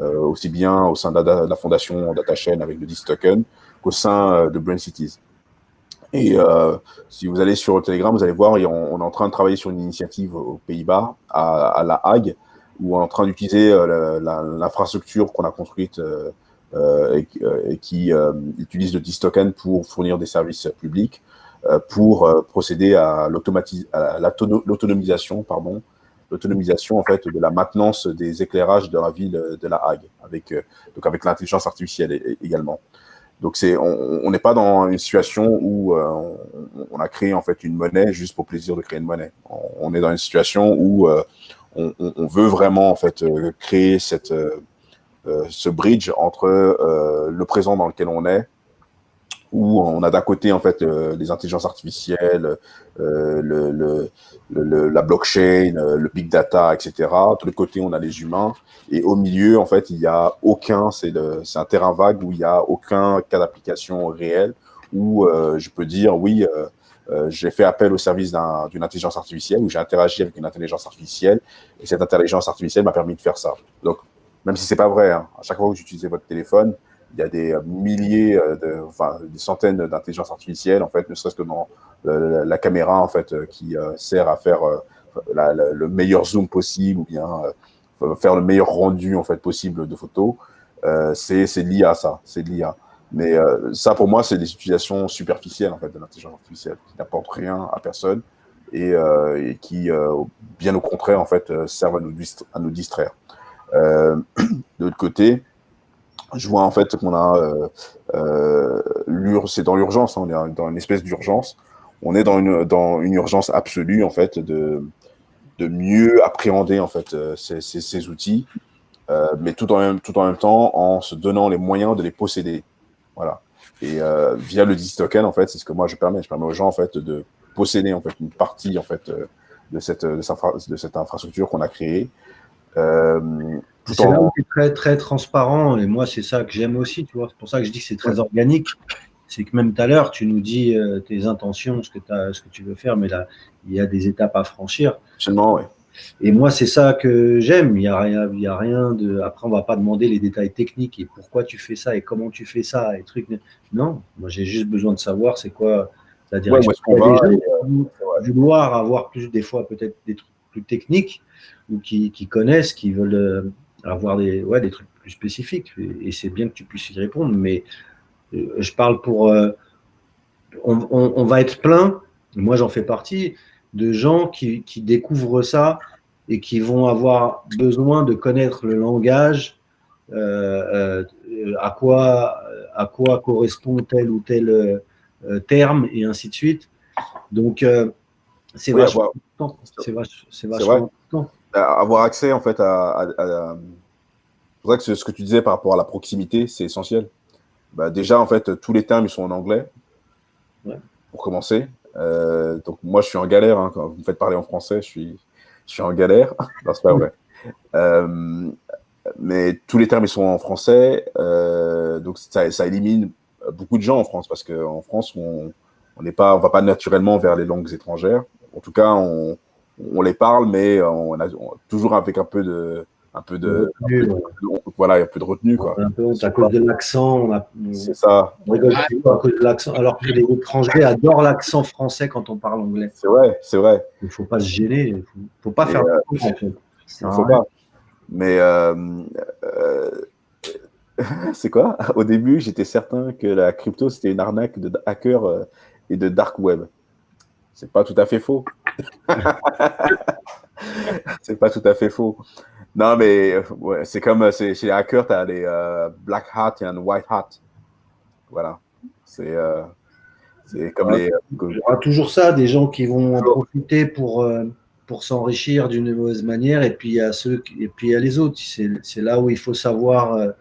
aussi bien au sein de la fondation DataChain avec le DIS Token qu'au sein de Brain Cities. Et si vous allez sur Telegram, vous allez voir, on est en train de travailler sur une initiative aux Pays-Bas, à La Hague, où on est en train d'utiliser l'infrastructure qu'on a construite et qui utilise le DIS Token pour fournir des services publics, pour procéder à l'autonomisation en fait de la maintenance des éclairages de la ville de La Hague, avec l'intelligence artificielle également. Donc on n'est pas dans une situation où on a créé en fait une monnaie juste pour plaisir de créer une monnaie. On est dans une situation où on veut vraiment en fait créer ce bridge entre le présent dans lequel on est, où on a d'un côté en fait les intelligences artificielles, la blockchain, le big data, etc. De l'autre côté, on a les humains. Et au milieu, en fait, il y a aucun, c'est un terrain vague où il y a aucun cas d'application réel, où je peux dire oui, j'ai fait appel au service d'une intelligence artificielle, où j'ai interagi avec une intelligence artificielle, et cette intelligence artificielle m'a permis de faire ça. Donc, même si c'est pas vrai, hein, à chaque fois que vous utilisez votre téléphone, il y a des milliers, des centaines d'intelligences artificielles, en fait, ne serait-ce que dans la caméra, en fait, qui sert à faire le meilleur zoom possible ou bien faire le meilleur rendu, en fait, possible de photos. C'est de l'IA, ça. C'est de l'IA. Mais ça, pour moi, c'est des utilisations superficielles, en fait, de l'intelligence artificielle, qui n'apportent rien à personne et qui, bien au contraire, en fait, servent à nous distraire. De l'autre côté, je vois en fait qu'on a c'est dans l'urgence, hein, on est dans une espèce d'urgence. On est dans une urgence absolue en fait de mieux appréhender en fait ces outils, mais tout en même temps en se donnant les moyens de les posséder. Voilà. Et via le DIS Token en fait, c'est ce que moi je permets aux gens en fait de posséder en fait une partie en fait de cette infrastructure qu'on a créée. C'est là où tu es très, très transparent, et moi, c'est ça que j'aime aussi, tu vois. C'est pour ça que je dis que c'est très organique. C'est que même tout à l'heure, tu nous dis tes intentions, ce que tu veux faire, mais là, il y a des étapes à franchir. Absolument, oui. Et moi, c'est ça que j'aime. Il y a rien de. Après, on va pas demander les détails techniques et pourquoi tu fais ça et comment tu fais ça et trucs. Non, moi, j'ai juste besoin de savoir c'est quoi la direction. Vouloir avoir plus, des fois, peut-être des trucs plus techniques ou qui connaissent, qui veulent avoir des trucs plus spécifiques. Et c'est bien que tu puisses y répondre, mais je parle pour. On va être plein, moi j'en fais partie, de gens qui découvrent ça et qui vont avoir besoin de connaître le langage, à quoi correspond tel ou tel terme, et ainsi de suite. Donc, c'est vachement important. C'est vachement important. Avoir accès, en fait, c'est vrai que ce que tu disais par rapport à la proximité, c'est essentiel. Bah, déjà, en fait, tous les termes, ils sont en anglais, pour commencer. Donc, moi, je suis en galère. Hein, quand vous me faites parler en français, je suis en galère. Non, c'est pas vrai. Mais tous les termes, ils sont en français. Donc, ça élimine beaucoup de gens en France, parce qu'en France, on va pas naturellement vers les langues étrangères. En tout cas, on les parle, mais on toujours avec un peu de retenue, quoi. Un peu honte à cause de l'accent. C'est ça. On rigole à cause de l'accent, alors que les étrangers adorent l'accent français quand on parle anglais. C'est vrai. Il ne faut pas se gêner. Il ne faut pas faire de en fait. Il ne faut pas. Mais c'est quoi? Au début, j'étais certain que la crypto, c'était une arnaque de hackers et de dark web. C'est pas tout à fait faux. C'est pas tout à fait faux. Non, mais ouais, c'est comme chez les hackers, tu as les black hat et un white hat. Voilà. C'est comme Il y aura toujours ça, des gens qui vont en profiter pour s'enrichir d'une mauvaise manière, et puis il y a et puis il y a les autres. C'est là où il faut savoir,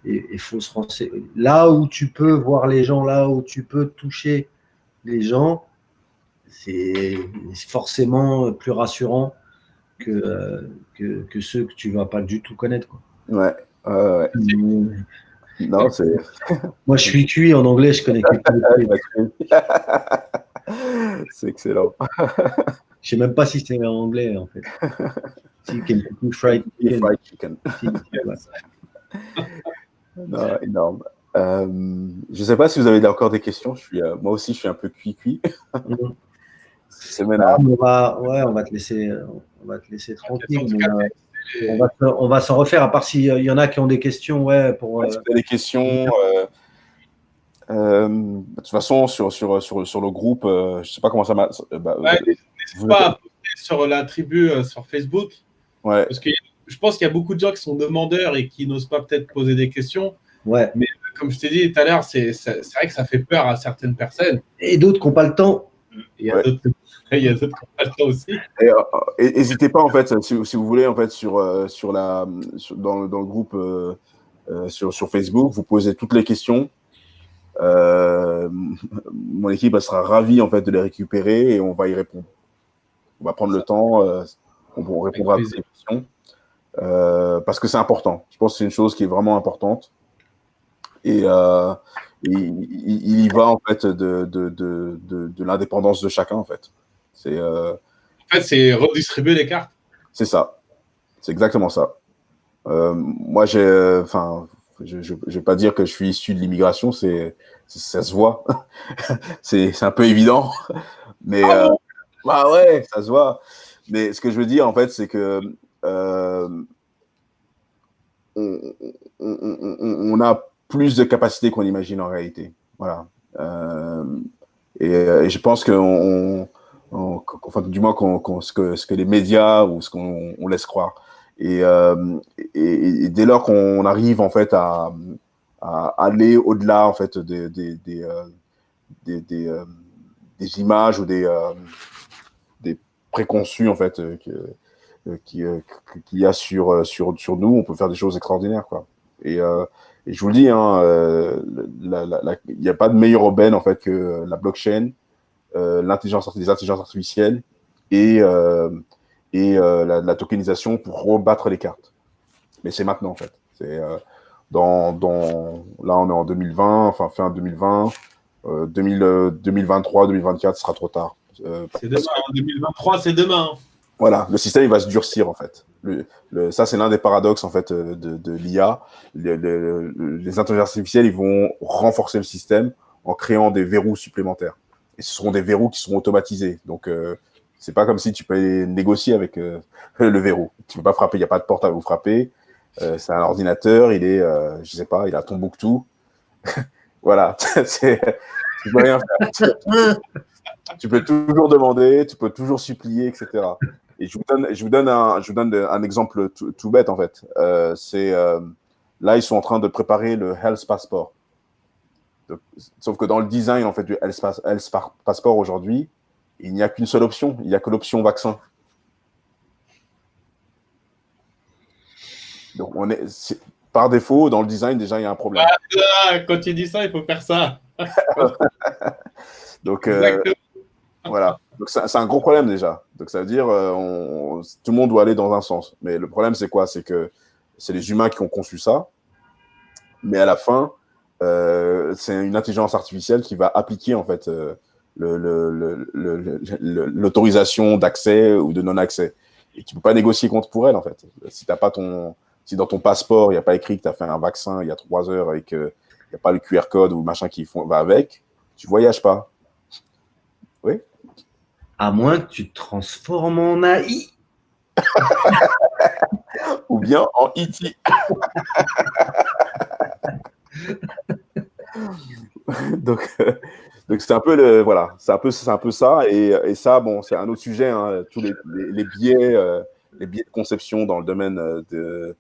et il faut se renseigner. Là où tu peux voir les gens, là où tu peux toucher les gens, c'est forcément plus rassurant que ceux que tu vas pas du tout connaître, quoi. Ouais. Non, c'est. Moi, je suis cuit en anglais, je connais que C'est excellent. Je sais même pas si c'est en anglais, en fait. Si, Kentucky Fried Chicken. Fried chicken. Ouais. Non, énorme. Je ne sais pas si vous avez encore des questions. Moi aussi, je suis un peu cuit. On va te laisser tranquille. On va s'en refaire, à part s'il y en a qui ont des questions. Ouais, si vous avez des questions, de toute façon, sur le groupe, je ne sais pas comment ça marche. N'hésite pas à poster sur la tribu sur Facebook. Ouais. Parce que je pense qu'il y a beaucoup de gens qui sont demandeurs et qui n'osent pas peut-être poser des questions. Ouais. Mais comme je t'ai dit tout à l'heure, c'est vrai que ça fait peur à certaines personnes. Et d'autres qui n'ont pas le temps. Il y a d'autres qui n'ont pas le temps aussi. Et n'hésitez pas, en fait, si vous voulez, en fait, dans le groupe sur Facebook, vous posez toutes les questions. Mon équipe elle sera ravie, en fait, de les récupérer et on va y répondre. On va prendre le temps, on répondra à toutes les questions. Parce que c'est important. Je pense que c'est une chose qui est vraiment importante. Et il y va, en fait, de l'indépendance de chacun, en fait. En fait, c'est redistribuer les cartes. C'est ça. C'est exactement ça. Moi, je vais pas dire que je suis issu de l'immigration, ça se voit. c'est un peu évident. Mais bah ouais, ça se voit. Mais ce que je veux dire, en fait, c'est que on a plus de capacités qu'on imagine en réalité. Voilà. Et je pense que enfin, du moins ce que les médias ou ce qu'on laisse croire. Et dès lors qu'on arrive en fait à aller au-delà en fait des images ou des préconçus en fait qu'il y a sur nous, on peut faire des choses extraordinaires, quoi. Et je vous le dis, hein, il n'y a pas de meilleure aubaine en fait que la blockchain, les intelligences artificielles et la tokenisation pour rebattre les cartes. Mais c'est maintenant, en fait. C'est là, on est en 2020, enfin fin 2020, 2023, 2024, ce sera trop tard. C'est demain, 2023, c'est demain. Voilà, le système, il va se durcir, en fait. Ça, c'est l'un des paradoxes, en fait, de l'IA. Les intelligences artificielles, ils vont renforcer le système en créant des verrous supplémentaires. Et ce seront des verrous qui seront automatisés. Donc, c'est pas comme si tu peux négocier avec le verrou. Tu peux pas frapper, il n'y a pas de porte à vous frapper. C'est un ordinateur, il est, je sais pas, il a Tombouctou. Voilà, tu peux rien faire. Tu peux toujours demander, tu peux toujours supplier, etc. Et je vous donne un exemple tout bête, en fait. Là, ils sont en train de préparer le Health Passport. Sauf que dans le design, en fait, du Health Passport aujourd'hui, il n'y a qu'une seule option. Il n'y a que l'option vaccin. Donc, par défaut, dans le design, déjà, il y a un problème. Quand tu dis ça, il faut faire ça. Donc, voilà. Donc, c'est un gros problème, déjà. Donc, ça veut dire tout le monde doit aller dans un sens. Mais le problème, c'est quoi? C'est que c'est les humains qui ont conçu ça. Mais à la fin, c'est une intelligence artificielle qui va appliquer, en fait, l'autorisation d'accès ou de non-accès. Et tu ne peux pas négocier pour elle, en fait. Si dans ton passeport, il n'y a pas écrit que tu as fait un vaccin il y a 3 heures et qu'il n'y a pas le QR code ou machin qui va avec, tu ne voyages pas. Oui? À moins que tu te transformes en AI. Ou bien en E.T. Donc c'est un peu voilà, c'est un peu ça, et ça, bon, c'est un autre sujet, hein, tous les biais de conception dans le domaine de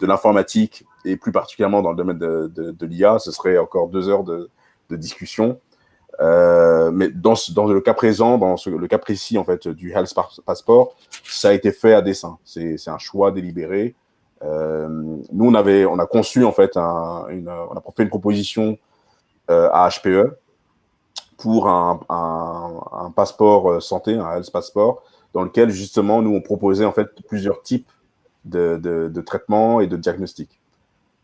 l'informatique et plus particulièrement dans le domaine de l'IA, ce serait encore 2 heures de discussion. Mais dans le cas présent, le cas précis en fait du Health Passport, ça a été fait à dessein. C'est un choix délibéré. Nous, on a conçu en fait, on a fait une proposition à HPE pour un passeport santé, un Health Passport, dans lequel justement nous on proposait en fait plusieurs types de traitements et de diagnostics,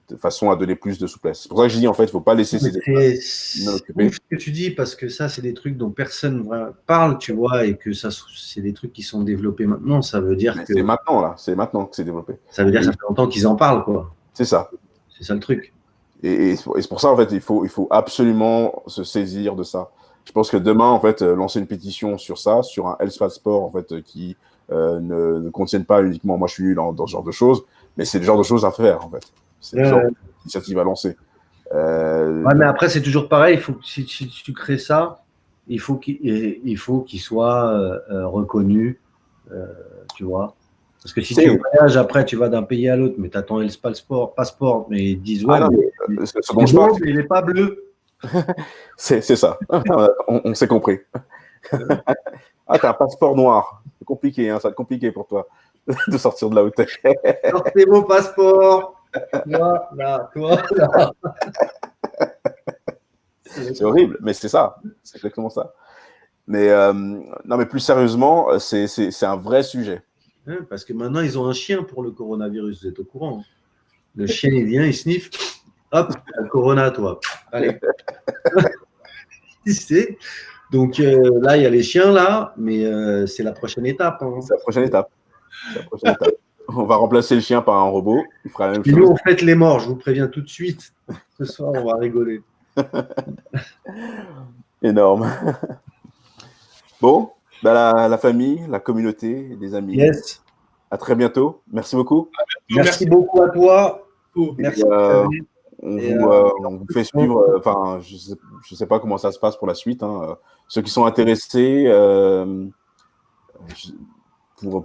de façon à donner plus de souplesse. C'est pour ça que je dis en fait, il ne faut pas laisser ces C'est ouf ce que tu dis, parce que ça, c'est des trucs dont personne parle, tu vois, et que ça, c'est des trucs qui sont développés maintenant. Ça veut dire que c'est maintenant que c'est développé. Ça veut dire que ça fait longtemps qu'ils en parlent, quoi. C'est ça. C'est ça le truc. Et c'est pour ça en fait, il faut absolument se saisir de ça. Je pense que demain en fait, lancer une pétition sur ça, sur un Health Passport en fait qui ne contienne pas uniquement, moi je suis nul dans ce genre de choses, mais c'est le genre de choses à faire en fait. C'est le genre d'initiative à lancer. Ouais, mais après, c'est toujours pareil. Il faut que, si tu crées ça, il faut qu'il soit reconnu, tu vois. Parce que si tu voyages, après, tu vas d'un pays à l'autre, mais tu attends le passeport, mais ils disent ouais, il n'est pas bleu. C'est ça. On s'est compris. T'as un passeport noir. C'est compliqué, hein, ça va être compliqué pour toi de sortir de là où t'es. Sortez vos passeports. Toi, là. C'est horrible, mais c'est ça. C'est exactement ça. Mais non, mais plus sérieusement, c'est un vrai sujet. Parce que maintenant, ils ont un chien pour le coronavirus. Vous êtes au courant? Le chien, il vient, il sniffe. Hop, le corona, toi. Allez. Donc là, il y a les chiens, là, mais c'est la prochaine étape. Hein. C'est la prochaine étape. On va remplacer le chien par un robot. Il fera la même chose. Nous, on fête les morts, je vous préviens tout de suite. Ce soir, on va rigoler. Énorme. Bon, la famille, la communauté, les amis. Yes. À très bientôt. Merci beaucoup. Merci beaucoup à toi. Merci. On vous fait suivre. Enfin, je sais pas comment ça se passe pour la suite. Hein. Ceux qui sont intéressés, vous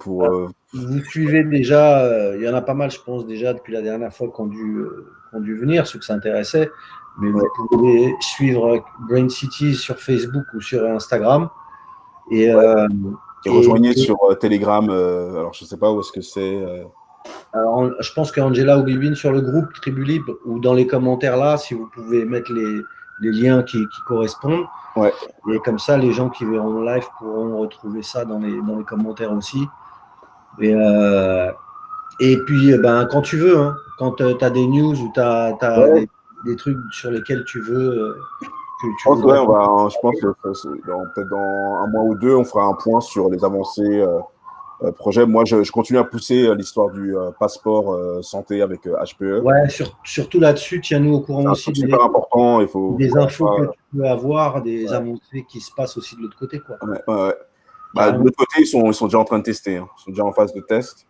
suivez déjà. Il y en a pas mal, je pense déjà depuis la dernière fois qu'on dû venir, ceux qui s'intéressaient. Mais vous pouvez suivre Brain City sur Facebook ou sur Instagram. Et rejoignez sur Telegram. Alors, je ne sais pas où est-ce que c'est. Alors, je pense qu'Angela ou Bibine sur le groupe Tribu Libre ou dans les commentaires là, si vous pouvez mettre les liens qui correspondent. Ouais. Et comme ça, les gens qui verront le live pourront retrouver ça dans les commentaires aussi. Et puis, quand tu veux, hein, quand tu as des news ou tu as des trucs sur lesquels tu veux. Je pense que peut-être dans un mois ou deux, on fera un point sur les avancées projet. Moi, je continue à pousser l'histoire du passeport santé avec HPE. Ouais, surtout là-dessus, tiens-nous au courant aussi. C'est super important. Il faut des infos que tu peux avoir, des avancées qui se passent aussi de l'autre côté, quoi. Ouais. De l'autre côté, ils sont déjà en train de tester. Hein. Ils sont déjà en phase de test.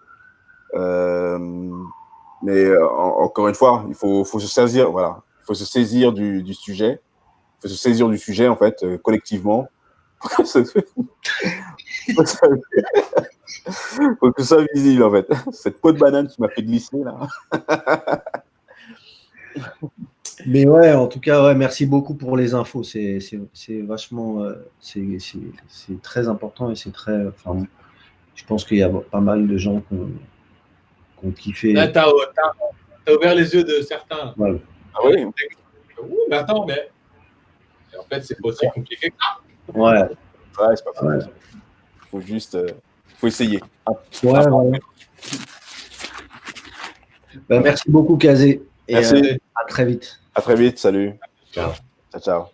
Mais encore une fois, il faut se saisir. Voilà, il faut se saisir du sujet. Il faut se saisir du sujet en fait collectivement. Faut que ça soit visible en fait. Cette peau de banane qui m'a fait glisser là. Mais ouais, en tout cas, ouais, merci beaucoup pour les infos. C'est vachement, c'est très important et c'est très. Enfin, je pense qu'il y a pas mal de gens qui ont kiffé. Là, t'as ouvert les yeux de certains. Ouais. Ah oui. Mais attends, mais en fait, c'est pas aussi compliqué que ça. Ouais. Ouais, c'est pas faux. Il faut juste, faut essayer. Ouais. Merci beaucoup, Kazé. Merci. À très vite. À très vite. Salut. Ciao. Ciao.